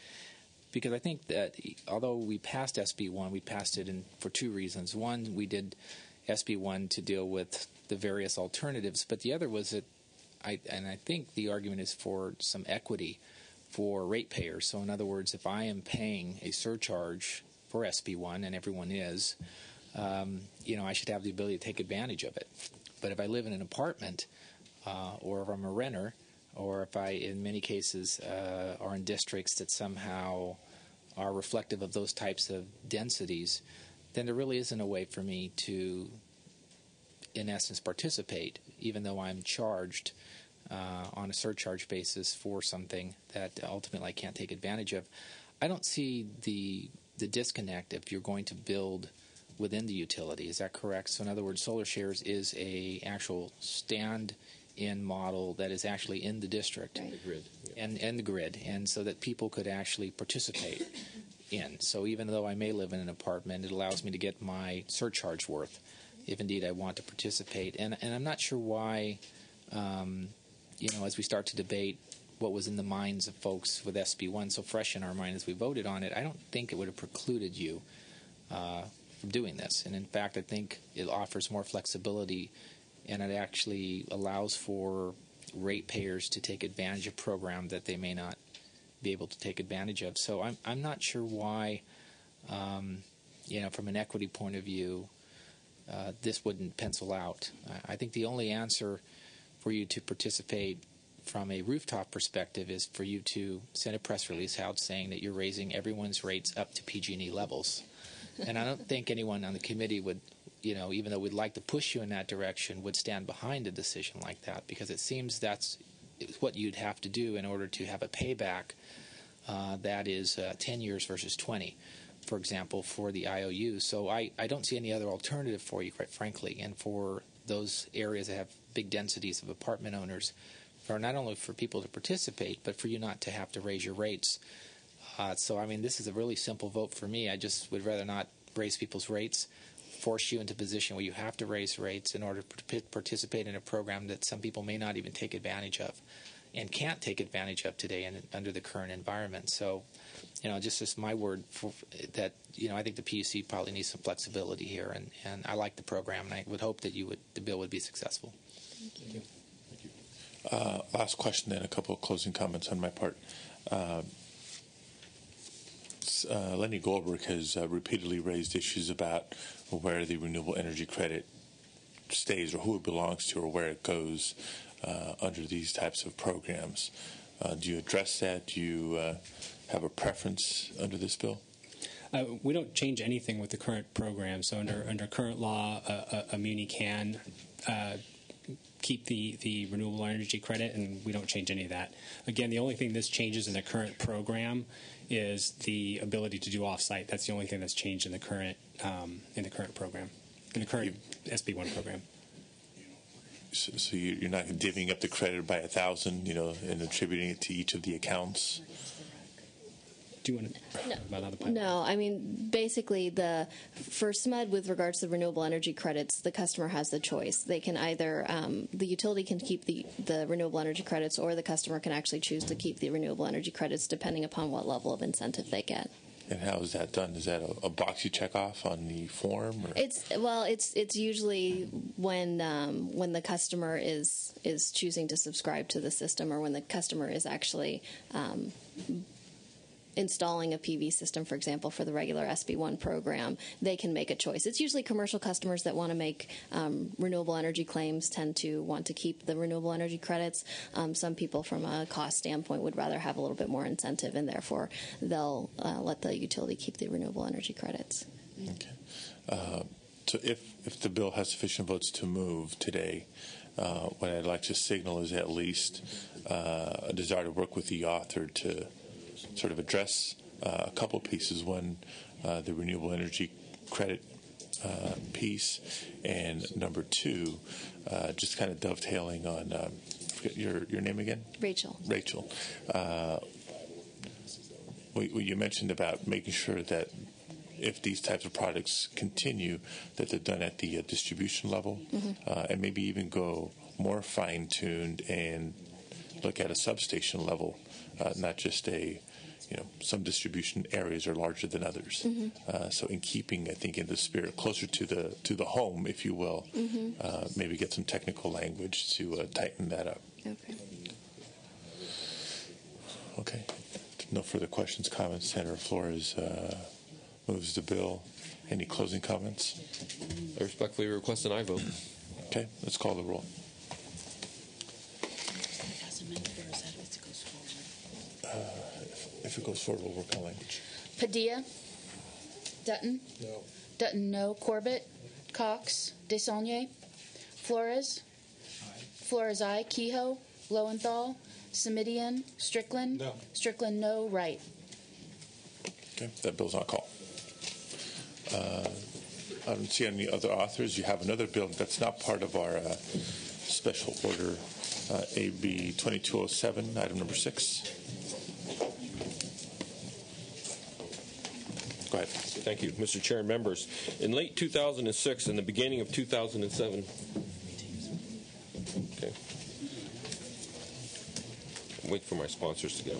Because I think that although we passed SB1, we passed it for two reasons. One, we did SB1 to deal with the various alternatives, but the other was that, I think the argument is for some equity for ratepayers. So in other words, if I am paying a surcharge for SB1, and everyone is, I should have the ability to take advantage of it. But if I live in an apartment, or if I'm a renter, or if I, in many cases, are in districts that somehow are reflective of those types of densities, then there really isn't a way for me to, in essence, participate, even though I'm charged on a surcharge basis for something that ultimately I can't take advantage of. I don't see the disconnect if you're going to build within the utility. Is that correct? So in other words, Solar Shares is a actual stand-in model that is actually in the district. The grid. And the grid, and so that people could actually participate in. So even though I may live in an apartment, it allows me to get my surcharge worth, if indeed I want to participate. And I'm not sure why, as we start to debate what was in the minds of folks with SB1 so fresh in our mind as we voted on it, I don't think it would have precluded you from doing this. And in fact, I think it offers more flexibility, and it actually allows for ratepayers to take advantage of a program that they may not be able to take advantage of. So I'm not sure why, from an equity point of view, this wouldn't pencil out. I think the only answer for you to participate from a rooftop perspective is for you to send a press release out saying that you're raising everyone's rates up to PG&E levels. And I don't think anyone on the committee would, even though we'd like to push you in that direction, would stand behind a decision like that, because it seems that's what you'd have to do in order to have a payback that is 10 years versus 20, for example, for the IOU. So I don't see any other alternative for you, quite frankly, and for those areas that have big densities of apartment owners, for not only for people to participate, but for you not to have to raise your rates. This is a really simple vote for me. I just would rather not raise people's rates, force you into a position where you have to raise rates in order to participate in a program that some people may not even take advantage of and can't take advantage of today under the current environment. So, just my word for that, I think the PUC probably needs some flexibility here, and I like the program, and I would hope that the bill would be successful. Thank you. Last question, then a couple of closing comments on my part. Lenny Goldberg has repeatedly raised issues about where the renewable energy credit stays, or who it belongs to, or where it goes under these types of programs. Do you address that? Do you have a preference under this bill? We don't change anything with the current program. So under current law, a muni can keep the renewable energy credit, and we don't change any of that. Again, the only thing this changes in the current program is the ability to do offsite. That's the only thing that's changed in the current program, in the current SB1 program. So you're not divvying up the credit by 1,000, and attributing it to each of the accounts? Do you want to talk about another point? No, basically for SMUD, with regards to the renewable energy credits, the customer has the choice. They can either, the utility can keep the renewable energy credits, or the customer can actually choose to keep the renewable energy credits depending upon what level of incentive they get. And how is that done? Is that a box you check off on the form? Or? It's usually when the customer is choosing to subscribe to the system, or when the customer is actually installing a PV system, for example, for the regular SB1 program, they can make a choice. It's usually commercial customers that want to make renewable energy claims tend to want to keep the renewable energy credits. Some people, from a cost standpoint, would rather have a little bit more incentive, and therefore they'll let the utility keep the renewable energy credits. Okay. So if the bill has sufficient votes to move today, what I'd like to signal is at least a desire to work with the author to sort of address a couple pieces. One, the renewable energy credit piece, and number two, just kind of dovetailing on forget your name again? Rachel. what you mentioned about making sure that if these types of products continue, that they're done at the distribution level, and maybe even go more fine-tuned and look at a substation level, not just some distribution areas are larger than others. So in keeping, I think, in the spirit closer to the home, if you will, maybe get some technical language to tighten that up. Okay. No further questions, comments. Senator Flores moves the bill. Any closing comments? I respectfully request an aye vote. Okay, let's call the roll. If it goes forward, we'll work on language. Padilla? Dutton? No. Dutton, no. Corbett? Cox? Desaulnier? Flores? Flores, aye. Kehoe? Lowenthal? Semidion? Strickland? No. Strickland, no. Wright? Okay, that bill's on call. I don't see any other authors. You have another bill that's not part of our special order, AB 2207, item number 6. Go ahead. Thank you, Mr. Chair and members. In late 2006 and the beginning of 2007, okay. Wait for my sponsors to go.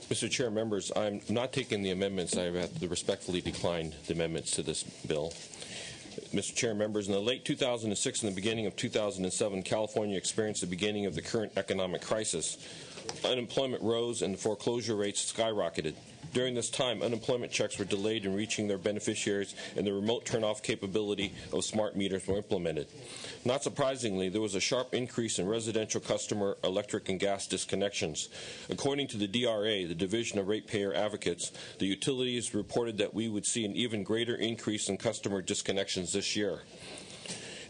Mr. Chair, members, I'm not taking the amendments. I have to respectfully decline the amendments to this bill. Mr. Chair, members, in the late 2006 and the beginning of 2007, California experienced the beginning of the current economic crisis. Unemployment rose and the foreclosure rates skyrocketed. During this time, unemployment checks were delayed in reaching their beneficiaries, and the remote turn-off capability of smart meters were implemented. Not surprisingly, there was a sharp increase in residential customer electric and gas disconnections. According to the DRA, the Division of Ratepayer Advocates, the utilities reported that we would see an even greater increase in customer disconnections this year.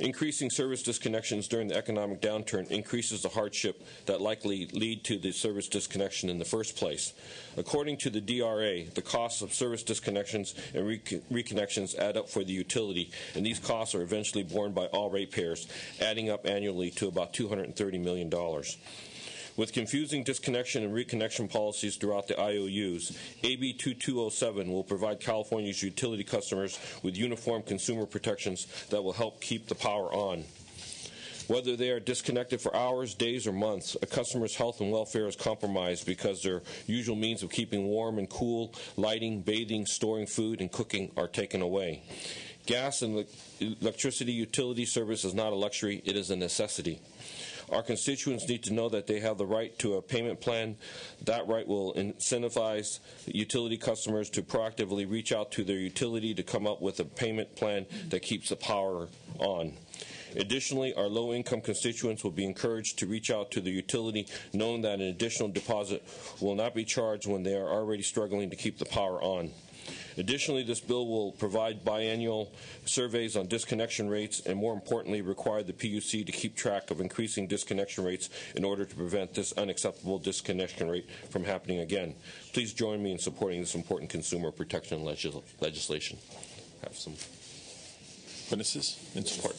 Increasing service disconnections during the economic downturn increases the hardship that likely lead to the service disconnection in the first place. According to the DRA, the costs of service disconnections and reconnections add up for the utility, and these costs are eventually borne by all ratepayers, adding up annually to about $230 million. With confusing disconnection and reconnection policies throughout the IOUs, AB 2207 will provide California's utility customers with uniform consumer protections that will help keep the power on. Whether they are disconnected for hours, days, or months, a customer's health and welfare is compromised because their usual means of keeping warm and cool, lighting, bathing, storing food, and cooking are taken away. Gas and electricity utility service is not a luxury, it is a necessity. Our constituents need to know that they have the right to a payment plan. That right will incentivize utility customers to proactively reach out to their utility to come up with a payment plan that keeps the power on. Additionally, our low-income constituents will be encouraged to reach out to the utility, knowing that an additional deposit will not be charged when they are already struggling to keep the power on. Additionally, this bill will provide biannual surveys on disconnection rates and, more importantly, require the PUC to keep track of increasing disconnection rates in order to prevent this unacceptable disconnection rate from happening again. Please join me in supporting this important consumer protection legislation. Have some witnesses in support.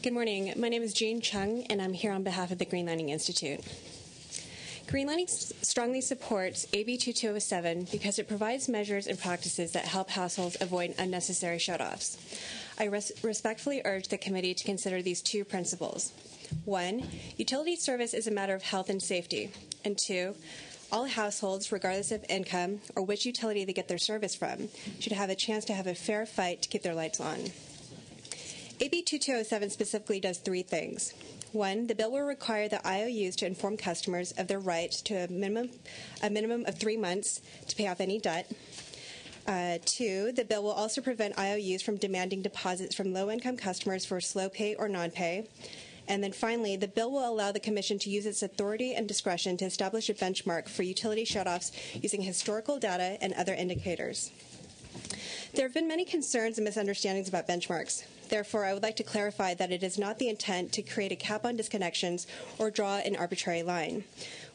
Good morning. My name is Jane Chung, and I'm here on behalf of the Greenlining Institute. Greenlining strongly supports AB 2207 because it provides measures and practices that help households avoid unnecessary shutoffs. I respectfully urge the committee to consider these two principles. 1, utility service is a matter of health and safety. And 2, all households, regardless of income or which utility they get their service from, should have a chance to have a fair fight to keep their lights on. AB 2207 specifically does 3 things. 1, the bill will require the IOUs to inform customers of their right to a minimum of 3 months to pay off any debt. 2, the bill will also prevent IOUs from demanding deposits from low-income customers for slow pay or non-pay. And then finally, the bill will allow the Commission to use its authority and discretion to establish a benchmark for utility shutoffs using historical data and other indicators. There have been many concerns and misunderstandings about benchmarks. Therefore, I would like to clarify that it is not the intent to create a cap on disconnections or draw an arbitrary line.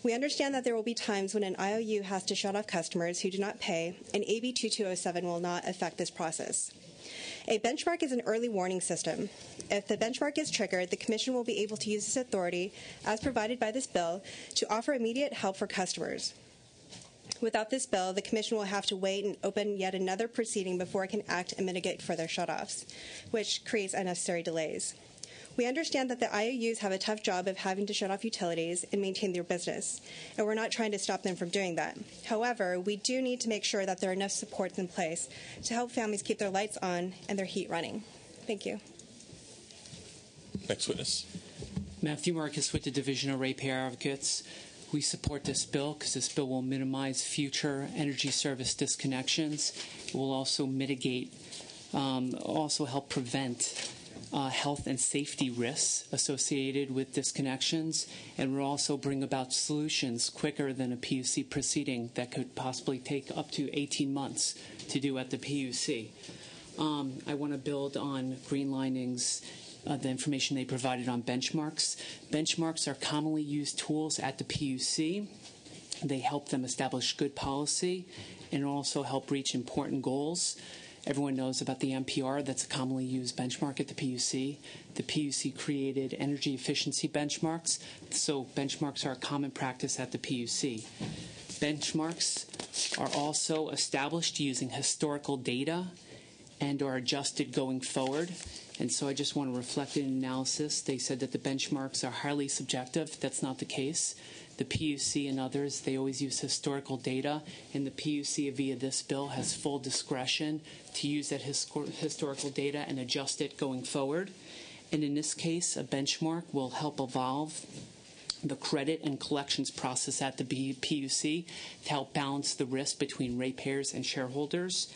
We understand that there will be times when an IOU has to shut off customers who do not pay, and AB 2207 will not affect this process. A benchmark is an early warning system. If the benchmark is triggered, the Commission will be able to use this authority, as provided by this bill, to offer immediate help for customers. Without this bill, the Commission will have to wait and open yet another proceeding before it can act and mitigate further shutoffs, which creates unnecessary delays. We understand that the IOUs have a tough job of having to shut off utilities and maintain their business, and we're not trying to stop them from doing that. However, we do need to make sure that there are enough supports in place to help families keep their lights on and their heat running. Thank you. Next witness. Matthew Marcus with the Division of Ratepayer Advocates. We support this bill because this bill will minimize future energy service disconnections. It will also mitigate, also help prevent health and safety risks associated with disconnections, and will also bring about solutions quicker than a PUC proceeding that could possibly take up to 18 months to do at the PUC. I want to build on Green Lining's the information they provided on benchmarks. Benchmarks are commonly used tools at the PUC. They help them establish good policy and also help reach important goals. Everyone knows about the MPR. That's a commonly used benchmark at the PUC. The PUC created energy efficiency benchmarks, so benchmarks are a common practice at the PUC. Benchmarks are also established using historical data and are adjusted going forward. And so I just want to reflect in analysis. They said that the benchmarks are highly subjective. That's not the case. The PUC and others, they always use historical data, and the PUC via this bill has full discretion to use that historical data and adjust it going forward. And in this case, a benchmark will help evolve the credit and collections process at the PUC to help balance the risk between ratepayers and shareholders.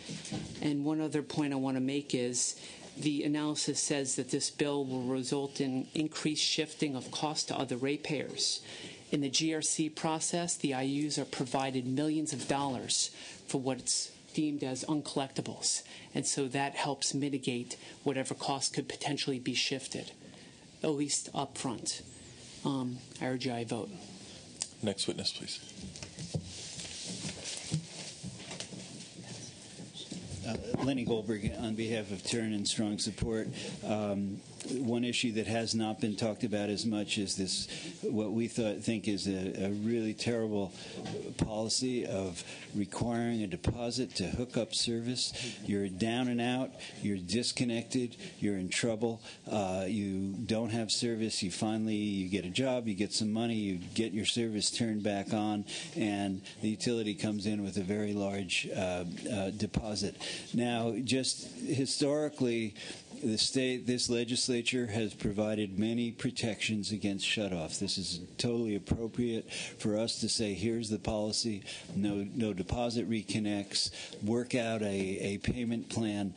And one other point I want to make is the analysis says that this bill will result in increased shifting of costs to other ratepayers. In the GRC process, the IUs are provided millions of dollars for what's deemed as uncollectibles, and so that helps mitigate whatever costs could potentially be shifted, at least up front. I urge you I vote. Next witness, please. Lenny Goldberg on behalf of Turn and Strong Support. One issue that has not been talked about as much is this, what we think is a really terrible policy of requiring a deposit to hook up service. You're down and out, you're disconnected, you're in trouble, you don't have service, you get a job, you get some money, you get your service turned back on, and the utility comes in with a very large deposit. Now, just historically, this legislature has provided many protections against shutoffs. This is totally appropriate for us to say, here's the policy, no deposit reconnects, work out a payment plan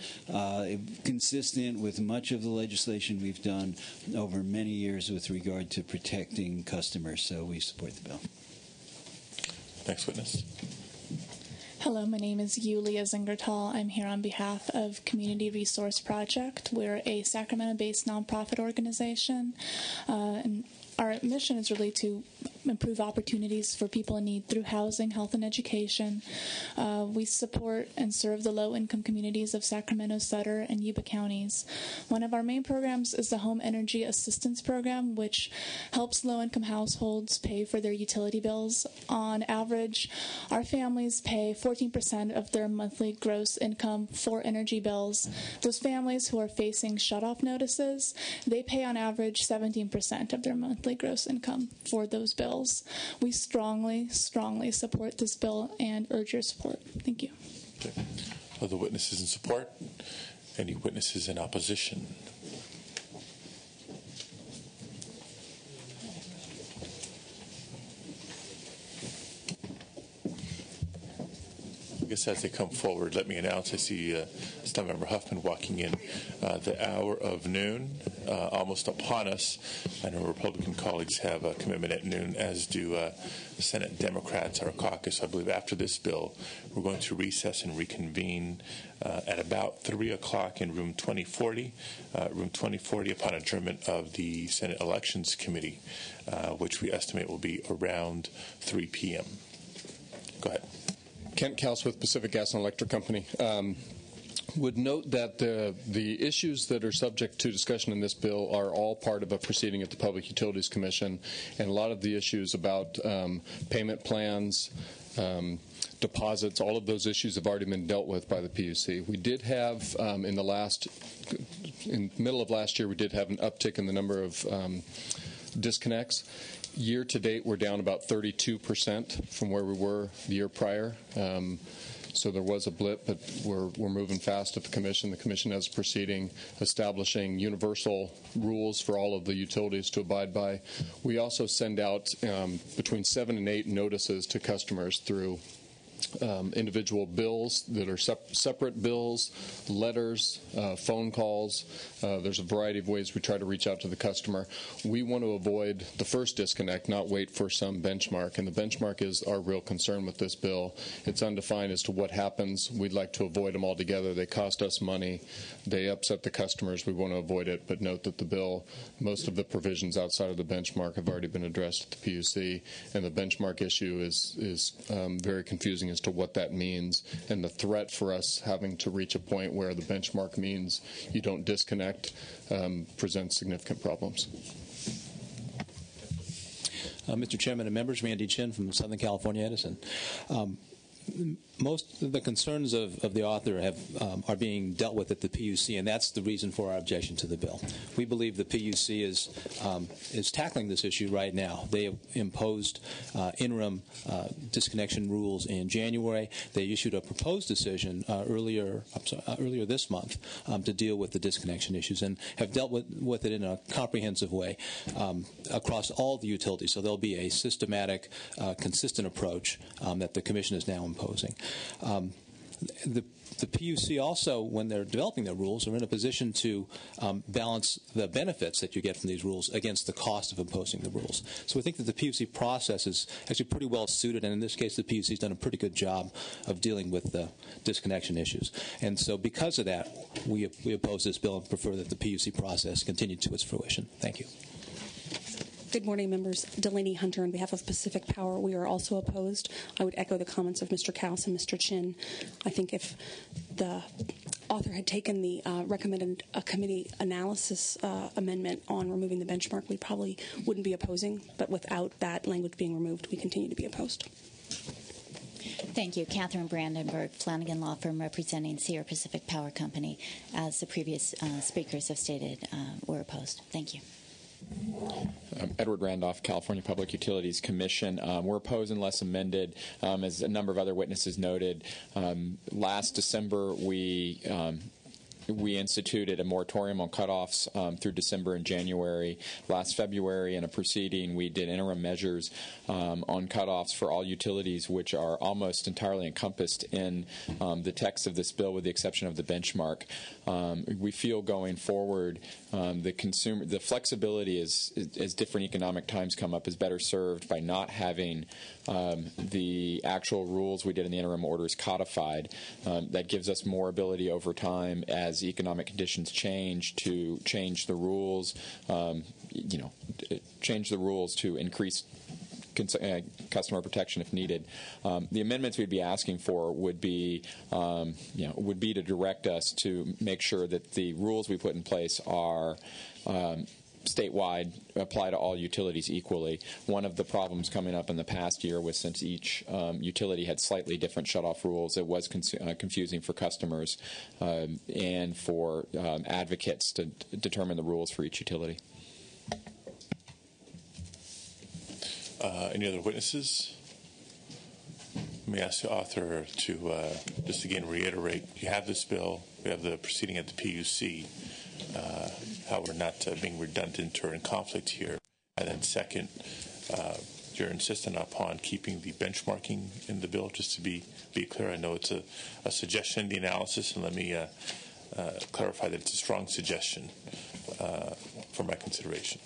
consistent with much of the legislation we've done over many years with regard to protecting customers. So we support the bill. Next witness. Hello, my name is Yulia Zingertal. I'm here on behalf of Community Resource Project. We're a Sacramento-based nonprofit organization, and our mission is really to improve opportunities for people in need through housing, health, and education. We support and serve the low-income communities of Sacramento, Sutter, and Yuba counties. One of our main programs is the Home Energy Assistance Program, which helps low-income households pay for their utility bills. On average, our families pay 14% of their monthly gross income for energy bills. Those families who are facing shutoff notices, they pay on average 17% of their monthly gross income for those bills. We strongly support this bill and urge your support. Thank you. Okay. Other witnesses in support? Any witnesses in opposition? guess as they come forward, let me announce, I see Member Huffman walking in. The hour of noon, almost upon us. I know Republican colleagues have a commitment at noon, as do the Senate Democrats, our caucus. I believe after this bill, we're going to recess and reconvene at about 3 o'clock in room 2040. Room 2040 upon adjournment of the Senate Elections Committee, which we estimate will be around 3 p.m. Go ahead. Kent Kaus with Pacific Gas and Electric Company. Would note that the issues that are subject to discussion in this bill are all part of a proceeding at the Public Utilities Commission, and a lot of the issues about payment plans, deposits, all of those issues have already been dealt with by the PUC. We did have in the middle of last year, we did have an uptick in the number of disconnects. Year to date, we're down about 32% from where we were the year prior. So there was a blip, but we're moving fast at the Commission. The Commission has a proceeding establishing universal rules for all of the utilities to abide by. We also send out between 7 and 8 notices to customers through individual bills that are separate bills, letters, phone calls. There's a variety of ways we try to reach out to the customer. We want to avoid the first disconnect, not wait for some benchmark. And the benchmark is our real concern with this bill. It's undefined as to what happens. We'd like to avoid them altogether. They cost us money. They upset the customers. We want to avoid it. But note that the bill, most of the provisions outside of the benchmark have already been addressed at the PUC. And the benchmark issue is very confusing as to what that means, and the threat for us having to reach a point where the benchmark means you don't disconnect presents significant problems. Mr. Chairman and members, Randy Chin from Southern California Edison. Most of the concerns of the author are being dealt with at the PUC, and that's the reason for our objection to the bill. We believe the PUC is tackling this issue right now. They have imposed interim disconnection rules in January. They issued a proposed decision earlier this month to deal with the disconnection issues, and have dealt with it in a comprehensive way across all the utilities. So there'll be a systematic, consistent approach that the Commission is now imposing. The PUC also, when they're developing their rules, are in a position to balance the benefits that you get from these rules against the cost of imposing the rules. So we think that the PUC process is actually pretty well suited, and in this case the PUC has done a pretty good job of dealing with the disconnection issues. And so because of that, we oppose this bill and prefer that the PUC process continue to its fruition. Thank you. Good morning, members. Delaney Hunter on behalf of Pacific Power. We are also opposed. I would echo the comments of Mr. Kaus and Mr. Chin. I think if the author had taken the recommended committee analysis amendment on removing the benchmark, we probably wouldn't be opposing. But without that language being removed, we continue to be opposed. Thank you. Catherine Brandenburg, Flanagan Law Firm, representing Sierra Pacific Power Company. As the previous speakers have stated, we're opposed. Thank you. Edward Randolph, California Public Utilities Commission. We're opposed unless amended. As a number of other witnesses noted, last December we instituted a moratorium on cutoffs through December and January. Last February, in a proceeding, we did interim measures on cutoffs for all utilities, which are almost entirely encompassed in the text of this bill, with the exception of the benchmark. We feel going forward, the flexibility as different economic times come up is better served by not having the actual rules we did in the interim orders codified. That gives us more ability over time as economic conditions change to change the rules, change the rules to increase customer protection if needed. The amendments we'd be asking for would be to direct us to make sure that the rules we put in place are statewide, apply to all utilities equally. One of the problems coming up in the past year was, since each utility had slightly different shutoff rules, it was confusing for customers and for advocates to determine the rules for each utility. Any other witnesses? Let me ask the author to just again reiterate, you have this bill, we have the proceeding at the PUC, how we're not being redundant or in conflict here. And then second, you're insistent upon keeping the benchmarking in the bill. Just to be clear, I know it's a suggestion in the analysis, and let me clarify that it's a strong suggestion for my consideration.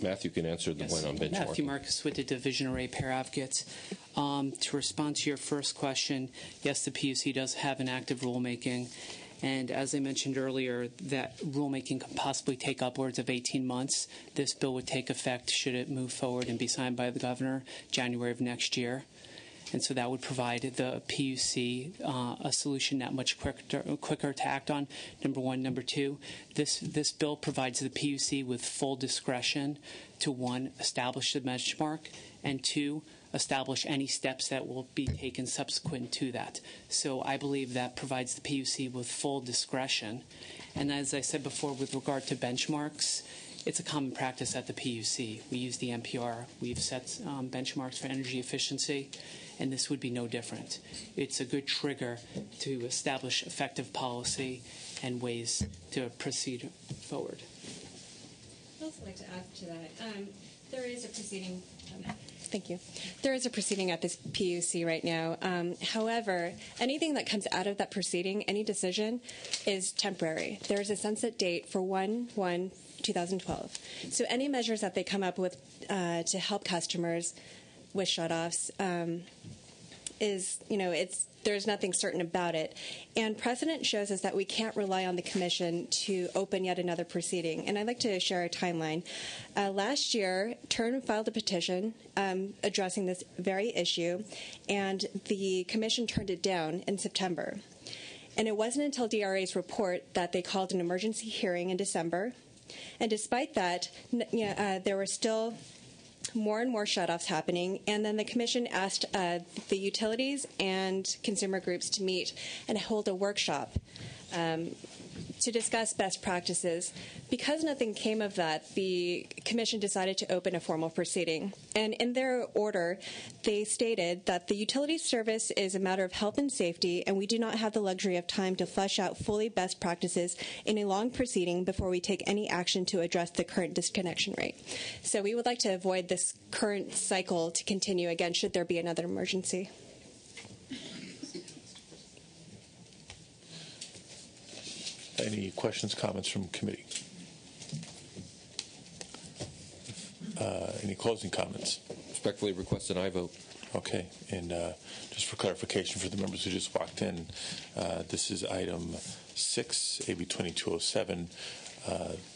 Matthew can answer the point on benchmarking. Matthew Marcus with the Division of Ratepayer Advocates. To respond to your first question, yes, the PUC does have an active rulemaking. And as I mentioned earlier, that rulemaking can possibly take upwards of 18 months. This bill would take effect, should it move forward and be signed by the governor, January of next year. And so that would provide the PUC a solution that much quicker to act on, number one. Number two, this bill provides the PUC with full discretion to, one, establish the benchmark, and two, establish any steps that will be taken subsequent to that. So I believe that provides the PUC with full discretion. And as I said before, with regard to benchmarks, it's a common practice at the PUC. We use the NPR. We've set benchmarks for energy efficiency, and this would be no different. It's a good trigger to establish effective policy and ways to proceed forward. I'd also like to add to that. There is a proceeding. Thank you. There is a proceeding at this PUC right now. However, anything that comes out of that proceeding, any decision, is temporary. There is a sunset date for 1/1/2012. So any measures that they come up with to help customers with shutoffs there's nothing certain about it. And precedent shows us that we can't rely on the Commission to open yet another proceeding. And I'd like to share a timeline. Last year, TURN filed a petition addressing this very issue, and the Commission turned it down in September. And it wasn't until DRA's report that they called an emergency hearing in December. And despite that, there were still more and more shutoffs happening, and then the Commission asked the utilities and consumer groups to meet and hold a workshop to discuss best practices. Because nothing came of that, the Commission decided to open a formal proceeding. And in their order, they stated that the utility service is a matter of health and safety, and we do not have the luxury of time to flesh out fully best practices in a long proceeding before we take any action to address the current disconnection rate. So we would like to avoid this current cycle to continue again should there be another emergency. Any questions, comments from committee? Any closing comments? Respectfully request an aye vote. Okay, and just for clarification for the members who just walked in, this is item 6, AB 2207.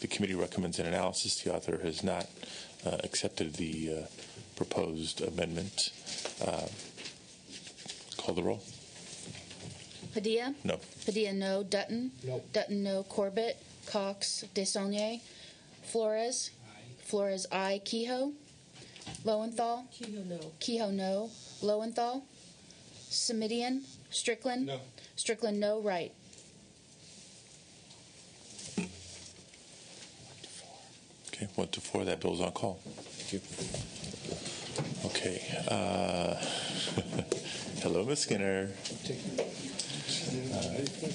The committee recommends an analysis. The author has not accepted the proposed amendment. Call the roll. Padilla? No. Padilla, no. Dutton? No. Dutton, no. Corbett? Cox? Desaulniers? Flores? Flores, aye. Kehoe? Lowenthal? Kehoe, no. Kehoe, no. Lowenthal? Semidian? Strickland? No. Strickland, no. Wright? Okay, 1 to 4. That bill's on call. Thank you. Okay. Hello, Ms. Skinner.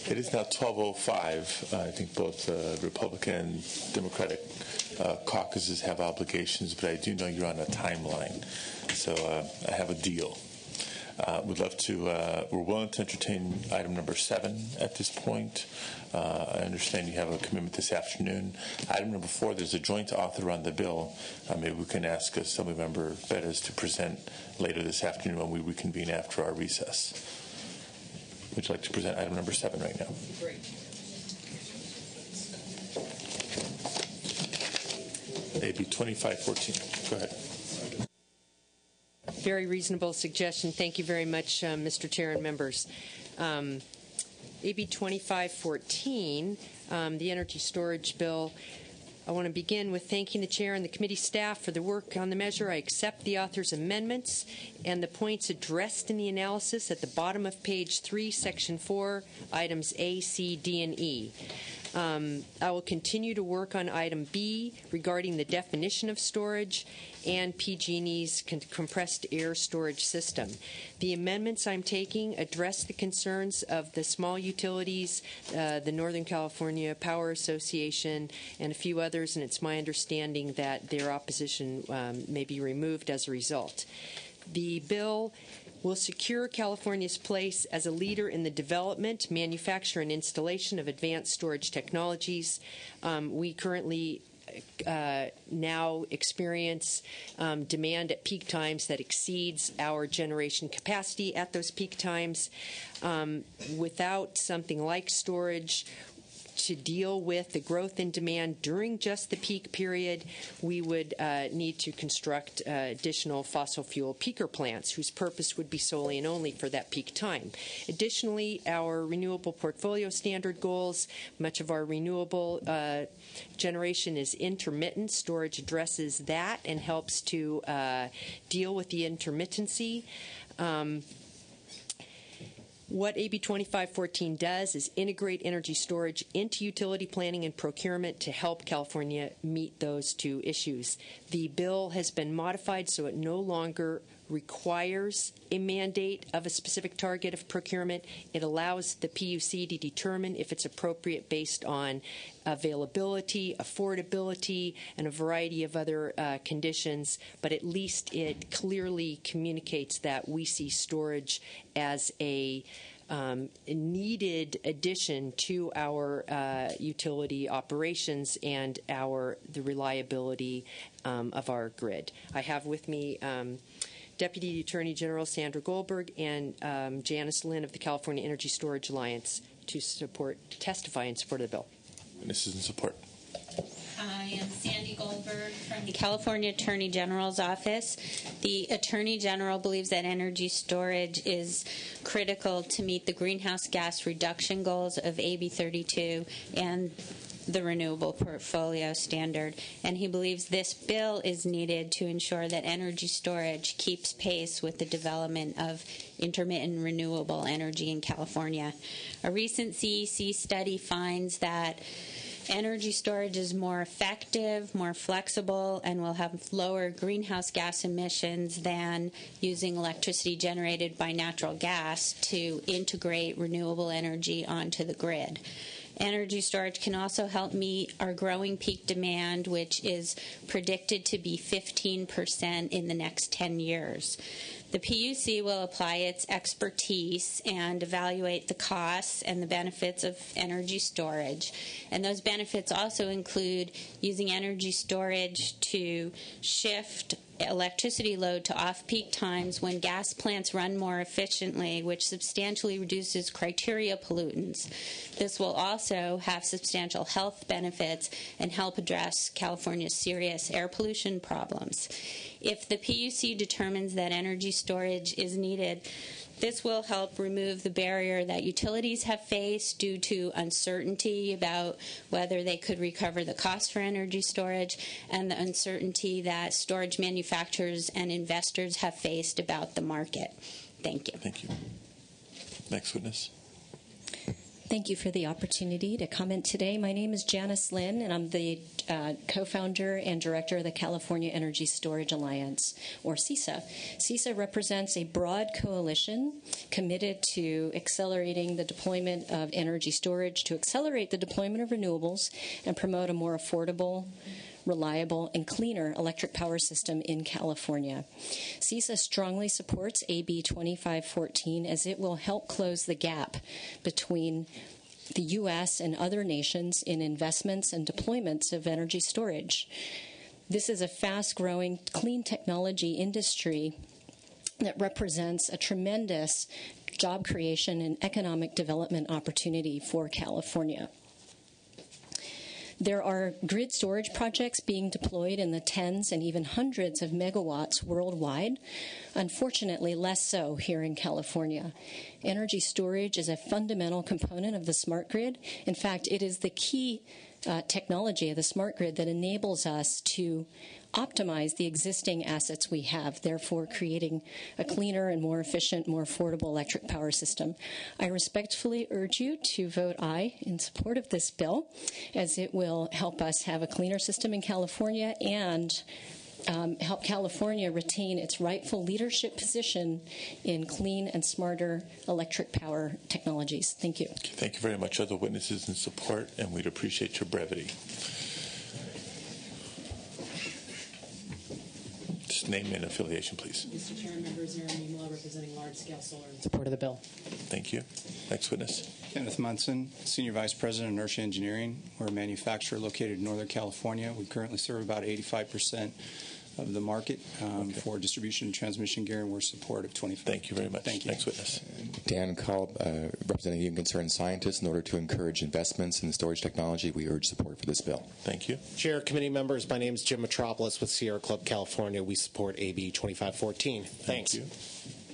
It is now 12:05. I think both Republican and Democratic caucuses have obligations, but I do know you're on a timeline, so I have a deal. We're willing to entertain item number 7 at this point. I understand you have a commitment this afternoon. Item number 4, there's a joint author on the bill. Maybe we can ask Assemblymember Bettis to present later this afternoon when we reconvene after our recess. Would you like to present item number 7 right now? Great. AB 2514. Go ahead. Very reasonable suggestion. Thank you very much, Mr. Chair and members. AB 2514, the energy storage bill. I want to begin with thanking the chair and the committee staff for the work on the measure. I accept the author's amendments and the points addressed in the analysis at the bottom of page 3, section 4, items A, C, D, and E. I will continue to work on item B regarding the definition of storage and PG&E's compressed air storage system. The amendments I'm taking address the concerns of the small utilities, the Northern California Power Association, and a few others, and it's my understanding that their opposition may be removed as a result. The bill will secure California's place as a leader in the development, manufacture, and installation of advanced storage technologies. We currently now experience demand at peak times that exceeds our generation capacity at those peak times. Without something like storage to deal with the growth in demand during just the peak period, we would need to construct additional fossil fuel peaker plants whose purpose would be solely and only for that peak time. Additionally, our renewable portfolio standard goals, much of our renewable generation is intermittent. Storage addresses that and helps to deal with the intermittency. What AB 2514 does is integrate energy storage into utility planning and procurement to help California meet those two issues. The bill has been modified so it no longer requires a mandate of a specific target of procurement. It allows the PUC to determine if it's appropriate based on availability, affordability, and a variety of other conditions, but at least it clearly communicates that we see storage as a needed addition to our utility operations and the reliability of our grid. I have with me Deputy Attorney General Sandra Goldberg and Janice Lynn of the California Energy Storage Alliance to testify in support of the bill. Witnesses in support. I am Sandy Goldberg from the California Attorney General's office. The Attorney General believes that energy storage is critical to meet the greenhouse gas reduction goals of AB 32 and the renewable portfolio standard, and he believes this bill is needed to ensure that energy storage keeps pace with the development of intermittent renewable energy in California. A recent CEC study finds that energy storage is more effective, more flexible, and will have lower greenhouse gas emissions than using electricity generated by natural gas to integrate renewable energy onto the grid. Energy storage can also help meet our growing peak demand, which is predicted to be 15% in the next 10 years. The PUC will apply its expertise and evaluate the costs and the benefits of energy storage. And those benefits also include using energy storage to shift electricity load to off-peak times when gas plants run more efficiently, which substantially reduces criteria pollutants. This will also have substantial health benefits and help address California's serious air pollution problems. If the PUC determines that energy storage is needed, this will help remove the barrier that utilities have faced due to uncertainty about whether they could recover the cost for energy storage and the uncertainty that storage manufacturers and investors have faced about the market. Thank you. Thank you. Next witness. Thank you for the opportunity to comment today. My name is Janice Lynn, and I'm the co-founder and director of the California Energy Storage Alliance, or CESA. CESA represents a broad coalition committed to accelerating the deployment of energy storage, to accelerate the deployment of renewables, and promote a more affordable, reliable, and cleaner electric power system in California. CESA strongly supports AB 2514 as it will help close the gap between the U.S. and other nations in investments and deployments of energy storage. This is a fast-growing clean technology industry that represents a tremendous job creation and economic development opportunity for California. There are grid storage projects being deployed in the tens and even hundreds of megawatts worldwide. Unfortunately, less so here in California. Energy storage is a fundamental component of the smart grid. In fact, it is the key technology of the smart grid that enables us to optimize the existing assets we have, therefore creating a cleaner and more efficient, more affordable electric power system. I respectfully urge you to vote aye in support of this bill, as it will help us have a cleaner system in California and help California retain its rightful leadership position in clean and smarter electric power technologies. Thank you. Thank you very much. Other witnesses in support, and we'd appreciate your brevity. Just name and affiliation, please. Mr. Chairman, members, Aaron Niemela, representing large-scale solar in support of the bill. Thank you. Next witness. Kenneth Munson, Senior Vice President of Inertia Engineering. We're a manufacturer located in Northern California. We currently serve about 85% of the market for distribution and transmission gear, and we're support of 25. Thank you very much. Thank you. Next witness. Dan Kalb, representing the Concerned Scientists. In order to encourage investments in the storage technology, we urge support for this bill. Thank you. Chair, committee members, my name is Jim Metropolis with Sierra Club California. We support AB 2514. Thanks. Thank you.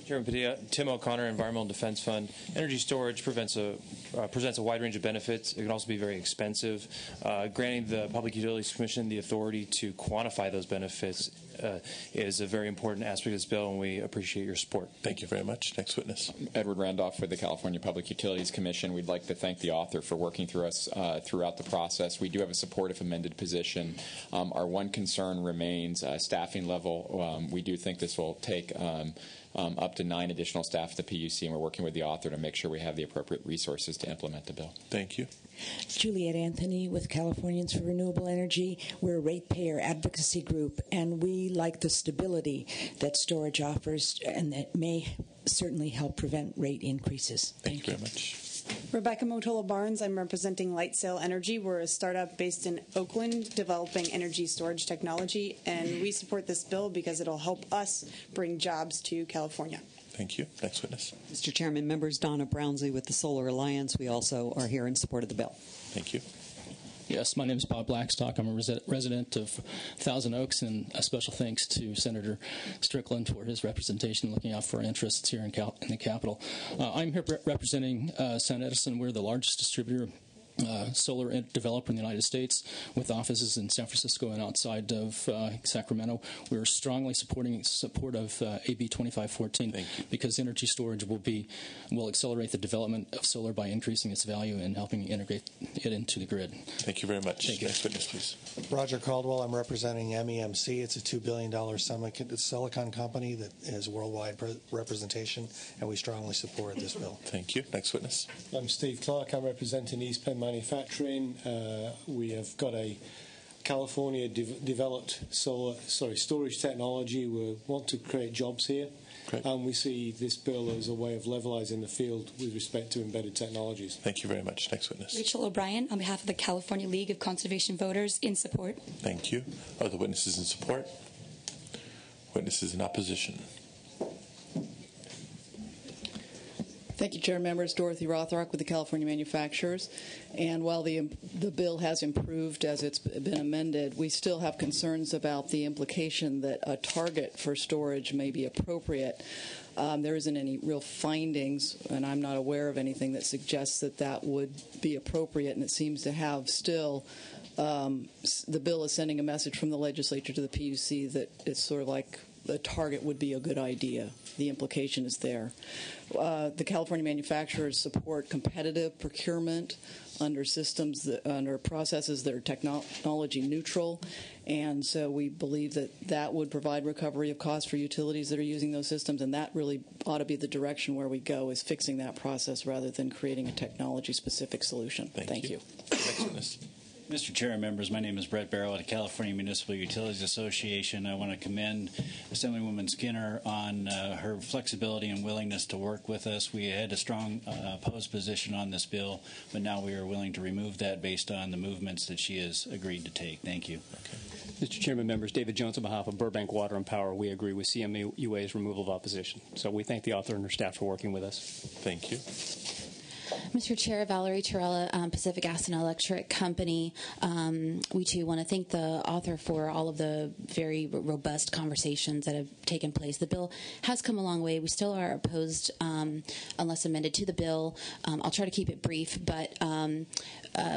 Chairman Padilla, Tim O'Connor, Environmental Defense Fund. Energy storage presents a wide range of benefits. It can also be very expensive. Granting the Public Utilities Commission the authority to quantify those benefits is a very important aspect of this bill, and we appreciate your support. Thank you very much. Next witness. Edward Randolph with the California Public Utilities Commission. We'd like to thank the author for working through us throughout the process. We do have a supportive amended position. Our one concern remains staffing level. We do think this will take up to 9 additional staff at the PUC, and we're working with the author to make sure we have the appropriate resources to implement the bill. Thank you. Juliet Anthony with Californians for Renewable Energy. We're a ratepayer advocacy group, and we like the stability that storage offers, and that may certainly help prevent rate increases. Thank you very much. Rebecca Motola Barnes. I'm representing Lightsail Energy. We're a startup based in Oakland developing energy storage technology, and we support this bill because it'll help us bring jobs to California. Thank you. Next witness. Mr. Chairman, members, Donna Brownsley with the Solar Alliance. We also are here in support of the bill. Thank you. Yes, my name is Bob Blackstock. I'm a resident of Thousand Oaks, and a special thanks to Senator Strickland for his representation, looking out for our interests here in the Capitol. I'm here representing SunEdison. We're the largest distributor solar developer in the United States, with offices in San Francisco and outside of Sacramento. We're strongly support of AB 2514 because energy storage will accelerate the development of solar by increasing its value and helping integrate it into the grid. Thank you very much. Next witness, please. Roger Caldwell. I'm representing MEMC. It's a $2 billion silicon company that has worldwide representation, and we strongly support this bill. Thank you. Next witness. I'm Steve Clark. I'm representing East Penn Manufacturing. We have got a California developed storage technology. We want to create jobs here. Great. And we see this bill as a way of levelizing the field with respect to embedded technologies. Thank you very much. Next witness. Rachel O'Brien on behalf of the California League of Conservation Voters, in support. Thank you. Other witnesses in support? Witnesses in opposition? Thank you, Chair members. Dorothy Rothrock with the California Manufacturers. And while the bill has improved as it's been amended, we still have concerns about the implication that a target for storage may be appropriate. There isn't any real findings, and I'm not aware of anything that suggests that that would be appropriate, and it seems to have still the bill is sending a message from the legislature to the PUC that it's sort of like the target would be a good idea. The implication is there. The California manufacturers support competitive procurement under under processes that are technology neutral, and so we believe that that would provide recovery of costs for utilities that are using those systems, and that really ought to be the direction where we go, is fixing that process rather than creating a technology-specific solution. Thank you. Next witness. Mr. Chair, members, my name is Brett Barrow at the California Municipal Utilities Association. I want to commend Assemblywoman Skinner on her flexibility and willingness to work with us. We had a strong opposed position on this bill, but now we are willing to remove that based on the movements that she has agreed to take. Thank you. Mr. Chairman, members, David Jones on behalf of Burbank Water and Power. We agree with CMUA's removal of opposition. So we thank the author and her staff for working with us. Thank you. Mr. Chair, Valerie Torella, Pacific Gas and Electric Company. We too want to thank the author for all of the very robust conversations that have taken place. The bill has come a long way. We still are opposed, unless amended, to the bill. I'll try to keep it brief, but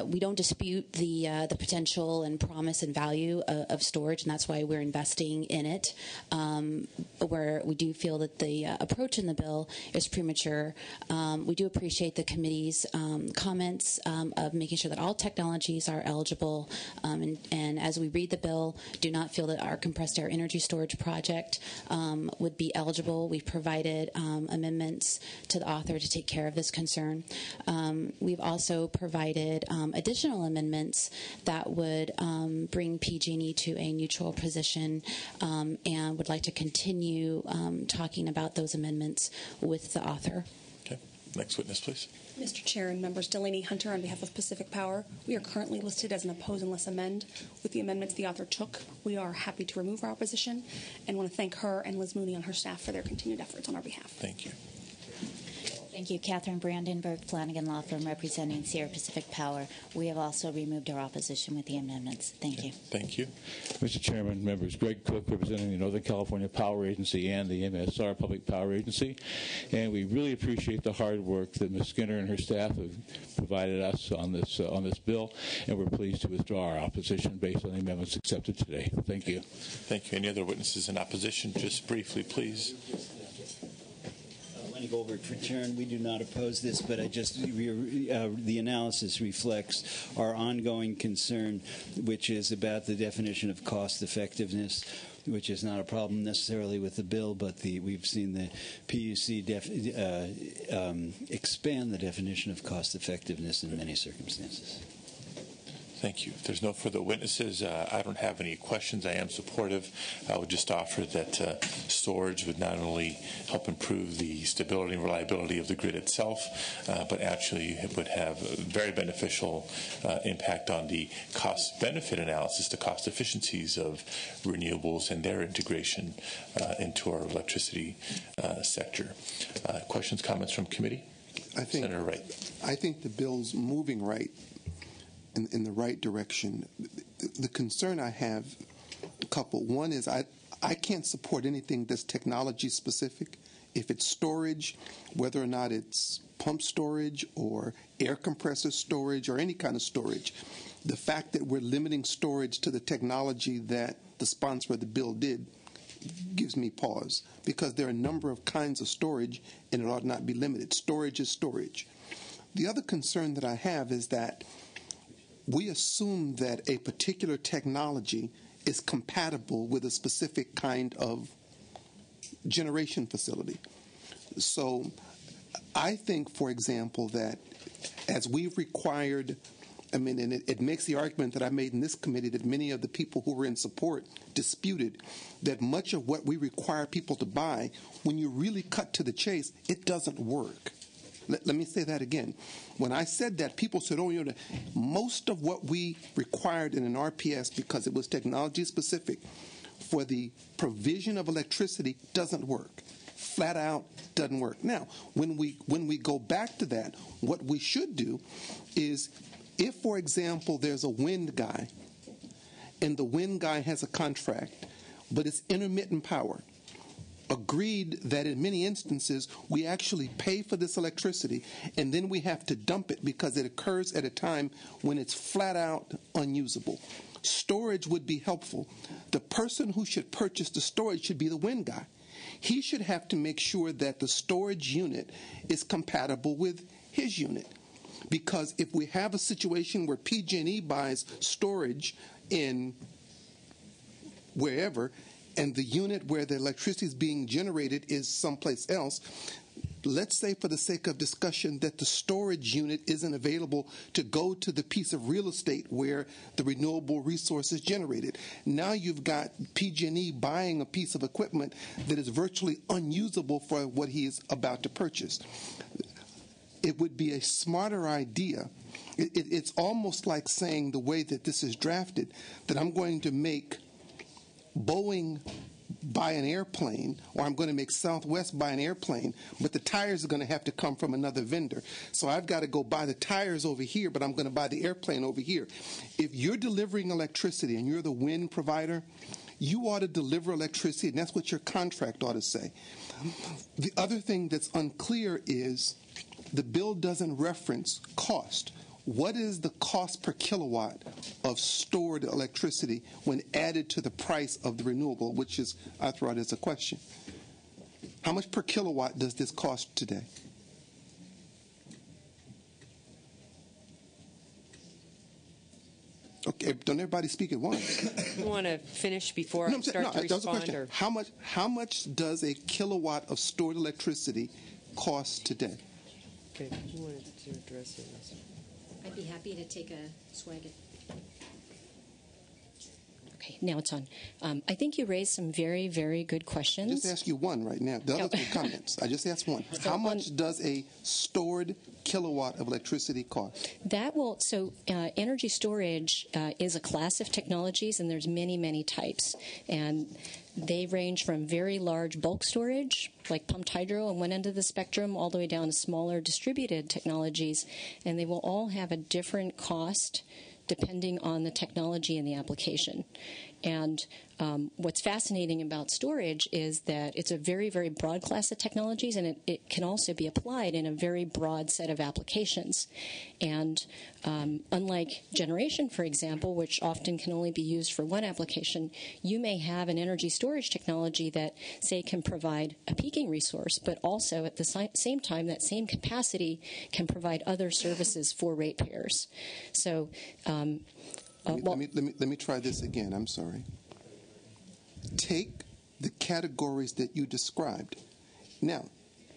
we don't dispute the potential and promise and value of storage, and that's why we're investing in it. Where we do feel that the approach in the bill is premature. We do appreciate the committee's comments of making sure that all technologies are eligible, and as we read the bill, do not feel that our compressed air energy storage project would be eligible. We've provided amendments to the author to take care of this concern. We've also provided additional amendments that would bring PG&E to a neutral position, and would like to continue talking about those amendments with the author. Okay. Next witness, please. Mr. Chair and members, Delaney Hunter on behalf of Pacific Power. We are currently listed as an oppose unless amend. With the amendments the author took, we are happy to remove our opposition and want to thank her and Liz Mooney and her staff for their continued efforts on our behalf. Thank you. Thank you. Catherine Brandenburg, Flanagan Law Firm, representing Sierra Pacific Power. We have also removed our opposition with the amendments. Thank you. Thank you. Mr. Chairman, members, Greg Cook, representing the Northern California Power Agency and the MSR Public Power Agency. And we really appreciate the hard work that Ms. Skinner and her staff have provided us on this bill, and we're pleased to withdraw our opposition based on the amendments accepted today. Thank you. Thank you. Any other witnesses in opposition? Just briefly, please. Lenny Goldberg for turn. We do not oppose this, but the analysis reflects our ongoing concern, which is about the definition of cost effectiveness, which is not a problem necessarily with the bill, but we've seen the PUC expand the definition of cost effectiveness in many circumstances. Thank you. If there's no further witnesses, I don't have any questions. I am supportive. I would just offer that storage would not only help improve the stability and reliability of the grid itself, but actually it would have a very beneficial impact on the cost-benefit analysis, the cost efficiencies of renewables and their integration into our electricity sector. Questions, comments from committee? Senator Wright. I think the bill's moving right. In the right direction. The concern I have, a couple. One is I can't support anything that's technology specific. If it's storage, whether or not it's pump storage or air compressor storage or any kind of storage, the fact that we're limiting storage to the technology that the sponsor of the bill did gives me pause, because there are a number of kinds of storage and it ought not be limited. Storage is storage. The other concern that I have is that we assume that a particular technology is compatible with a specific kind of generation facility. So I think, for example, that as we've required, and it makes the argument that I made in this committee that many of the people who were in support disputed, that much of what we require people to buy, when you really cut to the chase, it doesn't work. Let me say that again. When I said that, people said, most of what we required in an RPS, because it was technology specific, for the provision of electricity doesn't work. Flat out doesn't work. Now, when we go back to that, what we should do is, if, for example, there's a wind guy, and the wind guy has a contract, but it's intermittent power, agreed that in many instances we actually pay for this electricity and then we have to dump it because it occurs at a time when it's flat out unusable. Storage would be helpful. The person who should purchase the storage should be the wind guy. He should have to make sure that the storage unit is compatible with his unit. Because if we have a situation where PG&E buys storage in wherever, and the unit where the electricity is being generated is someplace else, let's say for the sake of discussion that the storage unit isn't available to go to the piece of real estate where the renewable resource is generated. Now you've got PG&E buying a piece of equipment that is virtually unusable for what he is about to purchase. It would be a smarter idea. It's almost like saying, the way that this is drafted, that I'm going to make Boeing buy an airplane, or I'm going to make Southwest buy an airplane, but the tires are going to have to come from another vendor. So I've got to go buy the tires over here, but I'm going to buy the airplane over here. If you're delivering electricity and you're the wind provider, you ought to deliver electricity, and that's what your contract ought to say. The other thing that's unclear is the bill doesn't reference cost. What is the cost per kilowatt of stored electricity when added to the price of the renewable, which is, I throw out as a question. How much per kilowatt does this cost today? Okay, don't everybody speak at once. You want to finish before I start to respond? Or? How much does a kilowatt of stored electricity cost today? Okay, you wanted to address it. I'd be happy to take a swag at. Okay, now it's on. I think you raised some very, very good questions. I just asked you one right now. The other comments. I just asked one. How much does a stored kilowatt of electricity cost? That will. So, energy storage is a class of technologies, and there's many, many types, and they range from very large bulk storage, like pumped hydro on one end of the spectrum, all the way down to smaller distributed technologies, and they will all have a different cost depending on the technology and the application. And what's fascinating about storage is that it's a very, very broad class of technologies, and it can also be applied in a very broad set of applications. And unlike generation, for example, which often can only be used for one application, you may have an energy storage technology that, say, can provide a peaking resource, but also at the same time, that same capacity can provide other services for ratepayers. So let me try this again. I'm sorry. Take the categories that you described. Now,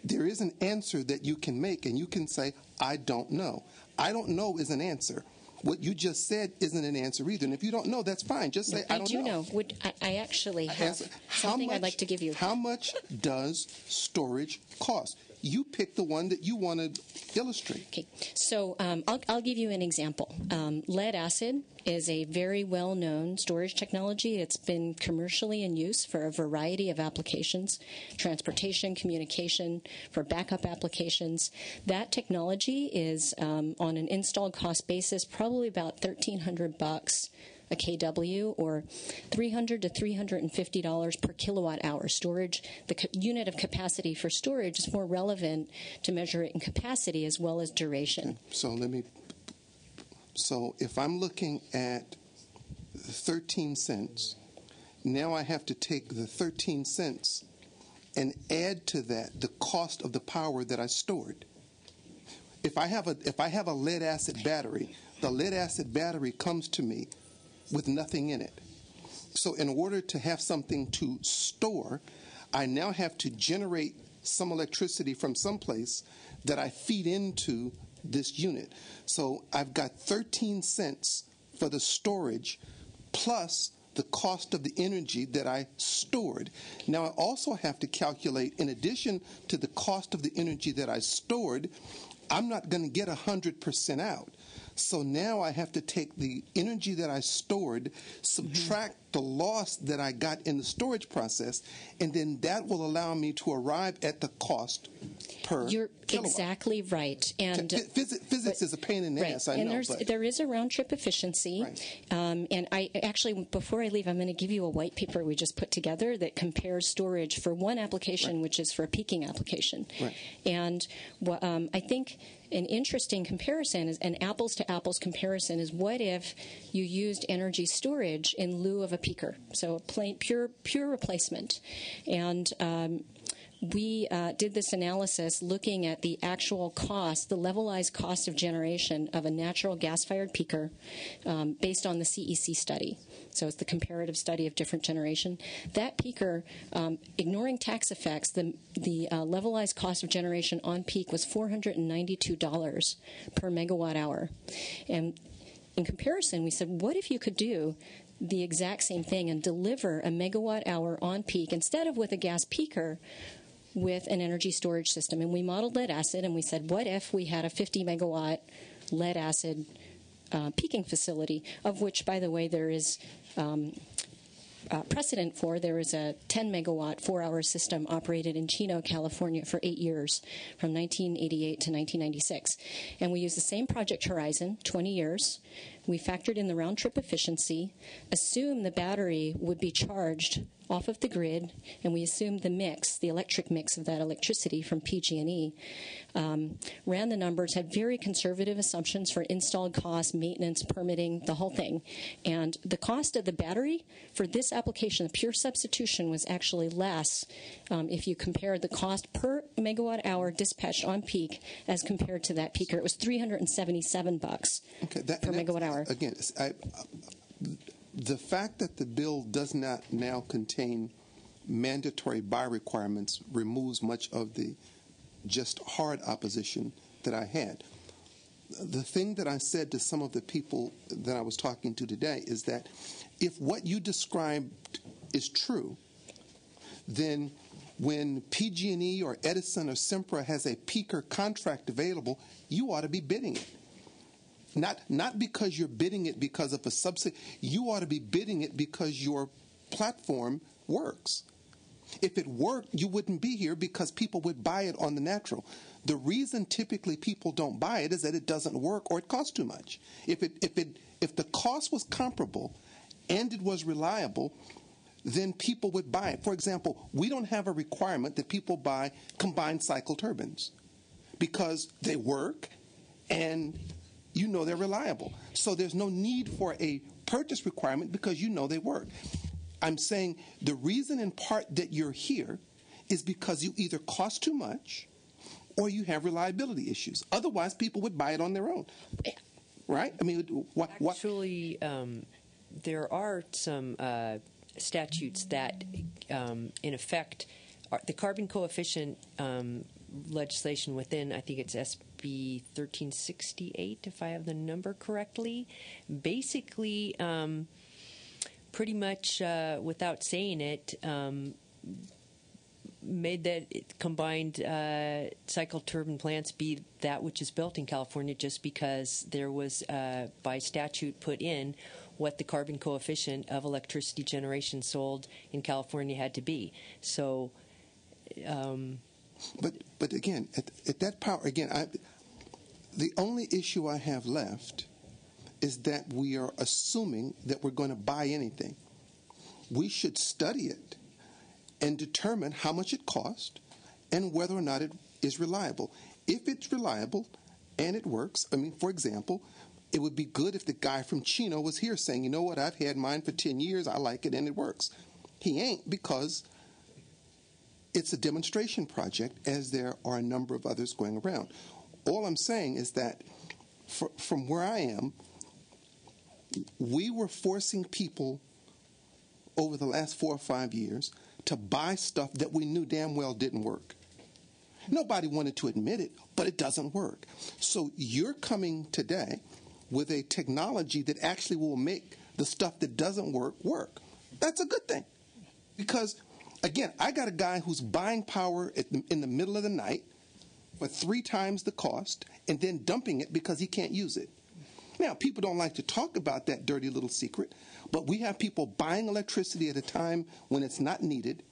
there is an answer that you can make, and you can say, I don't know. I don't know is an answer. What you just said isn't an answer either. And if you don't know, that's fine. Just say, I don't know. I actually have something I'd like to give you. How much does storage cost? You pick the one that you want to illustrate. Okay, so I'll give you an example. Lead acid is a very well-known storage technology. It's been commercially in use for a variety of applications, transportation, communication, for backup applications. That technology is on an installed cost basis probably about $1,300 a kW, or $300 to $350 per kilowatt hour storage. The unit of capacity for storage is more relevant to measure it in capacity as well as duration. So if I'm looking at 13 cents, now I have to take the 13 cents and add to that the cost of the power that I stored. If I have a lead acid battery, the lead acid battery comes to me with nothing in it. So in order to have something to store, I now have to generate some electricity from someplace that I feed into this unit. So I've got 13 cents for the storage plus the cost of the energy that I stored. Now I also have to calculate, in addition to the cost of the energy that I stored, I'm not going to get 100% out. So now I have to take the energy that I stored, subtract the loss that I got in the storage process, and then that will allow me to arrive at the cost per You're kilowatt. Exactly right. And physics is a pain in the ass, I know. There is a round-trip efficiency. Right. And I actually, before I leave, I'm going to give you a white paper we just put together that compares storage for one application, which is for a peaking application. Right. And I think an interesting comparison, is an apples-to-apples comparison, is what if you used energy storage in lieu of a peaker, so a pure replacement. And we did this analysis looking at the actual cost, the levelized cost of generation of a natural gas-fired peaker based on the CEC study. So it's the comparative study of different generation. That peaker, ignoring tax effects, the levelized cost of generation on peak was $492 per megawatt hour. And in comparison, we said, what if you could do the exact same thing and deliver a megawatt hour on peak instead of with a gas peaker, with an energy storage system? And we modeled lead acid, and we said, what if we had a 50 megawatt lead acid peaking facility, of which, by the way, there is precedent for. There was a 10 megawatt 4-hour system operated in Chino, California for 8 years, from 1988 to 1996. And we used the same project horizon, 20 years. We factored in the round trip efficiency, assumed the battery would be charged off of the grid, and we assumed the mix, the electric mix of that electricity from PG&E. Ran the numbers, had very conservative assumptions for installed costs, maintenance, permitting, the whole thing. And the cost of the battery for this application, the pure substitution, was actually less if you compare the cost per megawatt hour dispatched on peak as compared to that peaker. It was $377 per megawatt hour. Again, the fact that the bill does not now contain mandatory buy requirements removes much of the just hard opposition that I had. The thing that I said to some of the people that I was talking to today is that if what you described is true, then when PG&E or Edison or Sempra has a peaker contract available, you ought to be bidding it. Not because you're bidding it because of a subsidy. You ought to be bidding it because your platform works. If it worked, you wouldn't be here because people would buy it on the natural. The reason typically people don't buy it is that it doesn't work or it costs too much. If the cost was comparable and it was reliable, then people would buy it. For example, we don't have a requirement that people buy combined cycle turbines because they work and you know they're reliable. So there's no need for a purchase requirement because you know they work. I'm saying the reason in part that you're here is because you either cost too much or you have reliability issues. Otherwise, people would buy it on their own. Right? I mean, Actually, there are some statutes that, in effect, the carbon coefficient legislation within, I think it's SB 1368, if I have the number correctly, basically pretty much without saying it, made that combined cycle turbine plants be that which is built in California just because there was, by statute, put in what the carbon coefficient of electricity generation sold in California had to be. So... But again, at that power, again, the only issue I have left is that we are assuming that we're going to buy anything. We should study it and determine how much it costs and whether or not it is reliable. If it's reliable and it works, I mean, for example, it would be good if the guy from Chino was here saying, you know what, I've had mine for 10 years, I like it, and it works. He ain't because it's a demonstration project, as there are a number of others going around. All I'm saying is that from where I am, we were forcing people over the last 4 or 5 years to buy stuff that we knew damn well didn't work. Nobody wanted to admit it, but it doesn't work. So you're coming today with a technology that actually will make the stuff that doesn't work. That's a good thing. Because, again, I got a guy who's buying power in the middle of the night for 3 times the cost and then dumping it because he can't use it. Now, people don't like to talk about that dirty little secret, but we have people buying electricity at a time when it's not needed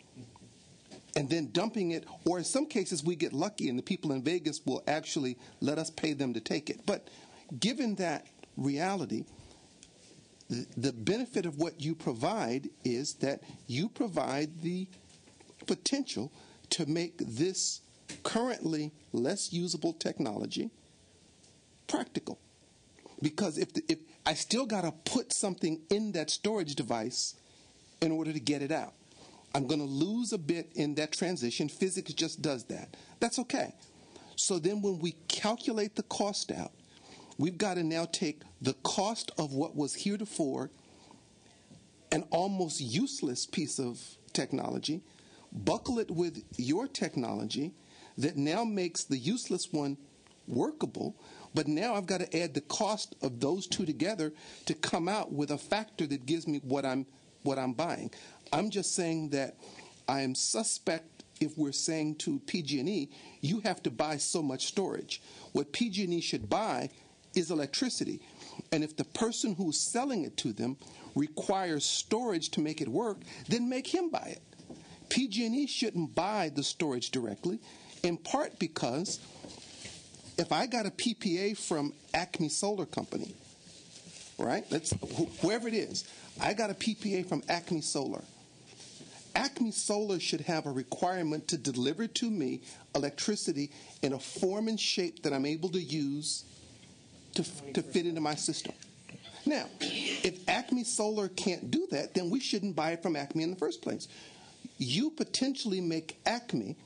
and then dumping it, or in some cases we get lucky and the people in Vegas will actually let us pay them to take it. But given that reality, the benefit of what you provide is that you provide the potential to make this currently less usable technology practical. Because if I still got to put something in that storage device in order to get it out, I'm going to lose a bit in that transition. Physics just does that. That's okay. So then when we calculate the cost out, we've got to now take the cost of what was heretofore an almost useless piece of technology, buckle it with your technology that now makes the useless one workable, but now I've got to add the cost of those two together to come out with a factor that gives me what I'm buying. I'm just saying that I am suspect if we're saying to PG&E, you have to buy so much storage. What PG&E should buy is electricity. And if the person who's selling it to them requires storage to make it work, then make him buy it. PG&E shouldn't buy the storage directly, in part because if I got a PPA from Acme Solar Company, right? Whoever it is, I got a PPA from Acme Solar. Acme Solar should have a requirement to deliver to me electricity in a form and shape that I'm able to use to fit into my system. Now, if Acme Solar can't do that, then we shouldn't buy it from Acme in the first place. You potentially make Acme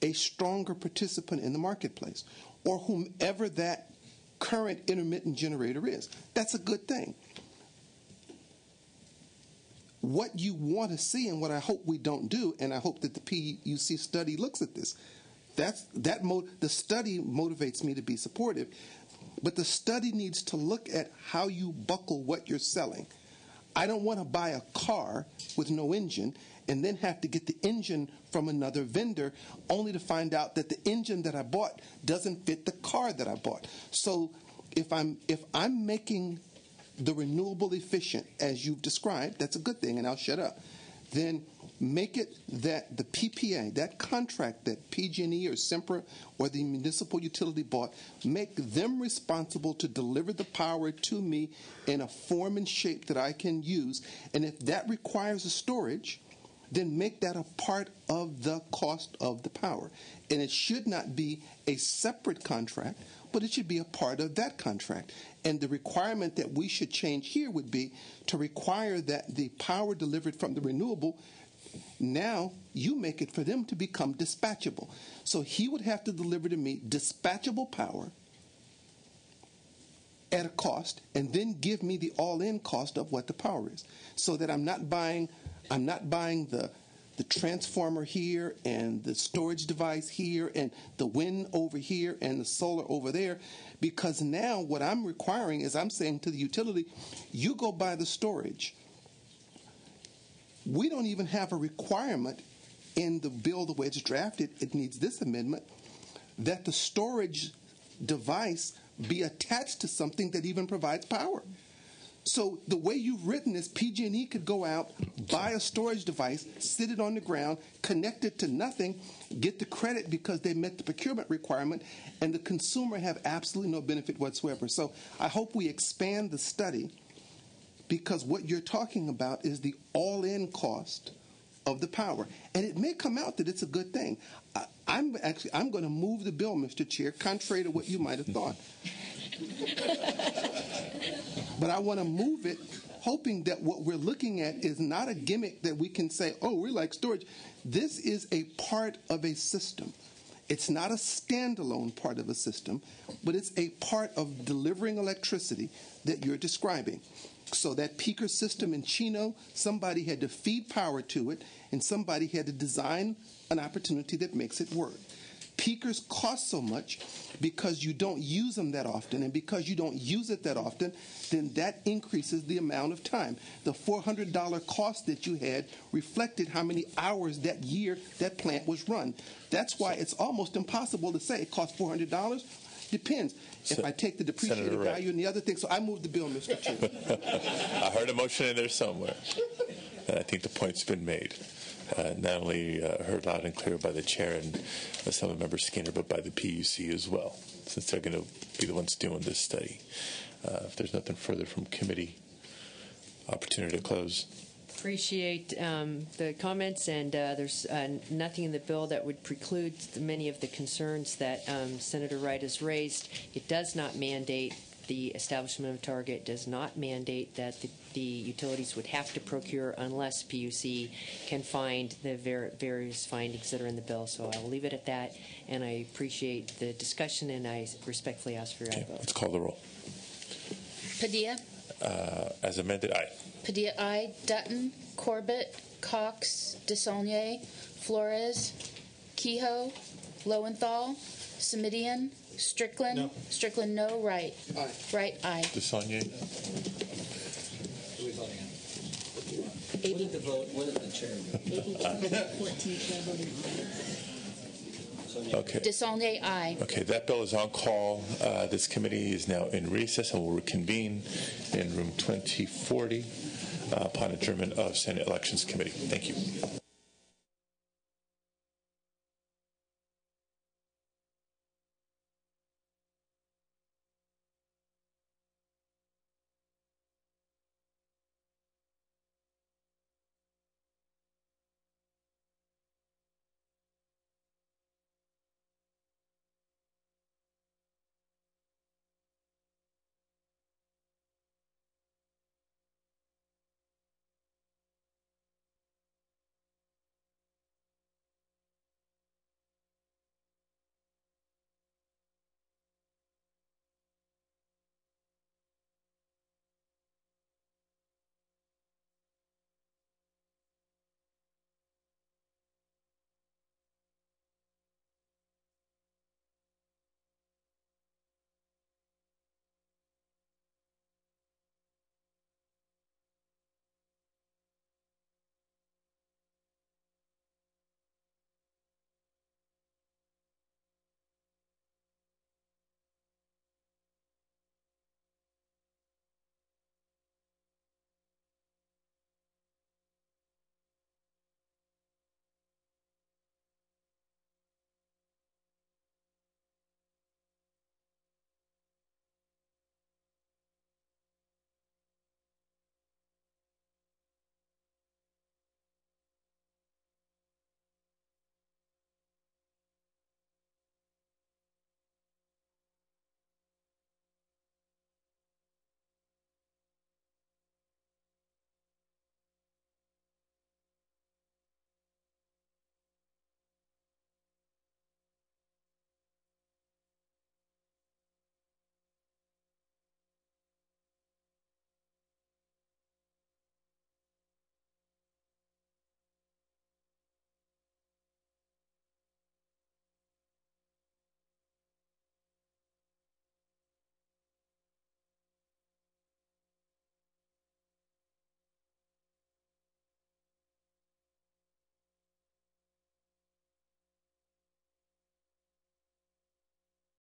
a stronger participant in the marketplace, or whomever that current intermittent generator is. That's a good thing. What you want to see, and what I hope we don't do, and I hope that the PUC study looks at this, the study motivates me to be supportive, but the study needs to look at how you buckle what you're selling. I don't want to buy a car with no engine and then have to get the engine from another vendor only to find out that the engine that I bought doesn't fit the car that I bought. So if I'm making the renewable efficient as you've described, that's a good thing, and I'll shut up. Then make it that the PPA, that contract that PG&E or Sempra or the municipal utility bought, make them responsible to deliver the power to me in a form and shape that I can use. And if that requires a storage, then make that a part of the cost of the power. And it should not be a separate contract, but it should be a part of that contract. And the requirement that we should change here would be to require that the power delivered from the renewable, now you make it for them to become dispatchable. So he would have to deliver to me dispatchable power at a cost, and then give me the all-in cost of what the power is, so that I'm not buying the transformer here and the storage device here and the wind over here and the solar over there, because now what I'm requiring is I'm saying to the utility, you go buy the storage. We don't even have a requirement in the bill the way it's drafted, it needs this amendment, that the storage device be attached to something that even provides power. So the way you've written this, PG&E could go out, buy a storage device, sit it on the ground, connect it to nothing, get the credit because they met the procurement requirement, and the consumer have absolutely no benefit whatsoever. So I hope we expand the study, because what you're talking about is the all-in cost of the power. And it may come out that it's a good thing. I'm going to move the bill, Mr. Chair, contrary to what you might have thought. But I want to move it hoping that what we're looking at is not a gimmick that we can say, oh, we like storage. This is a part of a system. It's not a standalone part of a system, but it's a part of delivering electricity that you're describing. So that peaker system in Chino, somebody had to feed power to it, and somebody had to design an opportunity that makes it work. Peakers cost so much because you don't use them that often, and because you don't use it that often, then that increases the amount of time. The $400 cost that you had reflected how many hours that year that plant was run. That's why it's almost impossible to say it costs $400. Depends. If I take the depreciated value and the other things, so I moved the bill, Mr. Chair. I heard a motion in there somewhere, and I think the point's been made. Not only heard loud and clear by the chair and Assemblymember Skinner, but by the PUC as well, since they're going to be the ones doing this study. If there's nothing further from committee, opportunity to close. Appreciate the comments, and there's nothing in the bill that would preclude many of the concerns that Senator Wright has raised. It does not mandate the establishment of a target, does not mandate that the utilities would have to procure unless PUC can find the various findings that are in the bill. So I will leave it at that, and I appreciate the discussion, and I respectfully ask for your vote. Let's call the roll. Padilla? As amended, aye. Padilla, aye. Dutton, Corbett, Cox, DeSaulnier, Flores, Kehoe, Lowenthal, Semidian, Strickland. No. Strickland, no. Wright. Aye. Wright, aye. DeSaulnier. AB. What is the vote? What is the chair? Okay. DeSaulnier, aye. Okay, that bill is on call. This committee is now in recess and will reconvene in room 2040 upon adjournment of Senate Elections Committee. Thank you.